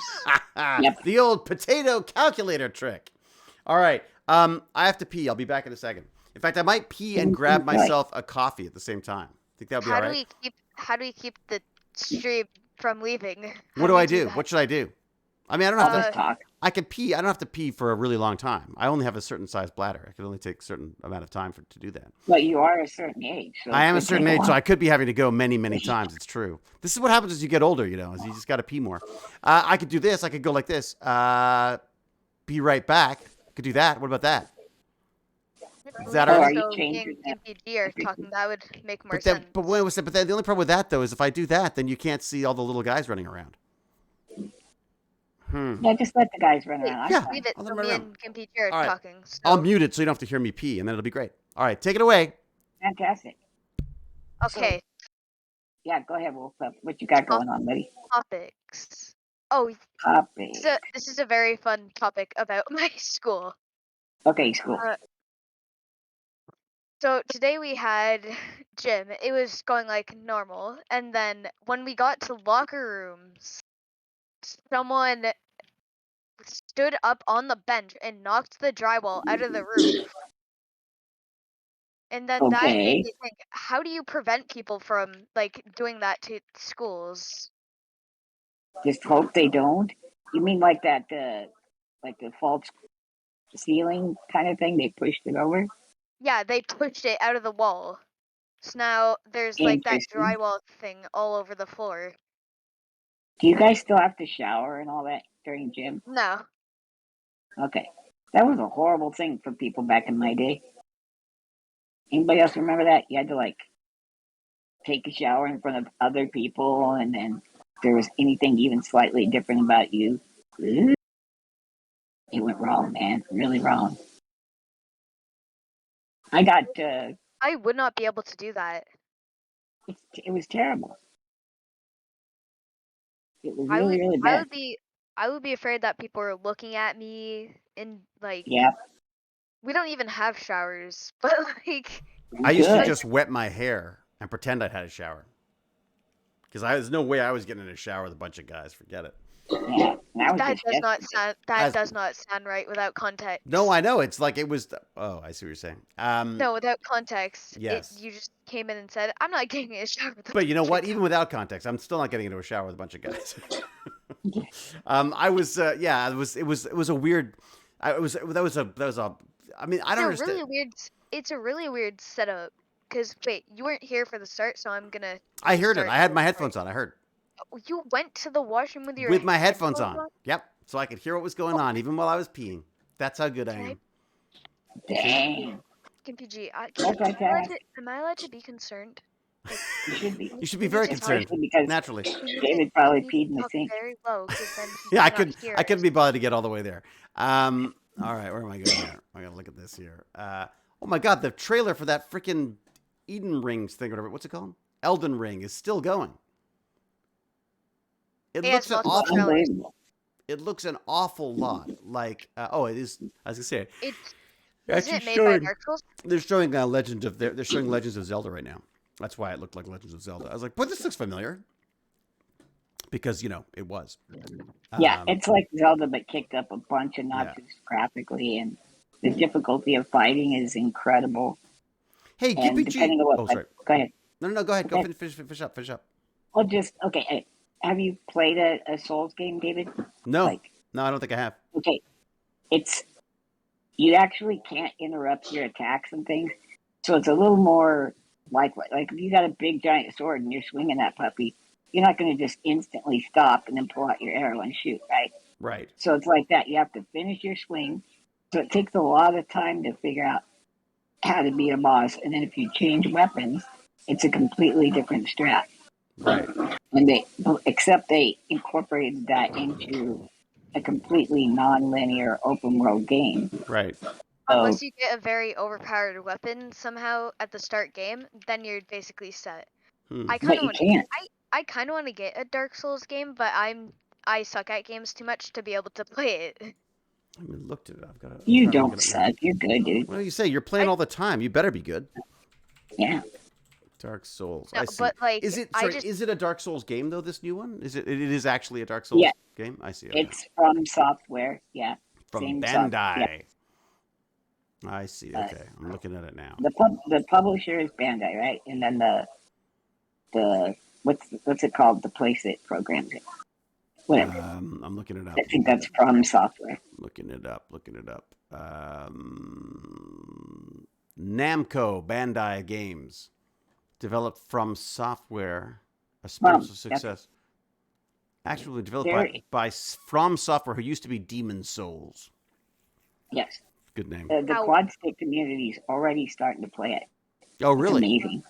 Yep. The old potato calculator trick. All right. I have to pee. I'll be back in a second. In fact, I might pee and grab myself a coffee at the same time. Think that'll be all right? How do we keep the stream from leaving? What do I do? What should I do? I mean, I don't have to talk. I can pee. I don't have to pee for a really long time. I only have a certain size bladder. I can only take a certain amount of time to do that. But you are a certain age. So I am a certain age, so I could be having to go many, many times. It's true. This is what happens as you get older, is you just got to pee more. I could do this. I could go like this. Be right back. I could do that. What about that? Is that all right? So me and MPG are talking. That would make more sense. But the only problem with that, though, is if I do that, then you can't see all the little guys running around. Yeah, just let the guys run around. Yeah, leave it. So me and MPG are talking. So. I'll mute it so you don't have to hear me pee, and then it'll be great. All right, take it away. Fantastic. Okay. So, yeah, go ahead, Wolf. What you got going on, buddy? Topics. Oh, topics. This is a very fun topic about my school. Okay, school. So today we had gym. It was going like normal, and then when we got to locker rooms, someone stood up on the bench and knocked the drywall out of the roof. And then that made me think, how do you prevent people from like doing that to schools? Just hope they don't. You mean like that, like the false ceiling kind of thing? They pushed it over? Yeah, they pushed it out of the wall. So now there's like that drywall thing all over the floor. Do you guys still have to shower and all that during gym? No. Okay. That was a horrible thing for people back in my day. Anybody else remember that? You had to like take a shower in front of other people, and then if there was anything even slightly different about you, it went wrong, man. Really wrong. I would not be able to do that. It was terrible. It was really bad. I would be afraid that people are looking at me and like. Yeah. We don't even have showers, but like. I used to just wet my hair and pretend I'd had a shower. Because there's no way I was getting in a shower with a bunch of guys. Forget it. Yeah, that was That just does not yesterday. sound. That does not sound right without context. No, I know. It's like it was. Oh, I see what you're saying. No, without context. Yes. You just came in and said, "I'm not getting in a shower with." But you know what? kids." Even without context, I'm still not getting into a shower with a bunch of guys. I was. Yeah. It was a weird. That was a. I mean, I don't understand. It's a really weird setup. Cause wait, you weren't here for the start, so I'm gonna. I heard it. restart I had the my story. headphones on. I heard You went to the washroom with your with my headphones on. Yep. So I could hear what was going Oh. on even while I was peeing. That's how good I Can I- am. Dang. Gimpy am I allowed to be concerned? Like, You should be. You should be very concerned. Especially because Naturally. David probably you peed in the talk sink. very low, because then he Yeah, I cannot hear couldn't us. be bothered to get all the way there. All right, where am I going here? I gotta look at this here. Oh my God, the trailer for that freaking Eden Rings thing, or whatever. What's it called? Elden Ring is still going. It Yeah, looks it's an multiple awful. trailers. Unbelievable. It looks an awful lot like. Oh, it is. I was gonna say. Isn't it made by Dark Souls? They're showing Legend of. They're showing Legends of Zelda right now. That's why it looked like Legends of Zelda. I was like, but this looks familiar. Because it was. Yeah, it's like Zelda, but kicked up a bunch of notches graphically, and the difficulty of fighting is incredible. Hey, and GPG. depending on what, sorry. Go ahead. No, go ahead. Go Okay. finish up. Well, just okay. Have you played a Souls game, David? No, no, I don't think I have. Okay, you actually can't interrupt your attacks and things, so it's a little more like if you got a big giant sword and you're swinging that puppy, you're not going to just instantly stop and then pull out your arrow and shoot, right? Right. So it's like that. You have to finish your swing. So it takes a lot of time to figure out how to beat a boss, and then if you change weapons, it's a completely different strat. Right. And they incorporated that into a completely non-linear open world game. Right. Unless you get a very overpowered weapon somehow at the start game, then you're basically set. I kind of want to get a Dark Souls game, but I suck at games too much to be able to play it. I mean, looked at it. I've got. You don't suck. You're good, dude. What do you say? You're playing all the time. You better be good. Yeah. Dark Souls. No, I see. but like, is it a Dark Souls game though? This new one? It is actually a Dark Souls game. I see. Okay. It's from Software. Yeah. From Same Bandai. I see. Okay, I'm looking at it now. The publisher is Bandai, right? And then the what's it called? The place that programs it. Whatever. I'm looking it up. I think that's From Software. Looking it up. Namco Bandai Games, developed From Software, a spiritual success. Actually developed by From Software, who used to be Demon Souls. Yes. Good name. The quad stick community is already starting to play it. Oh, really? It's amazing.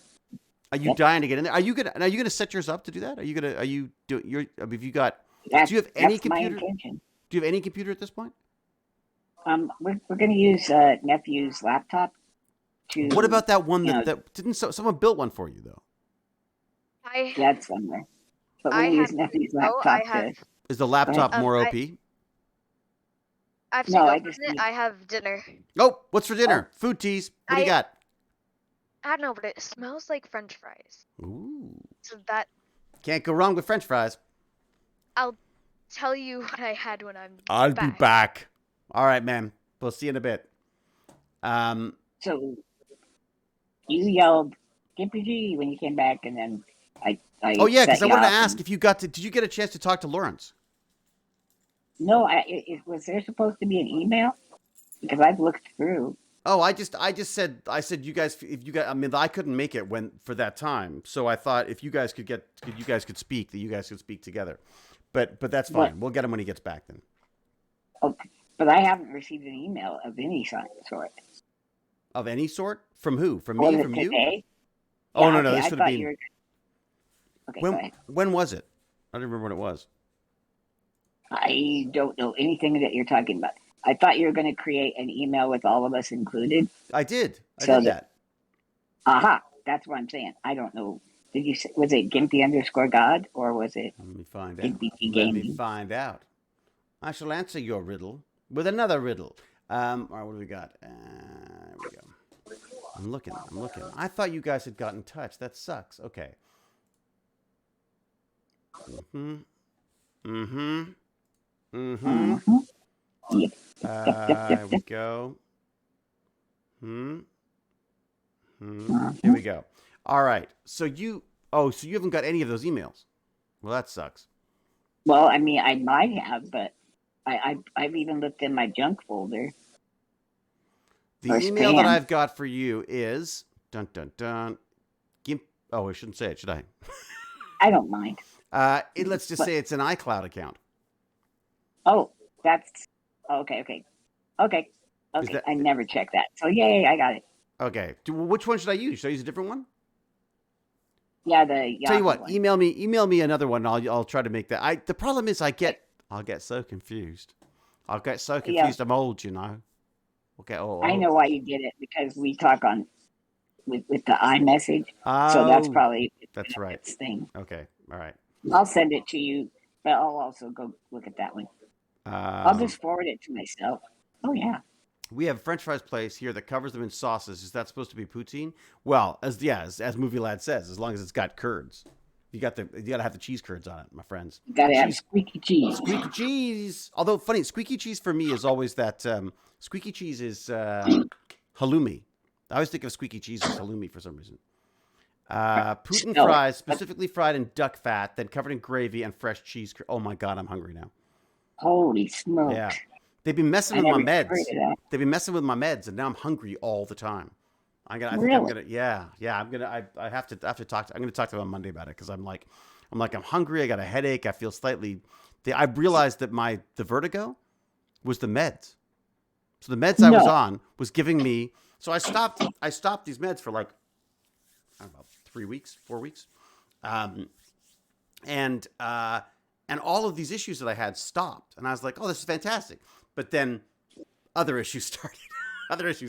Are you dying to get in there? Are you gonna set yours up to do that? Have you got? Do you have any computer? My intention. Do you have any computer at this point? We're going to use nephew's laptop. What about that one that didn't someone built one for you though? That's somewhere. But we're going to use nephew's laptop. Is the laptop more OP? I have dinner. Oh, what's for dinner? Food teas. What do you got? I don't know, but it smells like French fries. Ooh. So that can't go wrong with French fries. I'll tell you what I had when I'll be back. All right, man. We'll see you in a bit. So you yelled "GPG" when you came back, and then I oh yeah, because I wanted to ask if you did you get a chance to talk to Lawrence? No, was there supposed to be an email? Because I've looked through. Oh, I said you guys, if you guys, I mean, I couldn't make it for that time, so I thought if you guys could speak, that you guys could speak together. But that's fine. We'll get him when he gets back then. Okay, but I haven't received an email of any sort. Of any sort? From who? From me? From today? You? Oh no, this would have been. Okay, when was it? I don't remember when it was. I don't know anything that you're talking about. I thought you were going to create an email with all of us included. I did. I did that. Aha, that's what I'm saying. I don't know. Was it Gimpy_God or was it? Let me find out. Let me find out. I shall answer your riddle with another riddle. All right, what do we got? There we go. I'm looking. I thought you guys had got in touch. That sucks. Okay. Mm-hmm. Yep. There we go. Here we go. All right. So you haven't got any of those emails. Well, that sucks. Well, I mean, I might have, but I've even looked in my junk folder. The email that I've got for you is dun dun dun. Oh, I shouldn't say it, should I? I don't mind. Let's just say it's an iCloud account. Oh, that's okay. I never checked that. So yay, I got it. Okay. Which one should I use? Should I use a different one? Yeah, the Tell you what, one. email me another one. The problem is I'll get so confused. I'll get so confused. Yeah. I'm old, you know. Okay. I know why you did it, because we talk on with the iMessage. So that's probably right. Thing. Okay. All right. I'll send it to you, but I'll also go look at that one. I'll just forward it to myself. Oh yeah. We have a French fries place here that covers them in sauces. Is that supposed to be poutine? Well, as Movie Lad says, as long as it's got curds. You got to have the cheese curds on it, my friends. You got to have squeaky cheese. Squeaky cheese. Although funny, squeaky cheese for me is always that. Squeaky cheese is halloumi. I always think of squeaky cheese as halloumi for some reason. Poutine fries, specifically fried in duck fat, then covered in gravy and fresh cheese. Oh my God, I'm hungry now. Holy smokes! Yeah. They've been messing with my meds. They've been messing with my meds, and now I'm hungry all the time. I have to talk to them on Monday about it, because I'm hungry. I got a headache. I feel slightly. I realized that the vertigo was the meds. So the meds I was on was giving me. So I stopped these meds for like, I don't know, 3 weeks, 4 weeks, and all of these issues that I had stopped, and I was like, oh, this is fantastic. But then other issues started.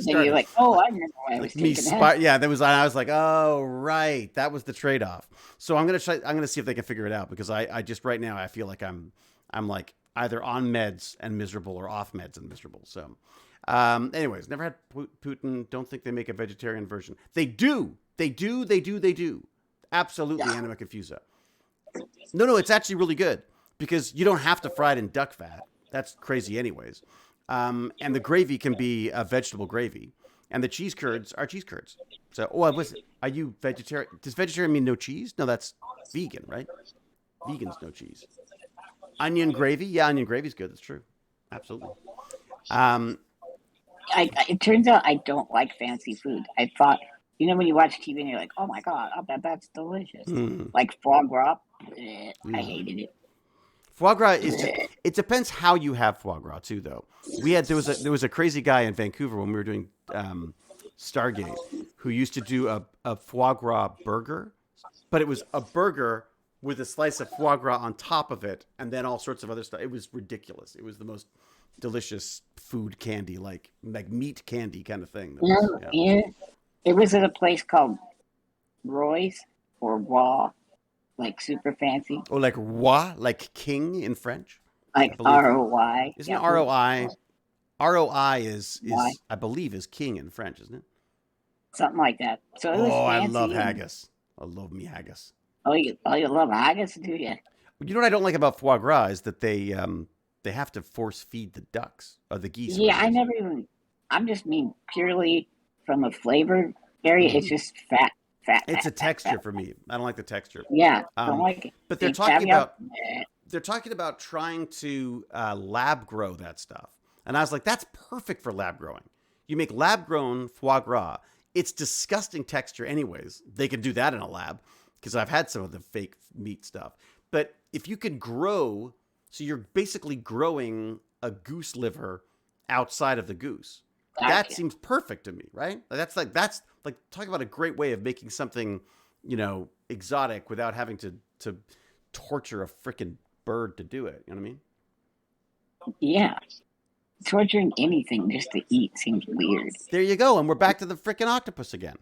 You're like, oh, I remember why I was taking that. Yeah, I was like, oh, right, that was the trade-off. So I'm gonna see if they can figure it out, because I just right now I feel like I'm like either on meds and miserable or off meds and miserable. So, anyways, never had Putin. Don't think they make a vegetarian version. They do. Absolutely, Anima Confusa. No, it's actually really good, because you don't have to fry it in duck fat. That's crazy anyways. And the gravy can be a vegetable gravy. And the cheese curds are cheese curds. So, are you vegetarian? Does vegetarian mean no cheese? No, that's vegan, right? Vegans, no cheese. Onion gravy? Yeah, onion gravy is good. That's true. Absolutely. It turns out I don't like fancy food. I thought, when you watch TV and you're like, oh my God, I bet that's delicious. Like foie gras, I hated it. Foie gras it depends how you have foie gras too, though. There was a crazy guy in Vancouver when we were doing Stargate who used to do a foie gras burger, but it was a burger with a slice of foie gras on top of it, and then all sorts of other stuff. It was ridiculous. It was the most delicious food candy, like meat candy kind of thing. Yeah. It was at a place called Roy's or Raw. Like super fancy. Oh, like roi, like king in French? Like ROI. Isn't ROI? ROI is I believe is king in French, isn't it? Something like that. So it was fancy. I love haggis. I love me haggis. Oh, you love haggis, do you? You know what I don't like about foie gras is that they have to force feed the ducks or the geese. Yeah, I'm just purely from a flavor area. It's just fat. It's a texture for me. I don't like the texture. Yeah, don't like it. But they're talking about trying to lab grow that stuff, and I was like, that's perfect for lab growing. You make lab grown foie gras. It's disgusting texture, anyways. They can do that in a lab, because I've had some of the fake meat stuff. But if you could grow, so you're basically growing a goose liver outside of the goose. That seems perfect to me, right? That's talk about a great way of making something, exotic without having to torture a freaking bird to do it. You know what I mean? Yeah. Torturing anything just to eat seems weird. There you go. And we're back to the freaking octopus again.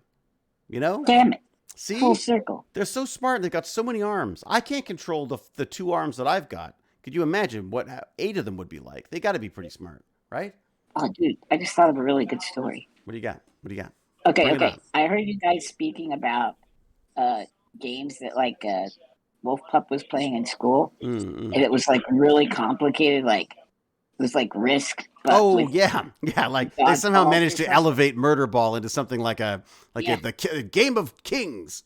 Damn it. See? Full circle. They're so smart. They've got so many arms. I can't control the 2 arms that I've got. Could you imagine what 8 of them would be like? They got to be pretty smart, right? Oh, dude, I just thought of a really good story. What do you got? Okay. I heard you guys speaking about games that Wolf Pup was playing in school, Mm-mm. and it was like really complicated. Like it was like Risk, but Oh with yeah, yeah. Like they somehow dodgeballs managed or to something. elevate Murder Ball into something like a Yeah. Game of Kings.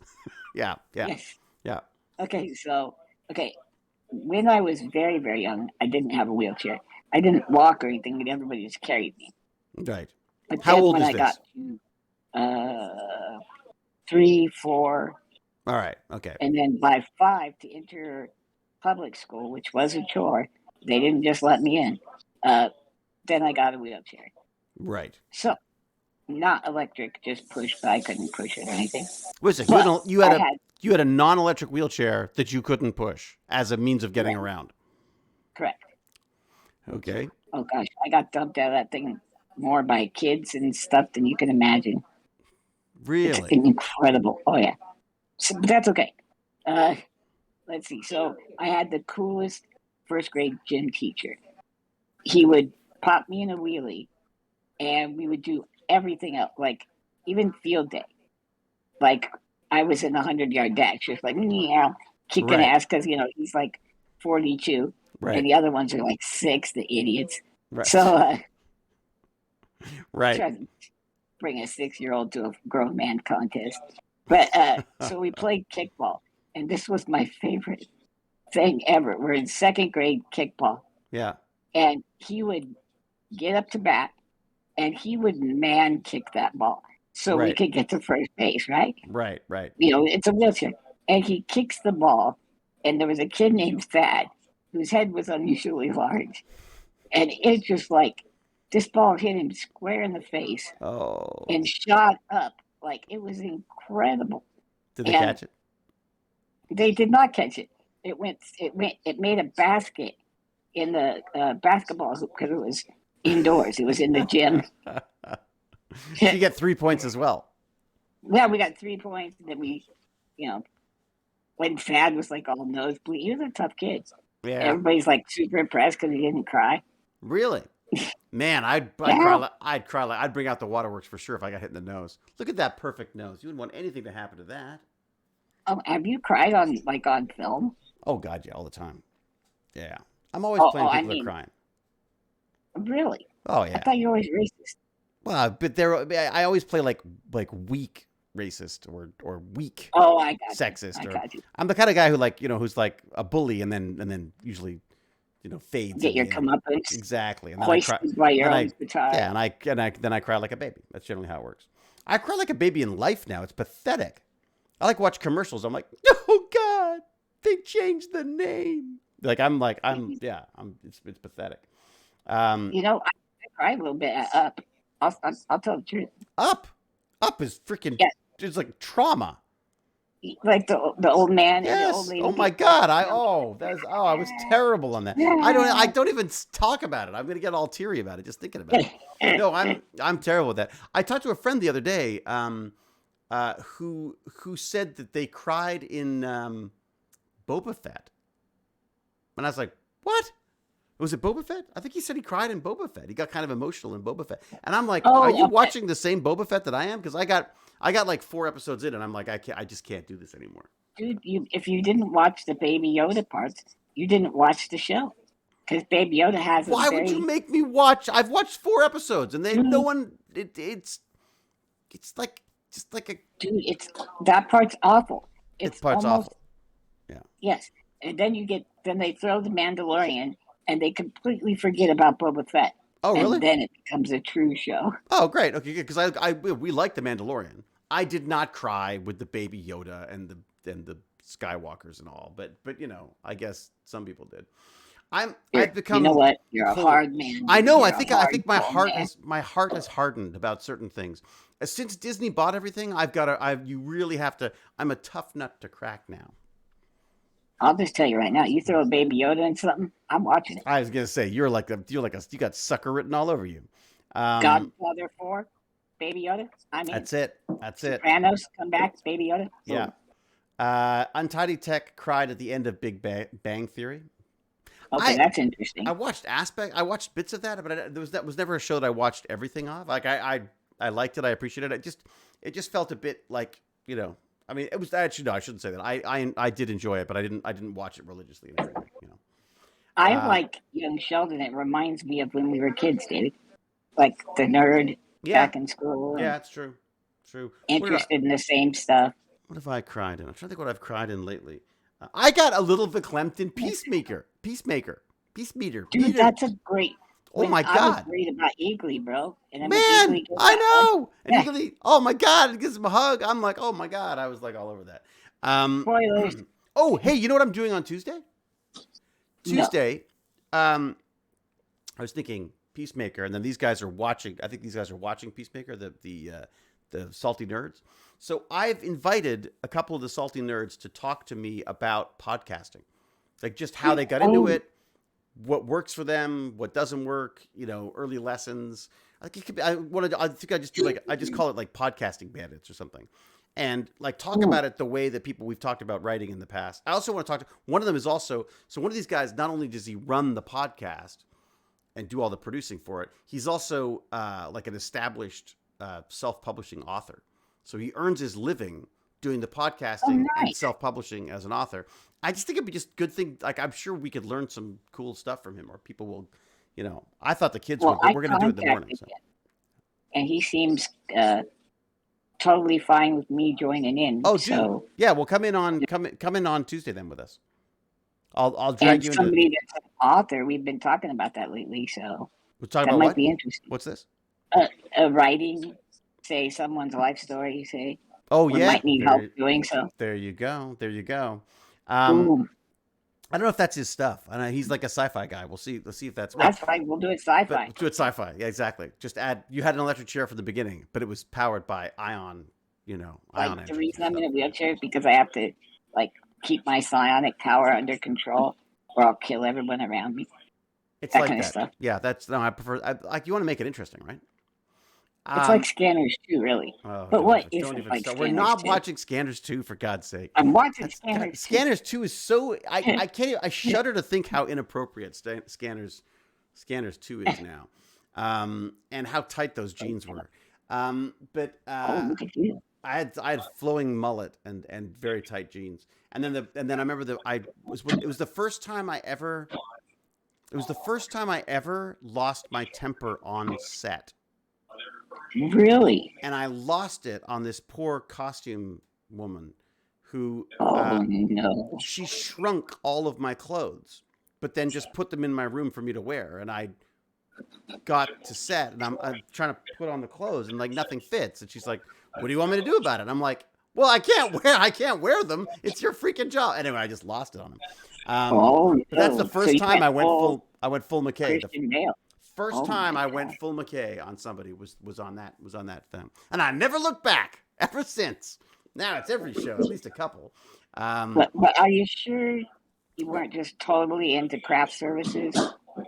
Yeah, yeah, Yes. yeah. Okay, so when I was very, very young, I didn't have a wheelchair. I didn't walk or anything, and everybody just carried me. Right. But How then old when is I got this? to 3, 4, All right. Okay. and then by 5 to enter public school, which was a chore, they didn't just let me in. Then I got a wheelchair. Right. So not electric, just push, but I couldn't push it or anything. Listen, But you had a non-electric wheelchair that you couldn't push as a means of getting around. Correct. Okay. Oh gosh, I got dumped out of that thing more by kids and stuff than you can imagine. It's Really? incredible. Oh yeah, but that's okay. Let's see. So I had the coolest first grade gym teacher. He would pop me in a wheelie, and we would do everything else, like even field day. Like I was in a 100-yard dash, just like kicking Right. ass because he's like 42, Right. and the other ones are like 6, the idiots. Right. So right. try to bring a 6-year-old to a grown man contest. But so we played kickball, and this was my favorite thing ever. We're in second grade kickball, Yeah. and he would get up to bat, and he would man kick that ball so we Right. could get to first base, right? Right. Right. It's a wheelchair. And he kicks the ball, and there was a kid named Thad whose head was unusually large. And it's just like this ball hit him square in the face Oh. and shot up. Like it was incredible. Did they catch it? They did not catch it. It made a basket in the basketball hoop because it was indoors. It was in the gym. You get 3 points as well. Yeah, we got 3 points. And then when Thad was like all nosebleed, he was a tough kid. Yeah. Everybody's like super impressed because he didn't cry. Really? Man, I'd cry. I'd bring out the waterworks for sure if I got hit in the nose. Look at that perfect nose. You wouldn't want anything to happen to that. Oh, have you cried on film? Oh God, yeah, all the time. Yeah, I'm always playing people that are crying. Really? Oh yeah. I thought you were always racist. Well, but I always play like weak racist or weak I got sexist. I got you. I'm the kind of guy who who's like a bully and then usually fades. Get your comeuppance. Exactly. And then hoisted by your own petard. Yeah, and I cry like a baby. That's generally how it works. I cry like a baby in life now. It's pathetic. I like watch commercials. I'm like, oh God, they changed the name. It's pathetic. I cry a little bit at Up. I'll tell the truth. Up is freaking. Yeah. It's like trauma. Like the old man and the Yes. old lady. Oh my God. I was terrible on that. I don't even talk about it. I'm gonna get all teary about it just thinking about it. No, I'm terrible with that. I talked to a friend the other day, who said that they cried in Boba Fett, and I was like, what? Was it Boba Fett? I think he said he cried in Boba Fett. He got kind of emotional in Boba Fett, and I'm like, are you watching the same Boba Fett that I am? Because I got like 4 episodes in, and I'm like, I just can't do this anymore. Dude, if you didn't watch the Baby Yoda parts, you didn't watch the show. Because Baby Yoda has. Why would you make me watch? I've watched 4 episodes, and no one. It's like just like a. Dude, that part's awful. It's part's awful. Yeah. Yes, and then they throw the Mandalorian, and they completely forget about Boba Fett. Oh, really? And then it becomes a true show. Oh, great. Okay, because we like the Mandalorian. I did not cry with the Baby Yoda and the Skywalkers and all, but I guess some people did. I've become. You know what? You're a hard man. I know. I think my heart has hardened about certain things. Since Disney bought everything, you really have to. I'm a tough nut to crack now. I'll just tell you right now. You throw a Baby Yoda in something, I'm watching it. I was gonna say you got sucker written all over you. Godfather 4, Baby Yoda. That's it. Sopranos, come back, Baby Yoda. Yeah. Untidy Tech cried at the end of Big Bang Theory. Okay, that's interesting. I watched bits of that, but that was never a show that I watched everything of. Like I liked it, I appreciated it. It just felt a bit like I mean, it was actually no. I shouldn't say that. I did enjoy it, but I didn't watch it religiously in every way. You know. I like Young Sheldon. It reminds me of when we were kids, David. Like the nerd back in school. Yeah, it's true. True. Interested in the same stuff. What have I cried in? I'm trying to think what I've cried in lately. I got a little verklempt in Peacemaker. Dude, that's a great. Oh my God! I was worried about Eagly, bro. And man, I know. And Eagly, oh my God, it gives him a hug. I'm like, oh my God, I was like all over that. Spoilers. Oh, hey, you know what I'm doing on Tuesday? Tuesday, I was thinking Peacemaker, and then these guys are watching. I think these guys are watching Peacemaker, the Salty Nerds. So I've invited a couple of the Salty Nerds to talk to me about podcasting, like just how they got into it, what works for them, what doesn't work, you know, early lessons. Like it could be, I think I just do I just call it like podcasting bandits or something. And like talk about it the way that people we've talked about writing in the past. I also want to talk to one of them is also, so one of these guys, not only does he run the podcast and do all the producing for it, he's also like an established self-publishing author. So he earns his living doing the podcasting and self-publishing as an author. I just think it'd be just a good thing. Like, I'm sure we could learn some cool stuff from him, or people will, you know, I thought the kids would, but we're going to do it in the morning. So. And he seems totally fine with me joining in. Oh, so. Dude. Yeah, well, come in on Tuesday then with us. I'll drag you into somebody that's an author. We've been talking about that lately, so we're talking that about might what? be interesting. What's this? Writing, say someone's life story. Say, oh yeah, might need help doing so. There you go. I don't know if that's his stuff. I know he's like a sci-fi guy. We'll see. Let's see if that's. That's fine. We'll do it sci-fi. Do it sci-fi. Yeah, exactly. Just add. You had an electric chair from the beginning, but it was powered by ion. You know, ion. Like the reason I'm in a wheelchair is because I have to like keep my psionic power under control, or I'll kill everyone around me. It's that like kind that. of stuff. Yeah, that's no. I prefer. Like you want to make it interesting, right? It's like Scanners 2, really. Oh, but what is it like We're not watching Scanners 2, for God's sake. I'm watching Scanners 2. Scanners 2 is so... I can't even... I shudder to think how inappropriate Scanners 2 is now. And how tight those jeans were. But look at you. I had flowing mullet and very tight jeans. And then I remember it was the first time I ever... It was the first time I ever lost my temper on set. Really? And I lost it on this poor costume woman who no. She shrunk all of my clothes, but then just put them in my room for me to wear. And I got to set and I'm trying to put on the clothes and like nothing fits. And she's like, "What do you want me to do about it?" I'm like, "Well, I can't wear them. It's your freaking job." Anyway, I just lost it on him. But that's the first time I went full McKay. First time I went full McKay on somebody was on that film, and I never looked back ever since. Now it's every show, at least a couple. But are you sure you weren't just totally into craft services,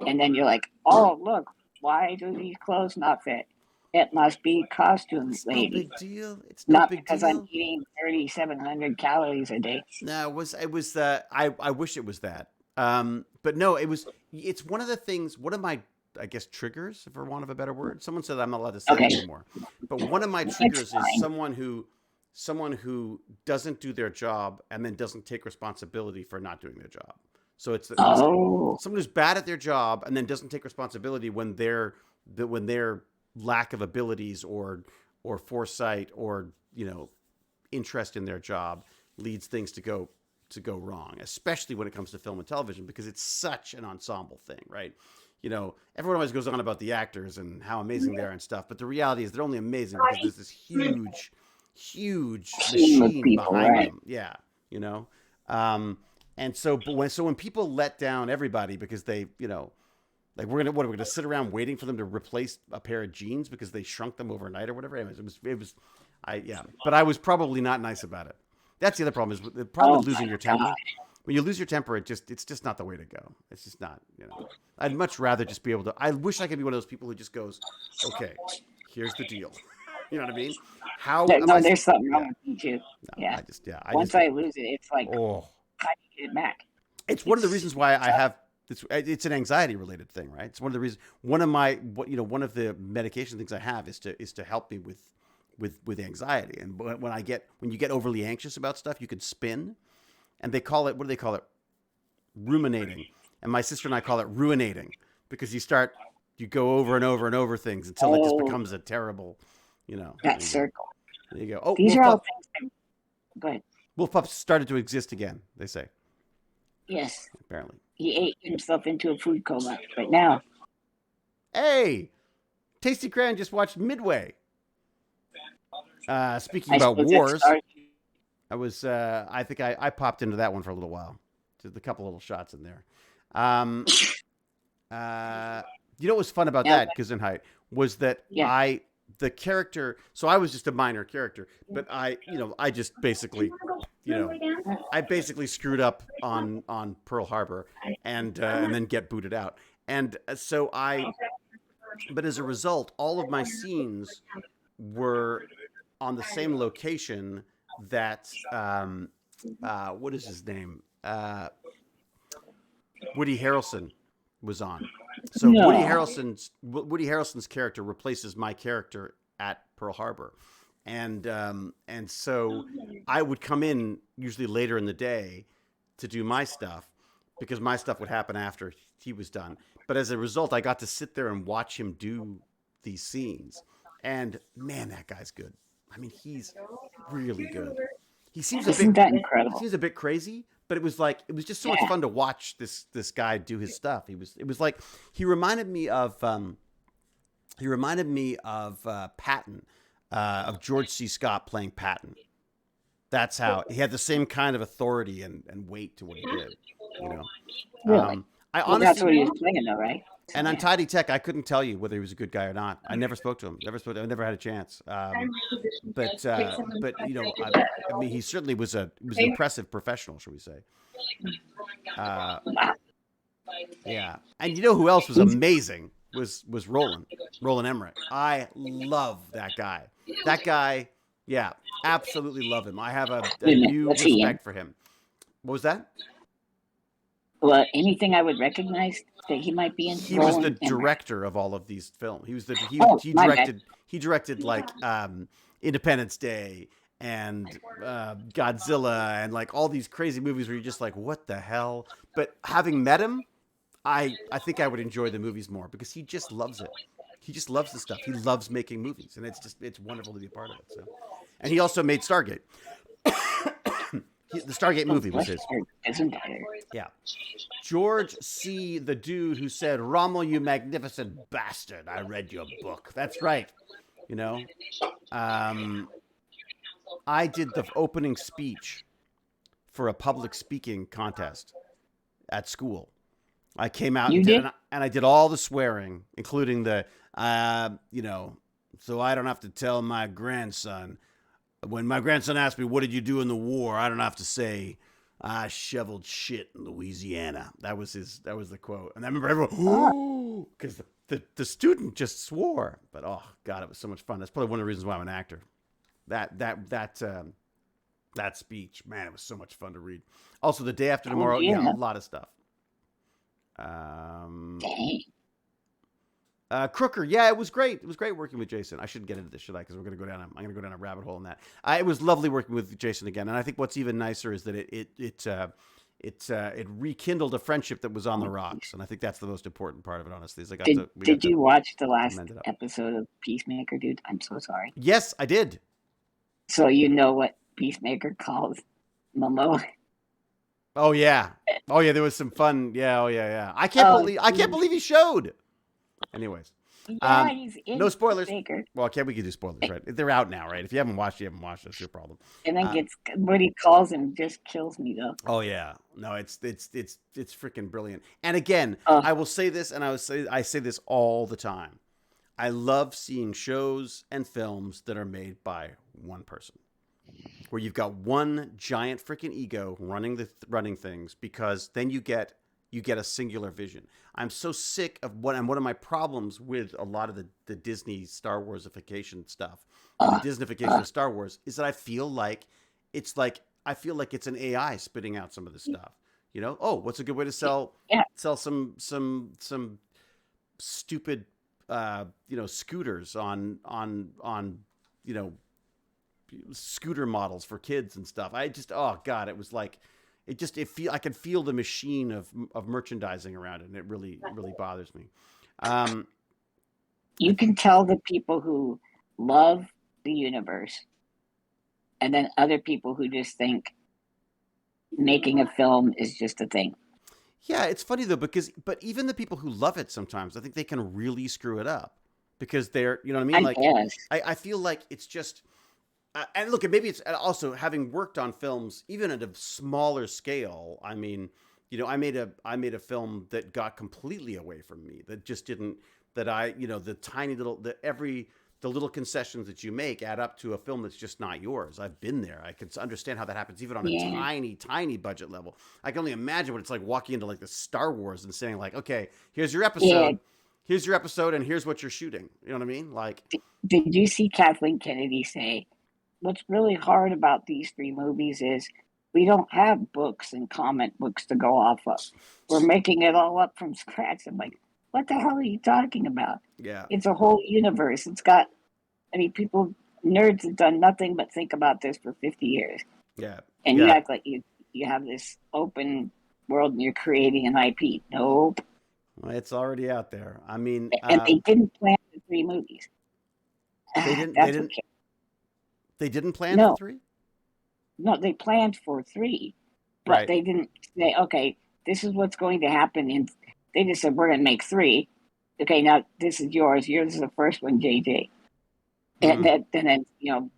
and then you're like, "Oh, look, why do these clothes not fit? It must be costumes, lady." No big deal. It's no not big because deal. I'm eating 3,700 calories a day. No, it was. I wish it was that. But no, it's one of the things. One of my, I guess, triggers, for want of a better word. Someone said I'm not allowed to say it anymore. But one of my triggers is someone who doesn't do their job and then doesn't take responsibility for not doing their job. So it's someone who's bad at their job and then doesn't take responsibility when their lack of abilities or foresight or interest in their job leads things to go wrong, especially when it comes to film and television, because it's such an ensemble thing, right? Everyone always goes on about the actors and how amazing they are and stuff, but the reality is they're only amazing because there's this huge machine behind them. Yeah, and so when people let down everybody because they, like we're gonna sit around waiting for them to replace a pair of jeans because they shrunk them overnight or whatever. Anyways, but I was probably not nice about it. That's the other problem is the problem with losing your temper. When you lose your temper, it's just not the way to go. It's just not, I'd much rather just be able to, I wish I could be one of those people who just goes, "Okay, here's the deal." You know what I mean? There's something wrong with me too. Yeah. Once I lose it, it's like, how do you get it back? It's one of the reasons why I have, it's an anxiety related thing, right? It's one of the reasons, one of the medication things I have is to help me with anxiety. And when you get overly anxious about stuff, you could spin, and they call it, what do they call it? Ruminating. And my sister and I call it ruinating, because you go over and over and over things until it just becomes a terrible, that circle. There you go. Oh, These Wolf are all Pup. things. Go ahead. Wolf Pup started to exist again, they say. Yes. Apparently. He ate himself into a food coma right now. Hey, Tasty Cran just watched Midway. Speaking about wars, I think I popped into that one for a little while. Just a couple little shots in there. You know what was fun about that, Gesundheit, was that the character, so I was just a minor character, but I just basically, I basically screwed up on Pearl Harbor and then get booted out. And so but as a result, all of my scenes were on the same location that, what is his name? Woody Harrelson was on. So Woody Harrelson's character replaces my character at Pearl Harbor. And so I would come in usually later in the day to do my stuff, because my stuff would happen after he was done. But as a result, I got to sit there and watch him do these scenes. And man, that guy's good. I mean, he's really good. He seems incredible? He seems a bit crazy, but it was just so much fun to watch this guy do his stuff. It was like he reminded me of Patton, of George C. Scott playing Patton. That's how he had the same kind of authority and weight to what he did. Really? I honestly, that's what he was playing, though, right? And on Tidy Tech, I couldn't tell you whether he was a good guy or not. I never spoke to him. I never had a chance. But I mean, he certainly was an impressive professional, shall we say? Yeah. And you know who else was amazing? Was Roland Emmerich. I love that guy. That guy, yeah, absolutely love him. I have a new respect for him. What was that? Well, anything I would recognize that he might be in. He was the director of all of these films. He directed like Independence Day and Godzilla and like all these crazy movies where you're just like, what the hell? But having met him, I think I would enjoy the movies more, because he just loves it. He just loves the stuff. He loves making movies, and it's wonderful to be a part of it. So, and he also made Stargate. The Stargate movie was his. Yeah. George C., the dude who said, "Rommel, you magnificent bastard, I read your book." That's right. I did the opening speech for a public speaking contest at school. I came out and I did all the swearing, including the, so I don't have to tell my grandson. When my grandson asked me, "What did you do in the war?" I don't have to say, "I shoveled shit in Louisiana." That was the quote. And I remember everyone, because the student just swore. But oh God, it was so much fun. That's probably one of the reasons why I'm an actor. That speech, man, it was so much fun to read. Also, The Day After Tomorrow, a lot of stuff. Crooker, yeah, it was great. It was great working with Jason. I shouldn't get into this, should I? Because I'm going to go down a rabbit hole in that. It was lovely working with Jason again, and I think what's even nicer is that it rekindled a friendship that was on the rocks, and I think that's the most important part of it. Honestly, is did you watch the last episode of Peacemaker, dude? I'm so sorry. Yes, I did. So you know what Peacemaker calls Momo? Oh yeah. There was some fun. Yeah. Oh yeah. I can't believe he showed. Anyways, he's in no spoilers. Peacemaker. Well, we can do spoilers, right? They're out now, right? If you haven't watched, That's your problem. And then what he calls him just kills me, though. Oh yeah, no, it's freaking brilliant. And again, I will say this, and I say this all the time. I love seeing shows and films that are made by one person, where you've got one giant freaking ego running things, because then you get a singular vision. I'm so sick of one of my problems with a lot of the Disney Star Warsification stuff, the Disneyfication of Star Wars, is that I feel like it's an AI spitting out some of this stuff. What's a good way to sell some stupid scooters on scooter models for kids and stuff. I just, oh God, it was like, I could feel the machine of merchandising around it, and it really bothers me. You can tell the people who love the universe and then other people who just think making a film is just a thing. Yeah, it's funny though, but even the people who love it sometimes, I think they can really screw it up because they're, you know what I mean? Like, I feel like it's just, and look, maybe it's also having worked on films, even at a smaller scale. I mean, you know, I made a film that got completely away from me, that just didn't, the tiny little, the little concessions that you make add up to a film that's just not yours. I've been there. I can understand how that happens, even on a tiny budget level. I can only imagine what it's like walking into like the Star Wars and saying like, okay, here's your episode. Here's your episode, and here's what you're shooting. You know what I mean? Like, did you see Kathleen Kennedy say, what's really hard about these 3 movies is we don't have books and comic books to go off of. We're making it all up from scratch. I'm like, what the hell are you talking about? Yeah. It's a whole universe. It's got, I mean, nerds have done nothing but think about this for 50 years. Yeah. And you act like you have this open world and you're creating an IP. Nope. Well, it's already out there. I mean, and they didn't plan the 3 movies. They didn't plan for 3? No, they planned for 3, but they didn't say, okay, this is what's going to happen. And they just said, we're going to make 3. Okay, now this is yours. Yours is the first one, JJ. And then, you know,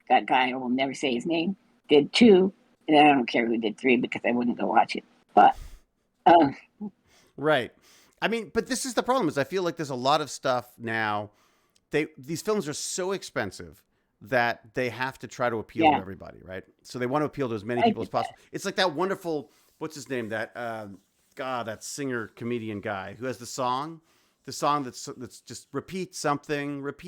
that guy, I will never say his name, did 2. And I don't care who did 3 because I wouldn't go watch it. But, right. I mean, but this is the problem is I feel like there's a lot of stuff now. These films are so expensive that they have to try to appeal to everybody, right? So they want to appeal to as many people as possible. It's like that wonderful, what's his name? That singer comedian guy who has the song that's just repeat something. Like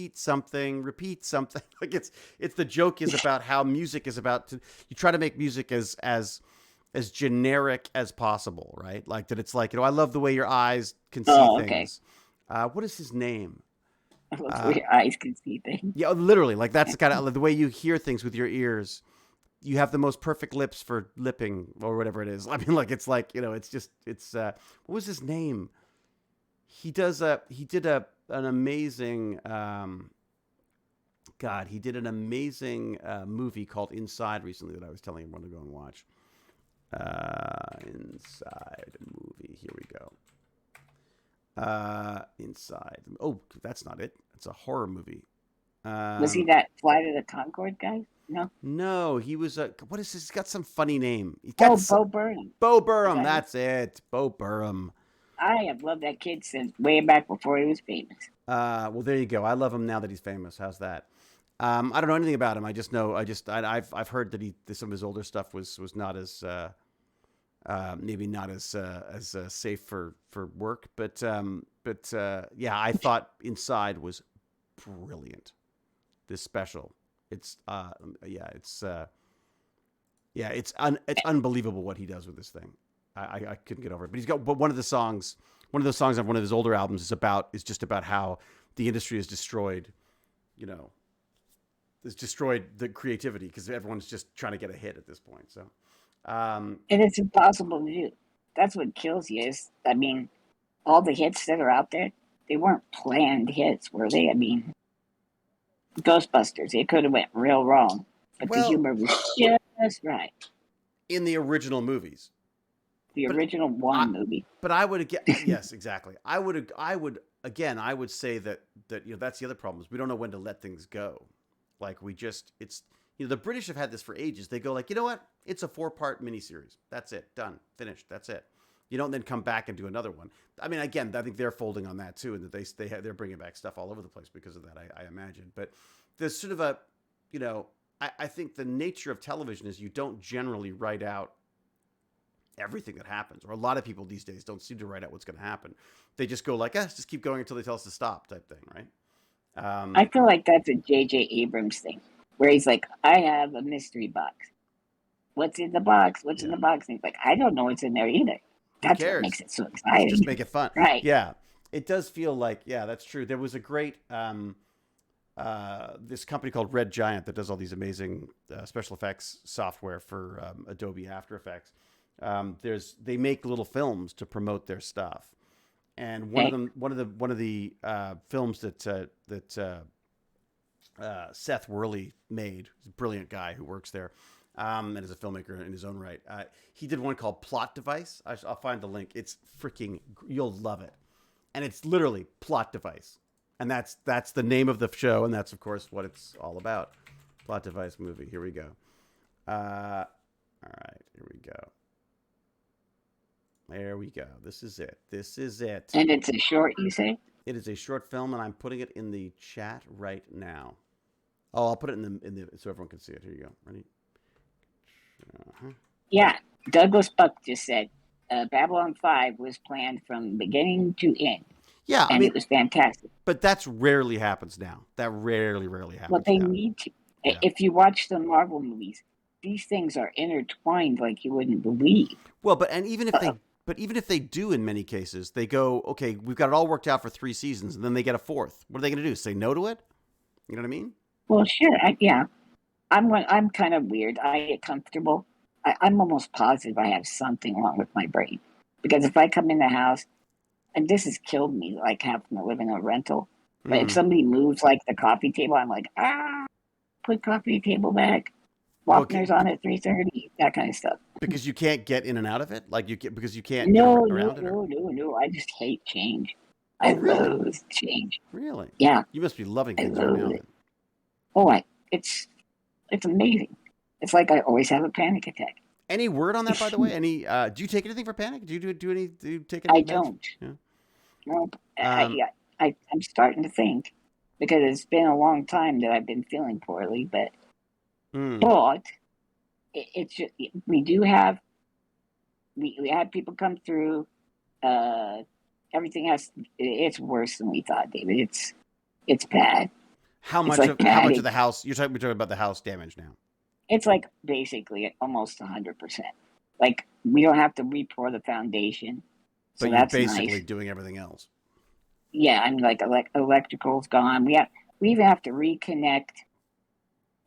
it's the joke is about how music is about you try to make music as generic as possible, right? Like that it's like, you know, I love the way your eyes can see things. What is his name? I love the way your eyes can see things. Yeah, literally. Like that's the kind of the way you hear things with your ears. You have the most perfect lips for lipping or whatever it is. I mean, like, it's like, you know, it's what was his name? He did an amazing, he did an amazing movie called Inside recently that I was telling everyone to go and watch. Inside movie. Here we go. Inside. Oh, that's not it. It's a horror movie. Was he that Flight of the Conchord guy? No, he was what is this? He's got some funny name. Bo Burnham. Bo Burnham, that's it. Bo Burnham. I have loved that kid since way back before he was famous. Well, there you go. I love him now that he's famous. How's that? I don't know anything about him. I just know. I've heard that some of his older stuff was not as maybe not as safe for work. But yeah, I thought Inside was brilliant. This special. It's it's unbelievable what he does with this thing. I couldn't get over it. But he's got one of those songs on one of his older albums is just about how the industry has destroyed, has destroyed the creativity because everyone's just trying to get a hit at this point. So, and it's impossible to do. That's what kills you. I mean, all the hits that are out there, they weren't planned hits, were they? I mean, Ghostbusters, it could have went real wrong, but the humor was just right. In the original movies. The original movie. But I would yes, exactly. I would say that that's the other problem is we don't know when to let things go. Like it's the British have had this for ages. They go like, you know what? It's a 4-part miniseries. That's it. Done. Finished. That's it. You don't then come back and do another one. I mean, again, I think they're folding on that too, and that they're bringing back stuff all over the place because of that. I imagine. But there's sort of a, I think the nature of television is you don't generally write out everything that happens, or a lot of people these days don't seem to write out what's going to happen. They just go like, just keep going until they tell us to stop, type thing, right? I feel like that's a J.J. Abrams thing, where he's like, I have a mystery box. What's in the box? What's in the box? And he's like, I don't know what's in there either. That's what makes it so exciting. Just make it fun. Right. Yeah. It does feel like, yeah, that's true. There was a great, this company called Red Giant that does all these amazing special effects software for Adobe After Effects. They make little films to promote their stuff, and one of the films that Seth Worley made, he's a brilliant guy who works there, and is a filmmaker in his own right. He did one called Plot Device. I'll find the link. It's freaking, you'll love it, and it's literally Plot Device. And that's the name of the show, and that's, of course, what it's all about. Plot Device movie. Here we go. All right, here we go. There we go. This is it. And it's a short, you say? It is a short film, and I'm putting it in the chat right now. Oh, I'll put it in the so everyone can see it. Here you go. Ready? Uh-huh. Yeah. Douglas Buck just said Babylon 5 was planned from beginning to end. Yeah, and it was fantastic. But that's rarely happens now. That rarely happens. Well, they now. need to. Yeah. If you watch the Marvel movies, these things are intertwined like you wouldn't believe. Well, even if they do, in many cases, they go, okay, we've got it all worked out for 3 seasons, and then they get a 4th. What are they going to do? Say no to it? You know what I mean? Well, sure. Yeah. I'm kind of weird. I get comfortable. I'm almost positive I have something wrong with my brain, because if I come in the house. And this has killed me, like having to live in a rental. But if somebody moves like the coffee table, I'm like, put coffee table back. Walkner's on at 3:30, that kind of stuff. Because you can't get in and out of it, because you can't. No. I just hate change. I loathe change. Really? Yeah. You must be loving things right now. Oh, it's amazing. It's like I always have a panic attack. Any word on that, by the way? Any? Do you take anything for panic? Do you take anything? I don't. Yeah. Nope. I'm starting to think, because it's been a long time that I've been feeling poorly, but it's just, we had people come through. Everything else, it's worse than we thought, David. It's bad. How much of the house? You're talking about the house damage now. It's like basically almost 100%. Like, we don't have to re-pour the foundation. So but you're that's basically nice. doing everything else. Yeah, I mean, like electrical's gone. We even have to reconnect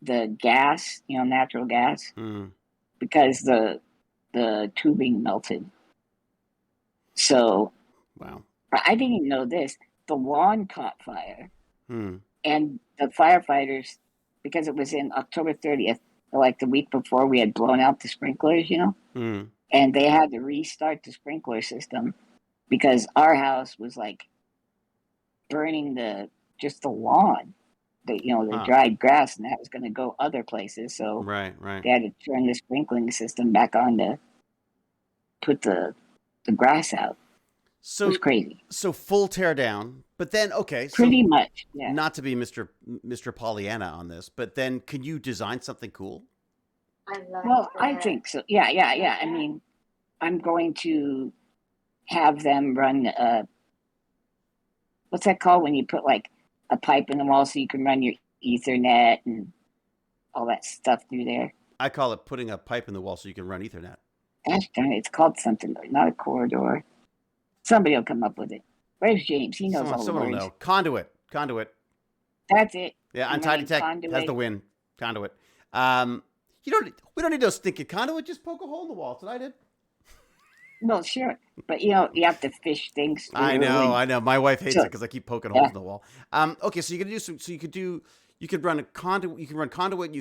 the gas, natural gas, because the tubing melted. So, wow. I didn't even know this. The lawn caught fire, and the firefighters, because it was in October 30th, like the week before, we had blown out the sprinklers, and they had to restart the sprinkler system because our house was like burning the lawn, the dried grass, and that was going to go other places. So right. They had to turn the sprinkling system back on to put the grass out. So it was crazy. So full tear down, but then pretty much. Yeah. Not to be Mr. Pollyanna on this, but then can you design something cool? I think so. Yeah. I mean, I'm going to have them run. What's that called when you put like a pipe in the wall so you can run your Ethernet and all that stuff through there? I call it putting a pipe in the wall so you can run Ethernet. Gosh darn it, it's called something, not a corridor. Somebody will come up with it. Where's James? He knows all the words. Someone will know. Conduit. That's it. Yeah, Untidy Tech has the win. Conduit. We don't need no stinking conduit. Just poke a hole in the wall. That's what I did. Well, sure, but you have to fish things through. I know. My wife hates it because I keep poking holes in the wall. Okay, so you're gonna do some. So you could run a conduit. You can run conduit.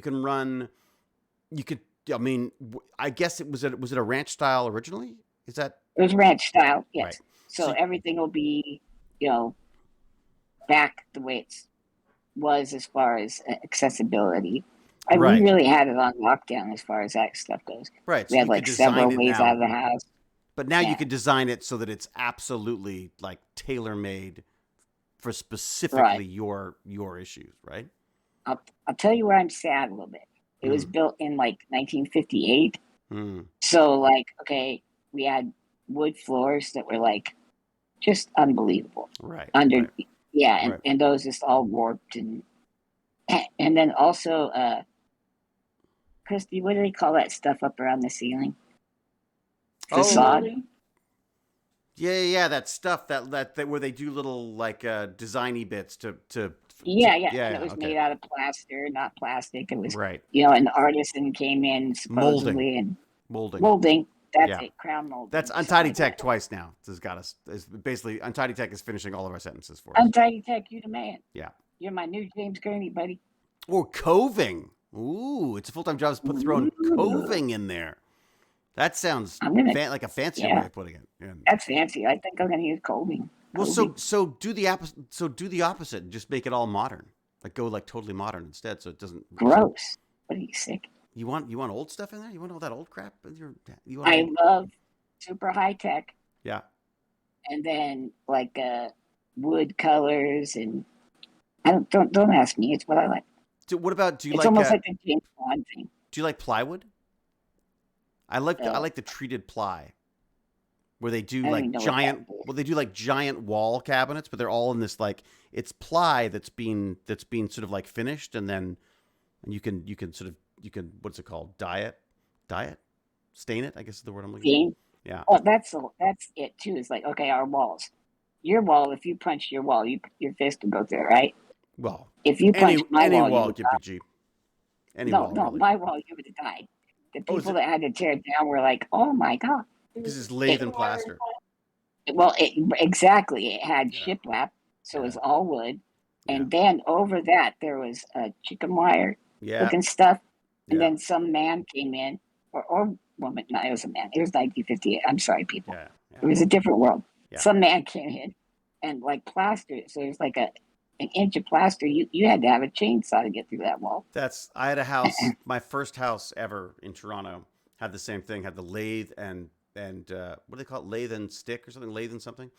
I mean, I guess was it a ranch style originally? Is that? It was ranch style. Yes. Right. So everything will be, back the way it was as far as accessibility. We really had it on lockdown as far as that stuff goes. Right. We had like several ways out of the house. But now you could design it so that it's absolutely like tailor-made for specifically your issues, right? I'll tell you where I'm sad a little bit. It was built in like 1958. So we had wood floors that were like just unbelievable. Right. And those just all warped and then also Christy, what do they call that stuff up around the ceiling? Facade. Yeah, that stuff that where they do little like designy bits to Yeah, yeah, and it Yeah. was Okay. made out of plaster, not plastic. It was, Right. an artisan came in Molding. supposedly and Molding. molding. That's Yeah. it, crown molding. That's Untidy Tech twice now. This has got us. Basically, Untidy Tech is finishing all of our sentences for us. Untidy Tech, you the man. Yeah. You're my new James Gurney, buddy. Or coving. Ooh, it's a full-time job to put throwing coving in there. That sounds like a fancier way of putting it. Yeah. That's fancy. I think I'm going to use coving. Well, so do the opposite and just make it all modern. Like go like totally modern instead, so it doesn't. Gross. What are you sick? You want old stuff in there? You want all that old crap? I love super high tech. Yeah. And then like wood colors and don't ask me. It's what I like. What about It's almost like a James Bond thing. Do you like plywood? I like the treated ply, where they do like giant. Well, they do like giant wall cabinets, but they're all in this like it's ply that's being sort of like finished, and you can what's it called? Dye it, stain it. I guess is the word I'm looking for. Yeah. Oh, that's it too. It's like, okay, our walls. Your wall, if you punch your wall, your fist will go through it, right? Well, if you punch my wall, you would die. No, my wall, you would have died. The people that had to tear it down were like, oh my God. Because it's lath and plaster. Well, exactly. It had shiplap, so it was all wood. And then over that, there was chicken wire looking stuff. And then some man came in, or woman. No, it was a man. It was 1958. I'm sorry, people. It was a different world. Yeah. Some man came in and like plastered. So it was like an inch of plaster. You had to have a chainsaw to get through that wall. I had a house. My first house ever in Toronto had the same thing. Had the lathe and what do they call it? Lathe and stick or something? Lathe and something.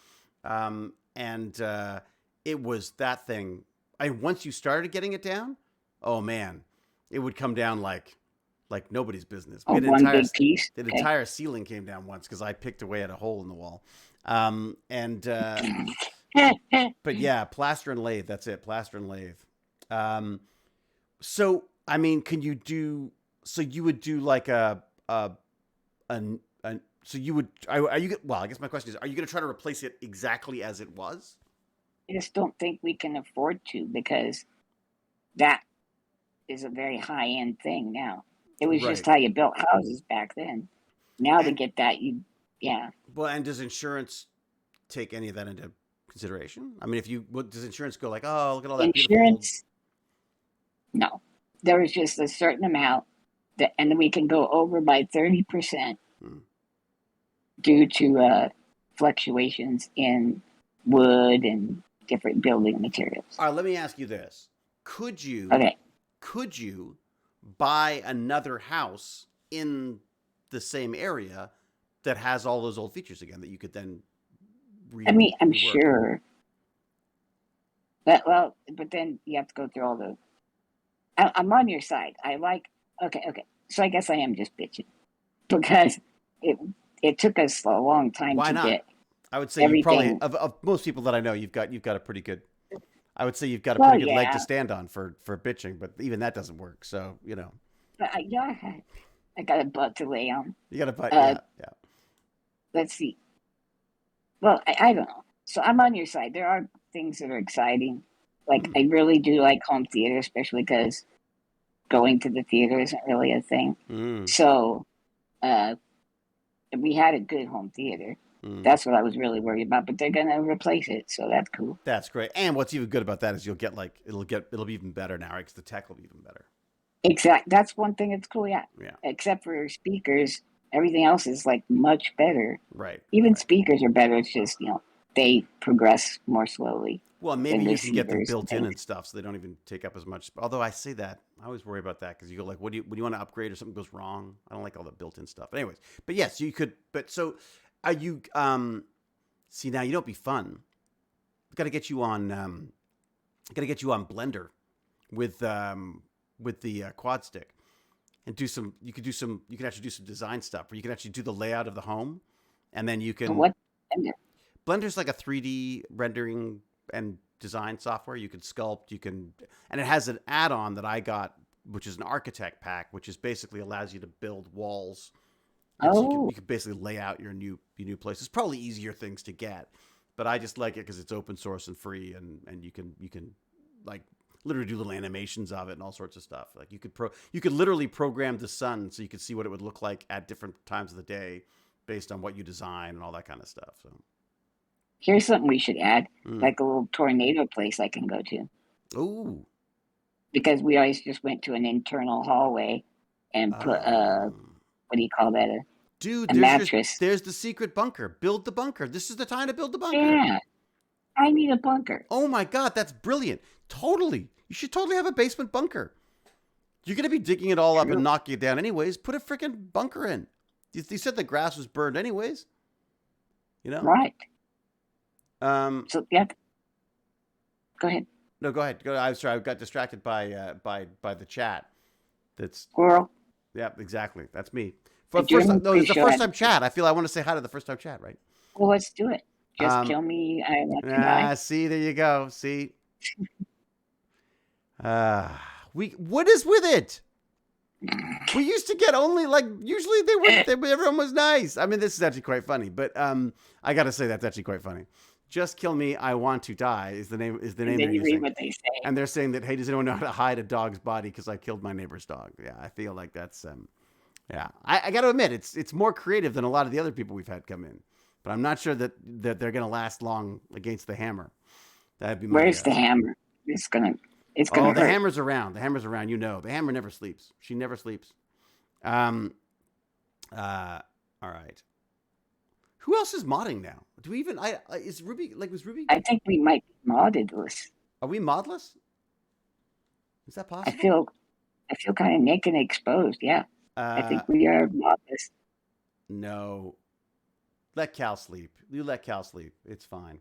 It was that thing. Once you started getting it down, oh man, it would come down like nobody's business. Oh, one big piece. The entire ceiling came down once because I picked away at a hole in the wall. But yeah, plaster and lathe. That's it. Plaster and lathe. So I mean, can you do? So you would do like so you would? Are you? Well, I guess my question is: are you going to try to replace it exactly as it was? I just don't think we can afford to because that is a very high end thing now. It was just how you built houses back then. Now to get that, Well, and does insurance take any of that into consideration? I mean, does insurance go like, oh, look at all that insurance? No, there was just a certain amount and then we can go over by 30% due to fluctuations in wood and different building materials. All right, let me ask you this: Could you buy another house in the same area that has all those old features again that you could then I'm sure. But then you have to go through all the... I'm on your side. Okay. So I guess I am just bitching because it took us a long time to get. I would say you probably of most people that I know, you've got a pretty good. I would say you've got a pretty good leg to stand on for bitching, but even that doesn't work. So But I got a butt to lay on. You got a butt, yeah. Let's see. Well, I don't know. So I'm on your side. There are things that are exciting. Like I really do like home theater, especially because going to the theater isn't really a thing. So we had a good home theater. That's what I was really worried about, but they're gonna replace it, so that's cool. That's great. And what's even good about that is you'll get it'll be even better now, right? Because the tech will be even better. Exactly. That's one thing that's cool. Yeah. Except for speakers, everything else is like much better. Right. Even speakers are better. It's just they progress more slowly. Well, maybe you can get them built in and stuff, so they don't even take up as much. Although I say that, I always worry about that because you go like, when you want to upgrade or something goes wrong? I don't like all the built-in stuff. But anyways, but yes, you could. But so. Are you see now? You don't be fun. We've got to get you on. Blender with the quad stick, and do some. You could actually do some design stuff, where you can actually do the layout of the home, and then you can. What? Blender's like a 3D rendering and design software. You can sculpt. And it has an add-on that I got, which is an architect pack, which is basically allows you to build walls. So you can basically lay out your new place. It's probably easier things to get, but I just like it because it's open source and free, and you can like literally do little animations of it and all sorts of stuff. Like you could literally program the sun so you could see what it would look like at different times of the day based on what you design and all that kind of stuff. So Here's something we should add, like a little tornado place I can go to. Ooh. Because we always just went to an internal hallway and put what do you call that? Dude, a mattress. There's the secret bunker. Build the bunker. This is the time to build the bunker. Yeah. I need a bunker. Oh my God, that's brilliant. Totally. You should totally have a basement bunker. You're going to be digging it all up and knocking it down anyways. Put a freaking bunker in. You said the grass was burned anyways. You know? Right. So yeah. Go ahead. No, go ahead. I'm sorry. I got distracted by the chat. That's squirrel. Yeah, exactly. That's me. It's the first time chat. I feel I want to say hi to the first time chat, right? Well, let's do it. Just kill me. I want to die. See, there you go. See. What is with it? We used to get only usually everyone was nice. I mean, this is actually quite funny, but I got to say that's actually quite funny. Just kill me. I want to die is the name. And then you read what they say. And they're saying that, hey, does anyone know how to hide a dog's body because I killed my neighbor's dog? Yeah, I feel like that's yeah. I got to admit it's more creative than a lot of the other people we've had come in, but I'm not sure that they're gonna last long against the hammer. That'd be my Where's the hammer? It's gonna. Oh, the hammer's around. The hammer's around. You know, the hammer never sleeps. She never sleeps. All right. Who else is modding now? Do we even? Is Ruby was Ruby? I think we might be moddedless. Are we modless? Is that possible? I feel kind of naked and exposed. Yeah, I think we are modless. No, let Cal sleep. You let Cal sleep. It's fine.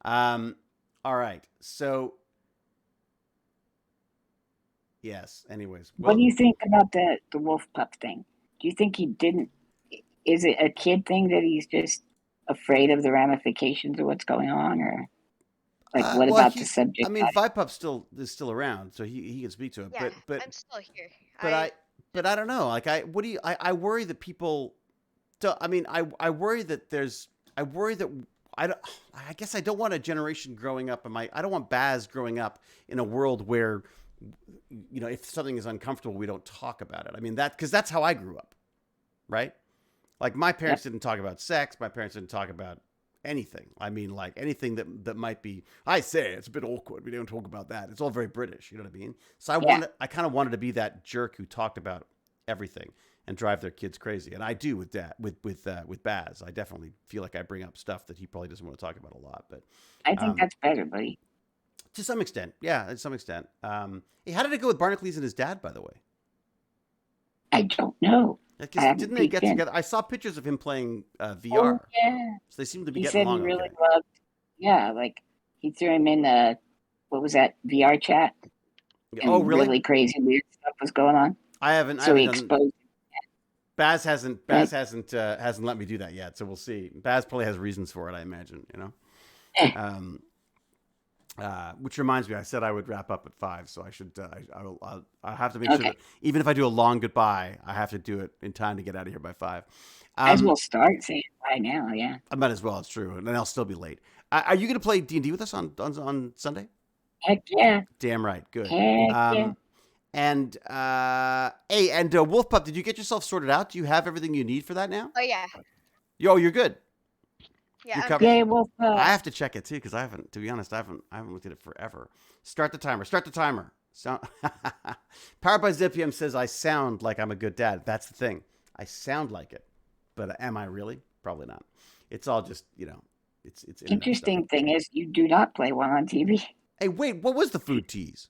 All right. So. Yes. Anyways, what do you think about the wolf pup thing? Do you think he didn't? Is it a kid thing that he's just afraid of the ramifications of what's going on, or what about the subject? I mean, Vipup is still around, so he can speak to it. Yeah, but I'm still here. But I don't know. I worry that people. I mean, I worry that I guess I don't want a generation growing up. I don't want Baz growing up in a world where, if something is uncomfortable, we don't talk about it. I mean, because that's how I grew up, right? Like my parents didn't talk about sex. My parents didn't talk about anything. I mean, like anything that might be, I say it's a bit awkward. We don't talk about that. It's all very British. You know what I mean? So I kind of wanted to be that jerk who talked about everything and drive their kids crazy. And I do with Baz. I definitely feel like I bring up stuff that he probably doesn't want to talk about a lot. But I think that's better, buddy. To some extent. Yeah, to some extent. Hey, how did it go with Barnacle and his dad, by the way? I don't know. Didn't they get together? I saw pictures of him playing VR. Oh, yeah. So they seem to be getting along. He really loved. Yeah, he threw him in what was that VR chat? Oh, really? Really crazy weird stuff was going on. I haven't. So he exposed. Baz hasn't let me do that yet. So we'll see. Baz probably has reasons for it. I imagine. Which reminds me, I said I would wrap up at 5, so I should. I have to make sure that even if I do a long goodbye, I have to do it in time to get out of here by 5. As we'll start saying bye now, yeah. I might as well. It's true, and then I'll still be late. Are you going to play D&D with us on Sunday? Heck yeah! Damn right, good. Heck yeah! And Wolf Pup, did you get yourself sorted out? Do you have everything you need for that now? Oh yeah. You're good. Yeah. Yeah, Wolf Pup. I have to check it too because I haven't. To be honest, I haven't looked at it forever. Start the timer. So, Powered by ZipPM says I sound like I'm a good dad. That's the thing. I sound like it, but am I really? Probably not. It's all just It's interesting thing is you do not play one on TV. Hey, wait, what was the food tease?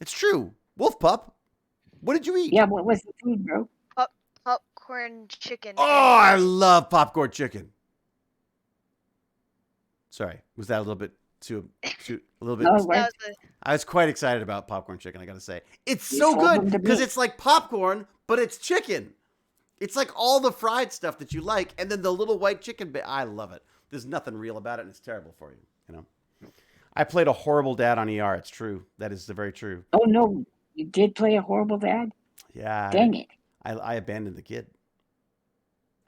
It's true. Wolf Pup, what did you eat? Yeah, what was the food, bro? Popcorn chicken. Oh, I love popcorn chicken. Sorry, was that a little bit too a little bit? No, I was quite excited about popcorn chicken. I got to say, it's so good because it's like popcorn, but it's chicken. It's like all the fried stuff that you like, and then the little white chicken bit. I love it. There's nothing real about it, and it's terrible for you. I played a horrible dad on ER. It's true. That is very true. Oh no, you did play a horrible dad? Yeah. Dang it. I abandoned the kid.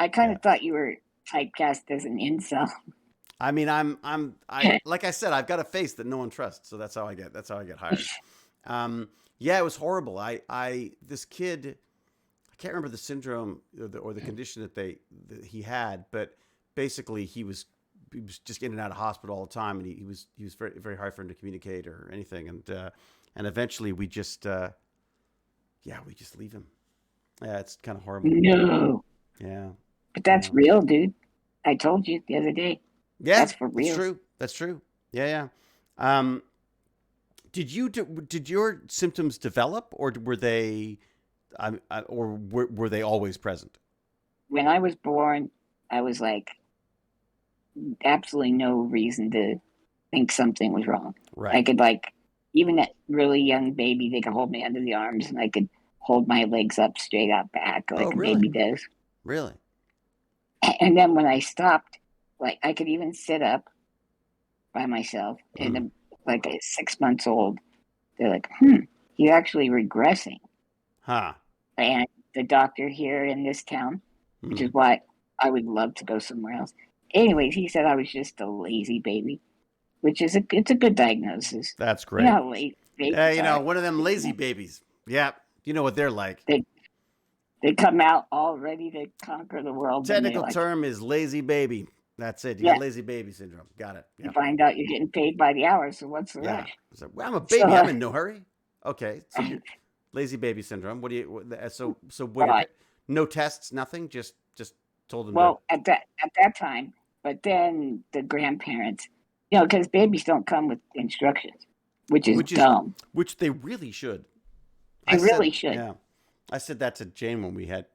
I kind of thought you were typecast as an incel. I mean, like I said, I've got a face that no one trusts, so that's how I get hired. Yeah, it was horrible. This kid, I can't remember the syndrome or the condition that he had, but basically he was just in and out of hospital all the time, and he was very very hard for him to communicate or anything, and eventually we just leave him. Yeah, it's kind of horrible. No. Yeah, But that's real, dude. I told you the other day. yeah, that's for real. That's true. That's true. Yeah. Did your symptoms develop, or were they, were they always present? When I was born, I was like, absolutely no reason to think something was wrong. Right. I could even that really young baby, they could hold me under the arms, and I could hold my legs up straight out back like a baby does. Really? And then when I stopped, I could even sit up by myself, and like at 6 months old, they're like, you're actually regressing. Huh. And the doctor here in this town, which is why I would love to go somewhere else. Anyways, he said I was just a lazy baby, which is it's a good diagnosis. That's great. You know how lazy babies are. One of them lazy babies. Yeah. You know what they're like. They come out all ready to conquer the world. Technical term is lazy baby. That's it. You got lazy baby syndrome. Got it. You find out you're getting paid by the hour, so what's the rush? So, well, I'm a baby. I'm in no hurry. Okay. So lazy baby syndrome. What do you? So what? No tests, nothing. Just told them. Well, at that time, but then the grandparents, because babies don't come with instructions, which is dumb. Which they really should. They really should. Yeah. I said that to Jane when we had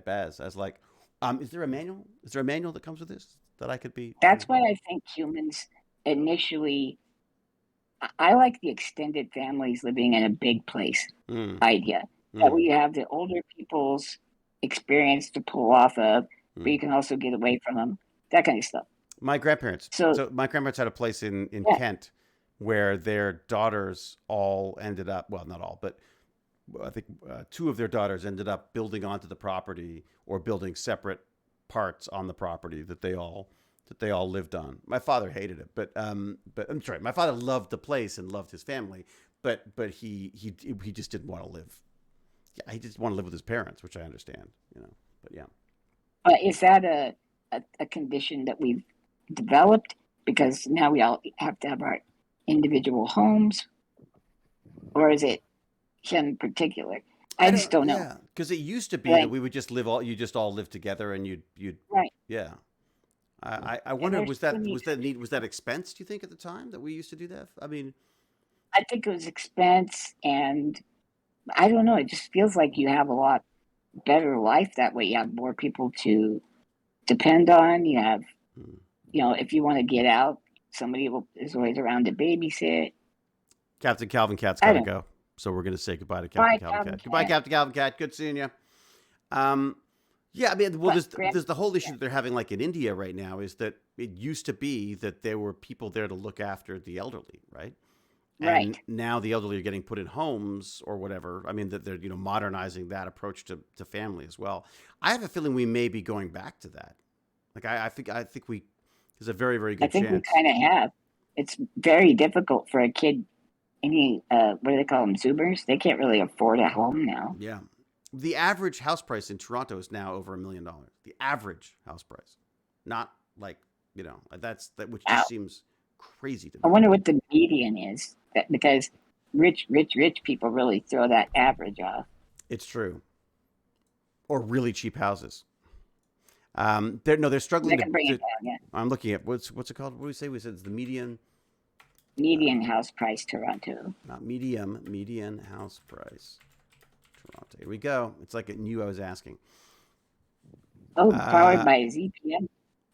Baz. I was like, is there a manual? Is there a manual that comes with this that I could be? That's why I think humans initially, I like the extended families living in a big place idea. That we have the older people's experience to pull off of, but you can also get away from them, that kind of stuff. My grandparents. So my grandparents had a place in Kent where their daughters all ended up, well, not all, but I think two of their daughters ended up building onto the property or building separate parts on the property that they all lived on. My father hated it, but I'm sorry, my father loved the place and loved his family, but he just didn't want to live. Yeah, he just wanted to live with his parents, which I understand, But yeah. Is that a condition that we've developed because now we all have to have our individual homes, or is it him in particular? I just don't know. Yeah, because it used to be that we would just you just all live together, and you'd right. Yeah. I wonder, was that expense? Do you think at the time that we used to do that? I mean, I think it was expense, and I don't know. It just feels like you have a lot better life that way. You have more people to depend on. You have, if you want to get out, somebody is always around to babysit. Captain Calvin Cat's got to go. So we're going to say goodbye to Captain Calvin Cat. Goodbye, Captain Calvin Cat. Good seeing you. Yeah, I mean, well, there's the whole issue that they're having, like in India right now, is that it used to be that there were people there to look after the elderly, right? And now the elderly are getting put in homes or whatever. I mean, that they're modernizing that approach to family as well. I have a feeling we may be going back to that. Like I think there's a very, very good chance. I think we kind of have. It's very difficult for a kid. Any what do they call them? Zoomers? They can't really afford a home now. Yeah. The average house price in Toronto is now over $1 million. The average house price, not like which just seems crazy to me. I wonder what the median is, because rich people really throw that average off. It's true. Or really cheap houses. They're struggling to bring it down. Yeah. I'm looking at what's it called? What do we say? We said it's the median house price Toronto. Not median house price. Toronto. Here we go. It's like I knew I was asking. Oh, powered by ZPM.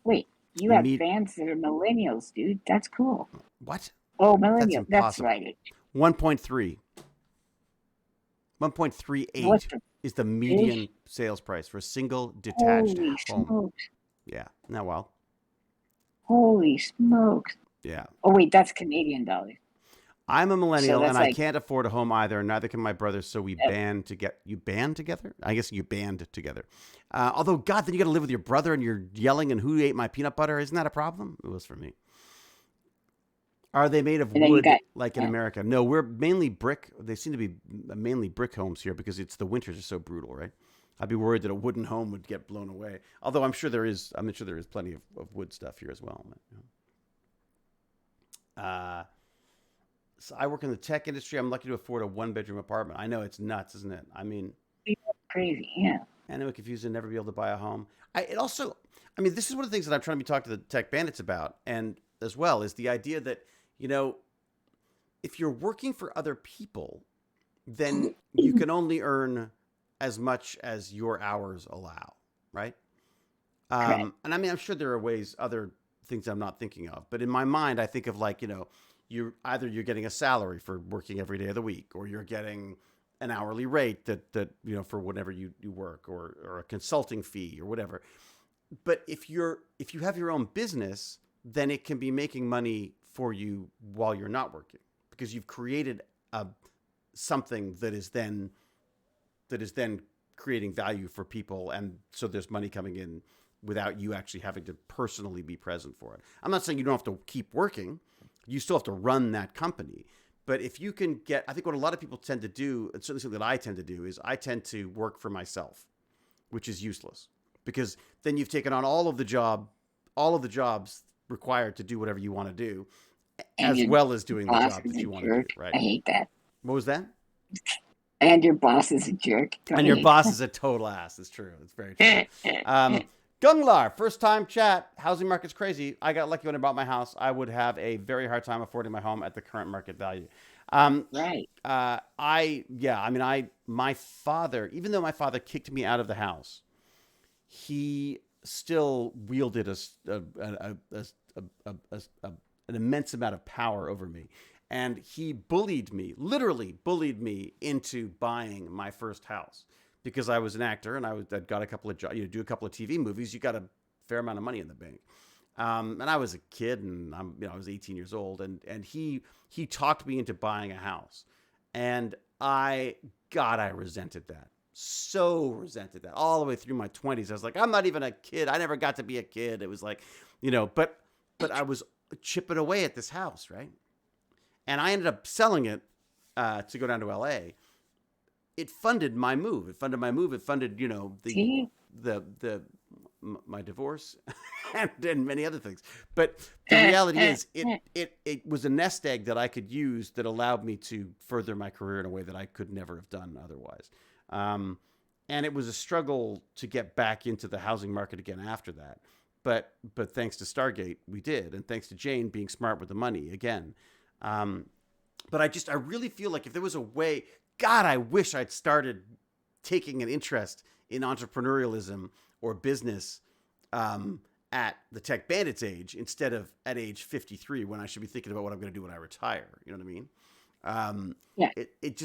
Wait, you have fans that are millennials, dude. That's cool. What? Oh, millennials. That's right. 1.3. 1.38 is the median sales price for a single detached home. Smokes. Yeah. Now, well. Holy smokes. Yeah. Oh, wait, that's Canadian dollars. I'm a millennial, So and that's I like, can't afford a home either, and neither can my brother, so we band together. You band together? I guess you band together. Although, God, then you got to live with your brother, and you're yelling, and who ate my peanut butter? Isn't that a problem? It was for me. Are they made of and then you wood got, like in America? No, we're mainly brick. They seem to be mainly brick homes here because the winters are so brutal, right? I'd be worried that a wooden home would get blown away. Although I'm sure there is plenty of wood stuff here as well. So I work in the tech industry. I'm lucky to afford a 1-bedroom apartment. I know it's nuts, isn't it? I mean, crazy, yeah. I know, confused and never be able to buy a home. This is one of the things that I'm trying to be talking to the tech bandits about, and as well is the idea that, if you're working for other people, then you can only earn as much as your hours allow, right? And I mean, I'm sure there are other things I'm not thinking of, but in my mind, I think of you're getting a salary for working every day of the week, or you're getting an hourly rate that for whatever you work, or a consulting fee or whatever. But if you have your own business, then it can be making money for you while you're not working, because you've created something that is then creating value for people, and so there's money coming in without you actually having to personally be present for it. I'm not saying you don't have to keep working. You still have to run that company. But if you can I think what a lot of people tend to do, and certainly something that I tend to do, is I tend to work for myself, which is useless, because then you've taken on all of the jobs required to do whatever you want to do, And as well as doing the boss job is that a you want to do, jerk. right? I hate that. What was that? And your boss is a jerk. And your boss is a total ass. It's true. It's very true. Gunglar, first time chat. Housing market's crazy. I got lucky when I bought my house. I would have a very hard time affording my home at the current market value. Right. My father, even though my father kicked me out of the house, he still wielded an immense amount of power over me. And he literally bullied me into buying my first house, because I was an actor and I'd got a couple of jobs, do a couple of TV movies. You got a fair amount of money in the bank. And I was a kid, and I was 18 years old, and he talked me into buying a house. And I resented that. So resented that all the way through my 20s. I was like, I'm not even a kid. I never got to be a kid. It was like, but I was chipping away at this house, right? And I ended up selling it to go down to LA. It funded my move. It funded, my divorce and many other things. But the reality is, it was a nest egg that I could use that allowed me to further my career in a way that I could never have done otherwise. And it was a struggle to get back into the housing market again after that. But thanks to Stargate, we did. And thanks to Jane being smart with the money again. But I really feel like if there was a way, God, I wish I'd started taking an interest in entrepreneurialism or business at the Tech Bandits age, instead of at age 53, when I should be thinking about what I'm going to do when I retire. You know what I mean? Yeah.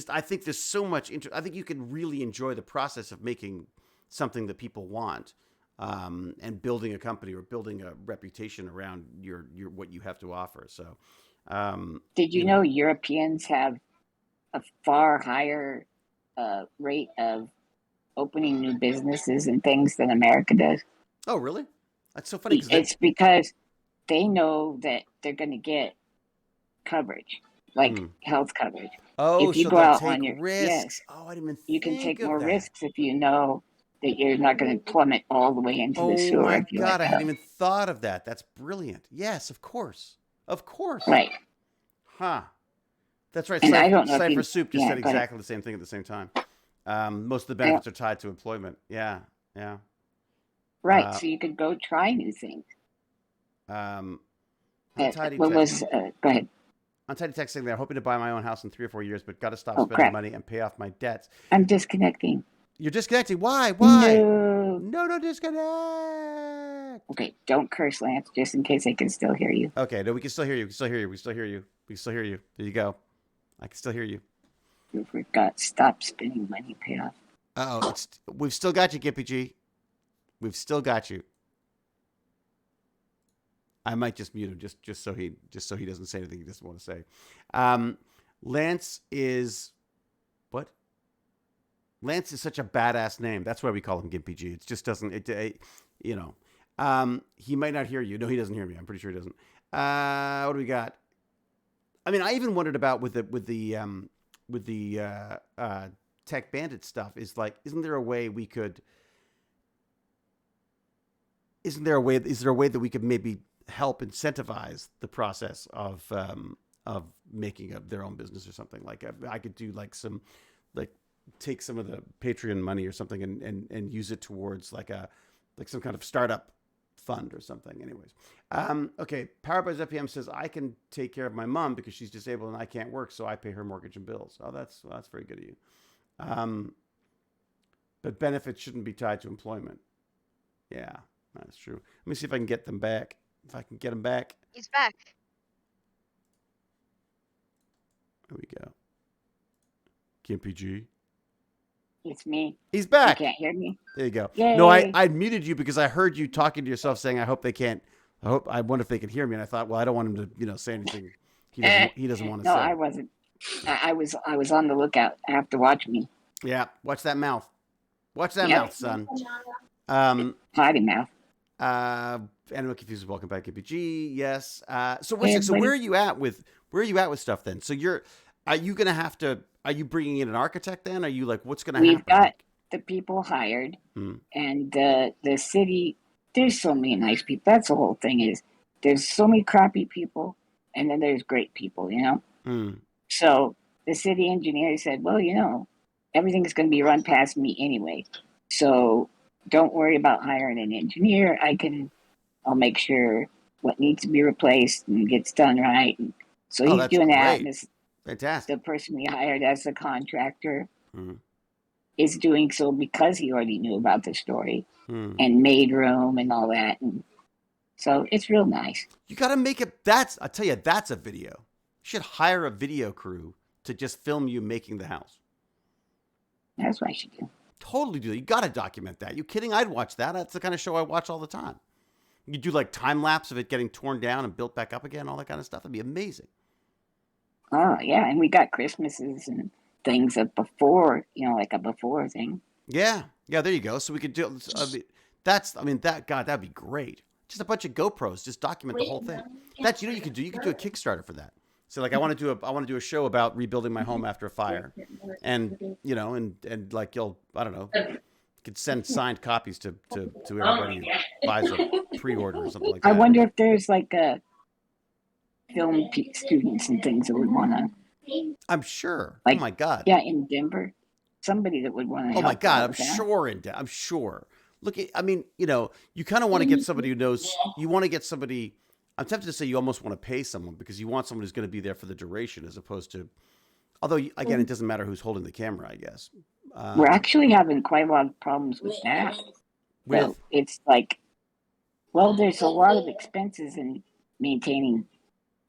I think there's so much I think you can really enjoy the process of making something that people want, and building a company or building a reputation around your what you have to offer. So, did you know Europeans have a far higher rate of opening new businesses and things than America does? Oh, really? That's so funny. It's because they know that they're going to get coverage, like health coverage. Oh, if you so go they'll out take on your risks. yes, Oh, I didn't even you think can take of more that. risks if you know that you're not going to plummet all the way into the sewer. Oh my if you God, let I go. hadn't even thought of that. That's brilliant. Yes, of course. Right. Huh. That's right. And I don't know if Cypher you- Soup just yeah, said go ahead. exactly the same thing at the same time. Most of the benefits are tied to employment. Yeah. Right. So you could go try new things. Untidy What was? Go ahead. Untidy text saying they're hoping to buy my own house in 3 or 4 years, but got to stop Oh, spending crap. money and pay off my debts. I'm disconnecting. You're disconnecting. Why? No, disconnect. Okay, don't curse, Lance, just in case I can still hear you. Okay, no, we can still hear you. We can still hear you. There you go. I can still hear you. We forgot stop spending money, pay off. We've still got you, Gippy G. We've still got you. I might just mute him just so he doesn't say anything he doesn't want to say. Lance is what? Lance is such a badass name. That's why we call him Gimpy G. It just doesn't. You know. He might not hear you. No, he doesn't hear me. I'm pretty sure he doesn't. What do we got? I mean, I even wondered about with the Tech Bandit stuff. Is like, isn't there a way we could? Is there a way that we could maybe help incentivize the process of making their own business or something? Like I could do like take some of the Patreon money or something and use it towards like some kind of startup fund or something. Anyways, okay. Powerbuzz FPM says I can take care of my mom because she's disabled and I can't work, so I pay her mortgage and bills. Oh, that's very good of you. But benefits shouldn't be tied to employment. Yeah, that's true. Let me see if I can get them back. If I can get them back. He's back. There we go. Gimpy G. It's me. He's back. You can't hear me? There you go. Yay. No, I muted you because I heard you talking to yourself saying, I wonder if they can hear me. And I thought, well, I don't want him to, say anything he doesn't want to say. No, I wasn't. I was on the lookout. I have to watch me. Yeah. Watch that mouth. Watch that mouth, son. Potty mouth. Animal Confused, welcome back, KPG. Yes. So where are you at with stuff then? So are you bringing in an architect then? Are you like, what's going to happen? We've got the people hired, and the city. There's so many nice people. That's the whole thing. Is there's so many crappy people, and then there's great people. So the city engineer said, well, everything's going to be run past me anyway. So don't worry about hiring an engineer. I'll make sure what needs to be replaced and gets done right. And so he's doing that. And fantastic. The person we hired as the contractor is doing so because he already knew about the story and made room and all that. And so it's real nice. You got to make it. I tell you, that's a video. You should hire a video crew to just film you making the house. That's what I should do. Totally do that. You got to document that. You kidding? I'd watch that. That's the kind of show I watch all the time. You do like time lapse of it getting torn down and built back up again, all that kind of stuff. It'd be amazing. Oh yeah, and we got Christmases and things of before, like a before thing. Yeah. There you go. So we could do. That'd be great. Just a bunch of GoPros, just document the whole thing. That's you could do. You could do a Kickstarter for that. So like I want to do a show about rebuilding my home after a fire, and and like I don't know, you could send signed copies to everybody who buys a pre-order or something like that. I wonder if there's like a film students and things that would want to. I'm sure. Like, oh my God. Yeah, in Denver, somebody that would want to. Oh my God, I'm sure. Look, I mean, you kind of want to get somebody who knows. You want to get somebody. I'm tempted to say you almost want to pay someone because you want someone who's going to be there for the duration as opposed to, although again, it doesn't matter who's holding the camera, I guess. We're actually having quite a lot of problems with that. So it's like, well, there's a lot of expenses in maintaining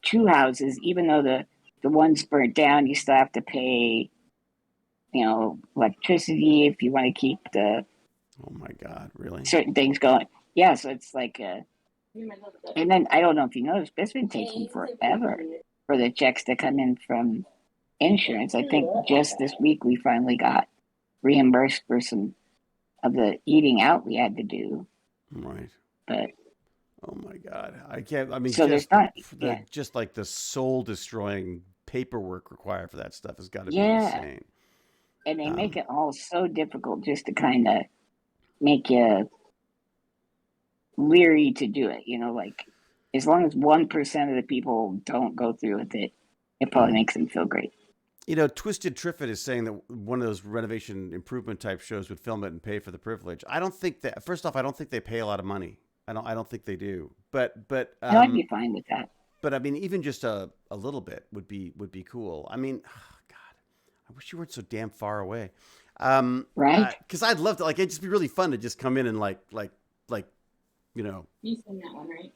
two houses, even though the one's burnt down, you still have to pay, electricity if you want to keep the. Oh my God, really? Certain things going. Yeah, so it's like and then I don't know if you noticed, but it's been taking forever for the checks to come in from insurance. I think just this week we finally got reimbursed for some of the eating out we had to do. Right. But oh my God, I can't. I mean, so just like the soul destroying paperwork required for that stuff has got to be insane. insane. And they make it all so difficult just to kind of make you leery to do it, like as long as 1% of the people don't go through with it, it probably makes them feel great. Twisted Triffid is saying that one of those renovation improvement type shows would film it and pay for the privilege. I don't think that. First off, I don't think they pay a lot of money. I don't think they do. But I'd be fine with that. But I mean, even just a little bit would be cool. I mean, God, I wish you weren't so damn far away. Right? Because I'd love to. It'd just be really fun to just come in and You send that one, right?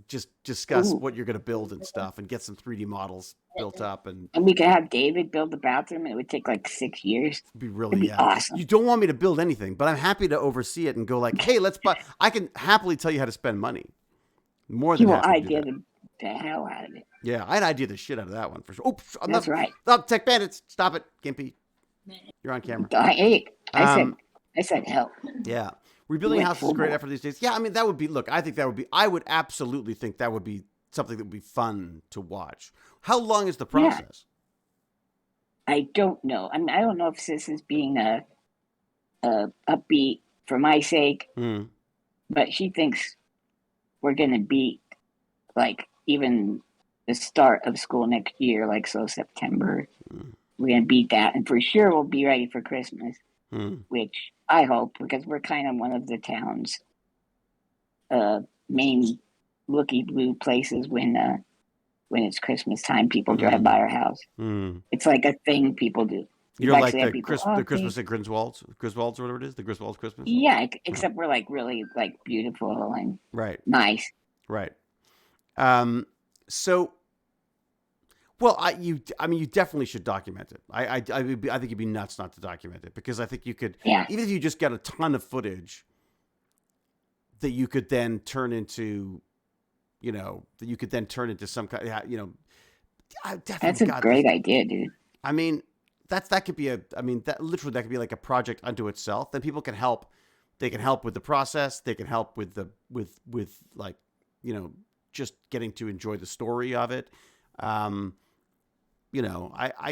Just discuss what you're going to build and stuff, and get some 3D models built up, and we could have David build the bathroom. It would take like 6 years. It'd be really awesome. You don't want me to build anything, but I'm happy to oversee it and go like, hey, let's buy. I can happily tell you how to spend money. More than happy to do that. the hell out of it. Yeah, I'd idea the shit out of that one for sure. Oops, That's right. Oh, Tech Bandits, stop it, Gimpy. You're on camera. I said help. Yeah. Rebuilding Went houses is a full great bore. effort these days. Yeah, I mean, that would be, look, I would absolutely think that would be something that would be fun to watch. How long is the process? I don't know. I mean, I don't know if this is being a upbeat for my sake, but she thinks we're going to beat like even the start of school next year, like so September. We're going to beat that, and for sure we'll be ready for Christmas, which I hope, because we're kind of one of the town's main looky blue places when it's Christmas time. People drive by our house. It's like a thing people do. You're like the Christmas at Griswold's or whatever it is, the Griswold's Christmas. Yeah, except we're like really like beautiful and nice. Right. So, well, you definitely should document it. I think you'd be nuts not to document it, because I think you could, even if you just get a ton of footage that you could then turn into, some kind, That's a great idea, dude. I mean, that could be that could be like a project unto itself. Then people can help. They can help with the process. They can help with with like, just getting to enjoy the story of it. I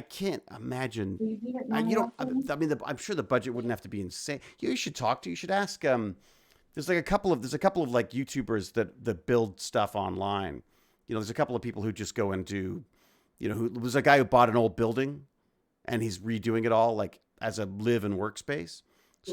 can't imagine. I'm sure the budget wouldn't have to be insane. You should ask. There's a couple of like YouTubers that build stuff online. There's a couple of people who just go and do, who was a guy who bought an old building and he's redoing it all like as a live and workspace. So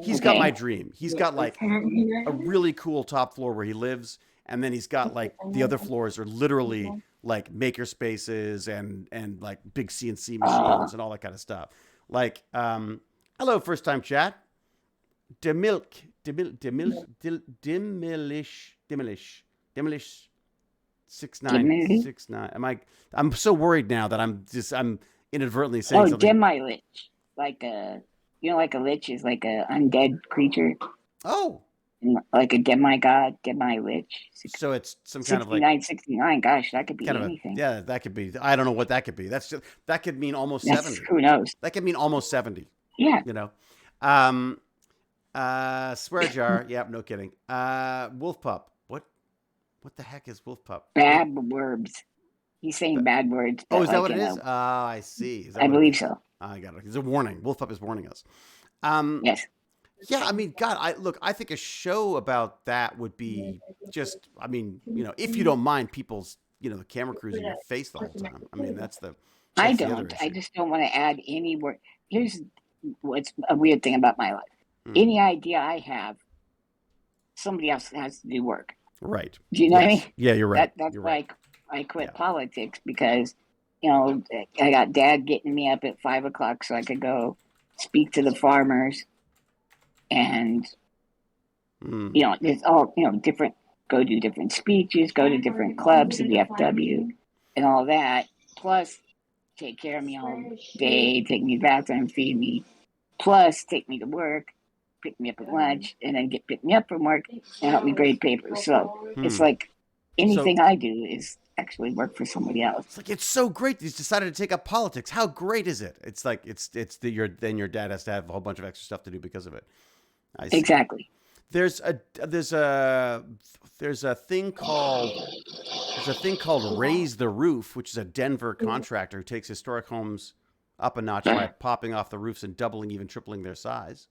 he's got my dream. He's got like a really cool top floor where he lives. And then he's got like the other floors are literally like maker spaces and like big CNC machines and all that kind of stuff. Like, hello, first time chat. Demilish 6969. I'm so worried now that I'm inadvertently saying something. Demilich, like a lich is like a undead creature. Oh. Like a demigod, demi-lich. So it's some kind of like 69. Gosh, that could be anything. That could be. I don't know what that could be. That could mean almost 70. Who knows? That could mean almost 70. Yeah. Swear jar. Yeah, no kidding. Wolf pup. What the heck is wolf pup? Bad words. He's saying bad words. Oh, is that what it is? Oh, I see. I believe so. I got it. It's a warning. Wolf pup is warning us. Yes. Yeah, I mean, God, I think a show about that would be just, if you don't mind people's, the camera crews in your face the whole time. I mean, that's the. I don't. I just don't want to add any word. Here's what's a weird thing about my life. Any idea I have, somebody else has to do work. Right. Do you know what I mean? Yeah, you're right. That's why I quit politics, because, I got Dad getting me up at 5 o'clock so I could go speak to the farmers. And, it's all, different, go do different speeches, go to different clubs, the VFW, and all that. Plus, take care of me all day, take me to the bathroom, feed me. Plus, take me to work, pick me up at lunch, and then pick me up from work and help me grade papers. So it's like anything I do is actually work for somebody else. It's like, it's so great that he's decided to take up politics. How great is it? It's like then your dad has to have a whole bunch of extra stuff to do because of it. Exactly. There's a thing called Raise the Roof, which is a Denver contractor who takes historic homes up a notch by popping off the roofs and doubling, even tripling their size.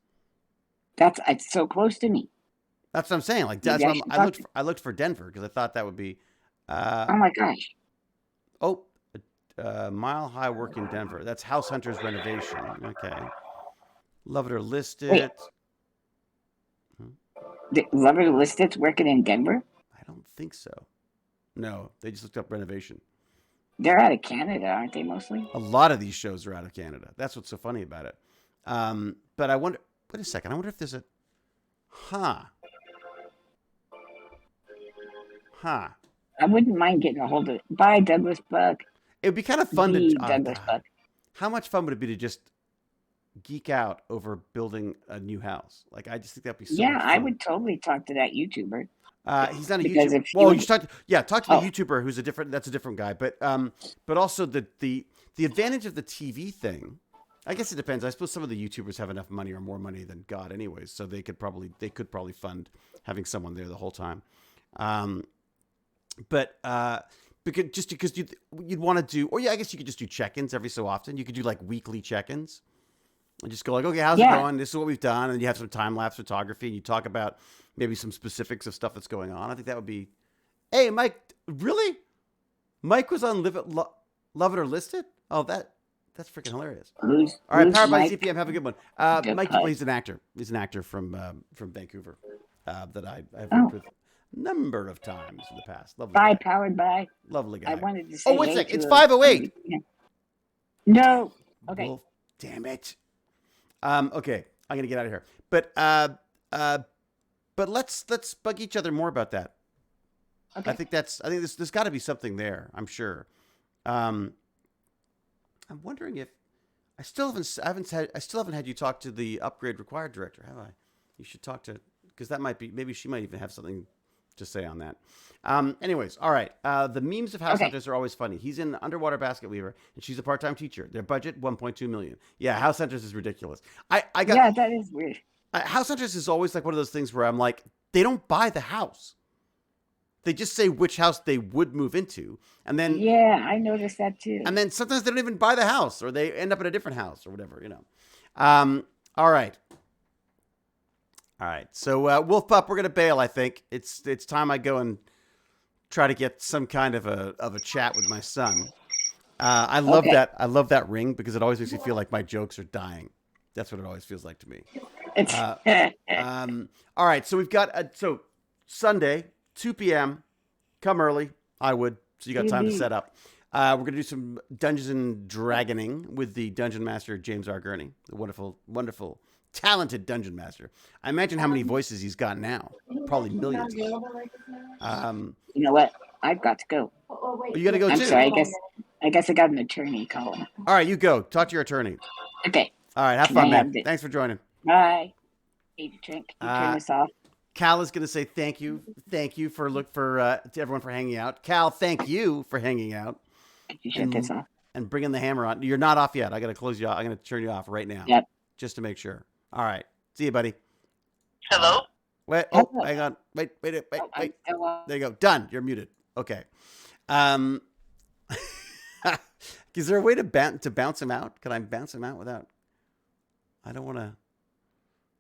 It's so close to me. That's what I'm saying. Like, I looked for Denver because I thought that would be. Oh my gosh. Mile High Work in Denver. That's House Hunters Renovation. Okay. Love it or list it. Love it or list it's working in Denver? I don't think so. No, they just looked up renovation. They're out of Canada, aren't they, mostly? A lot of these shows are out of Canada. That's what's so funny about it. But I wonder, wait a second. I wonder if there's a, I wouldn't mind getting a hold of it. Bye, Douglas Buck. It would be kind of fun to, Douglas Buck. How much fun would it be to just geek out over building a new house? Like, I just think that'd be so much fun. I would totally talk to that YouTuber. He's not a Because YouTuber. if Well, you- you should talk to Oh. the YouTuber who's that's a different guy. But also the advantage of the TV thing, I guess it depends. I suppose some of the YouTubers have enough money or more money than God anyways, so they could probably fund having someone there the whole time. But because you'd want to do, or I guess you could just do check-ins every so often. You could do like weekly check-ins and just go like, okay, how's it going? This is what we've done, and you have some time-lapse photography, and you talk about maybe some specifics of stuff that's going on. I think that would be. Hey, Mike, really? Mike was on Love It or Listed? Oh, that's freaking hilarious. All right, Powered by CPM. Have a good one. Mike, he's an actor. He's an actor from Vancouver that I've worked with a number of times in the past. Lovely guy. Powered by. Lovely guy. I wanted to say. Oh, wait a sec. It's 5:08. No. Okay. Wolf, damn it. Okay, I'm gonna get out of here. But let's bug each other more about that. Okay. I think there's got to be something there. I'm sure. I'm wondering if I still haven't had you talk to the upgrade required director, have I? You should talk to, because that might be, maybe she might even have something to say on that. Anyways, all right. The memes of House Hunters are always funny. He's in Underwater Basket Weaver, and she's a part-time teacher. Their budget $1.2 million. Yeah, House Hunters is ridiculous. Yeah, that is weird. House Hunters is always like one of those things where I'm like, they don't buy the house. They just say which house they would move into, and then I noticed that too. And then sometimes they don't even buy the house, or they end up in a different house, or whatever, All right. So Wolf Pup, we're gonna bail. I think it's time I go and try to get some kind of a chat with my son. I love that. I love that ring because it always makes me feel like my jokes are dying. That's what it always feels like to me. All right. So we've got Sunday, 2 p.m. Come early. I would. So you got time to set up. We're going to do some Dungeons and Dragoning with the Dungeon Master, James R. Gurney, the wonderful, wonderful, talented Dungeon Master. I imagine how many voices he's got now. Probably millions. You know what? I've got to go. You got to go too. I'm sorry. I guess I got an attorney calling. All right, you go. Talk to your attorney. Okay. All right, have fun, man. Thanks for joining. Bye. Hey, can you turn this off? Cal is going to say thank you. Thank you to everyone for hanging out. Cal, thank you for hanging out. Can you shut this off? And bringing the hammer on. You're not off yet. I got to close you off. I'm going to turn you off right now. Yep. Just to make sure. All right. See you, buddy. Hello? Wait. Oh, hang on. Wait. There you go. Done. You're muted. Okay. Is there a way to bounce him out? Can I bounce him out without? I don't want to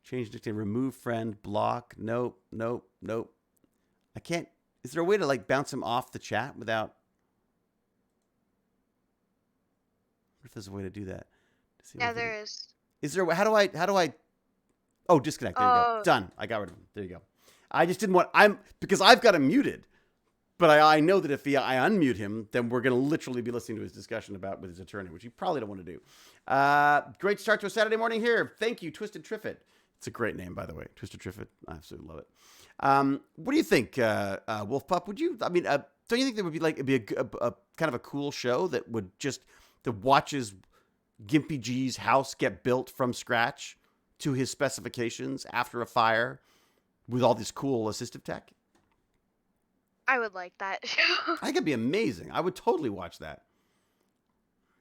change nickname. Remove friend. Block. Nope. I can't. Is there a way to like bounce him off the chat without? What if there's a way to do that? Yeah, there is. Is there? How do I? Oh, disconnect. There you go. Done. I got rid of him. There you go. I just didn't want. Because I've got him muted. But I know that if I unmute him, then we're going to literally be listening to his discussion with his attorney, which you probably don't want to do. Great start to a Saturday morning here. Thank you, Twisted Triffid. It's a great name, by the way. Twisted Triffid. I absolutely love it. What do you think, Wolf Pup? Would you? I mean, don't you think there would be like it'd be a kind of a cool show that watches Gimpy G's house get built from scratch to his specifications after a fire with all this cool assistive tech? I would like that. I think it'd be amazing. I would totally watch that.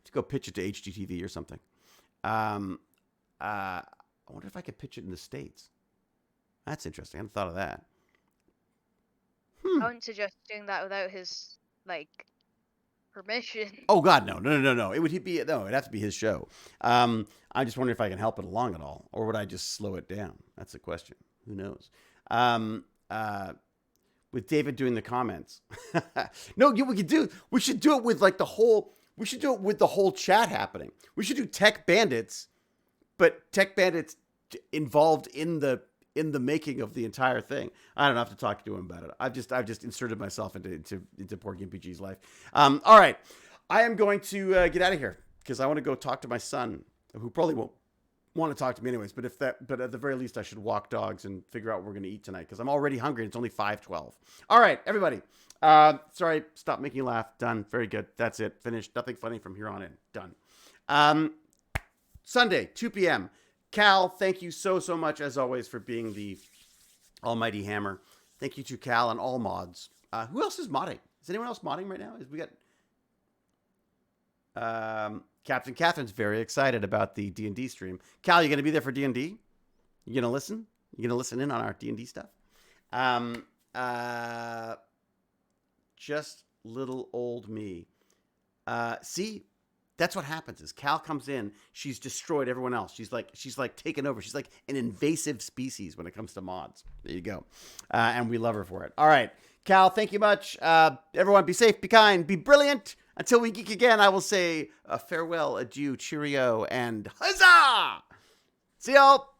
To go pitch it to HGTV or something. I wonder if I could pitch it in the States. That's interesting. I hadn't thought of that. I wouldn't suggest doing that without his permission. Oh God, no. It'd have to be his show. I just wonder if I can help it along at all, or would I just slow it down? That's the question. Who knows? With David doing the comments. No, we should do it with like the whole chat happening. We should do TechBandits, but TechBandits involved in the making of the entire thing. I don't have to talk to him about it. I've just inserted myself into poor Gimpy G's life. All right. I am going to get out of here because I want to go talk to my son, who probably won't want to talk to me anyways, but at the very least I should walk dogs and figure out what we're going to eat tonight because I'm already hungry and it's only 5:12. All right, everybody. Sorry, stop making you laugh. Done. Very good. That's it. Finished. Nothing funny from here on in. Done. Sunday, 2 p.m. Cal, thank you so much as always for being the almighty hammer Thank you to Cal and all mods. Who else is modding? Is anyone else modding right now? We got Captain Catherine's very excited about the D&D stream. Cal, you going to be there for D&D? You going to listen? You going to listen in on our D&D stuff? Just little old me. See, that's what happens is Cal comes in. She's destroyed everyone else. She's like taken over. She's like an invasive species when it comes to mods. There you go. And we love her for it. All right. Cal, thank you much. Everyone be safe, be kind, be brilliant. Until we geek again, I will say farewell, adieu, cheerio, and huzzah! See y'all.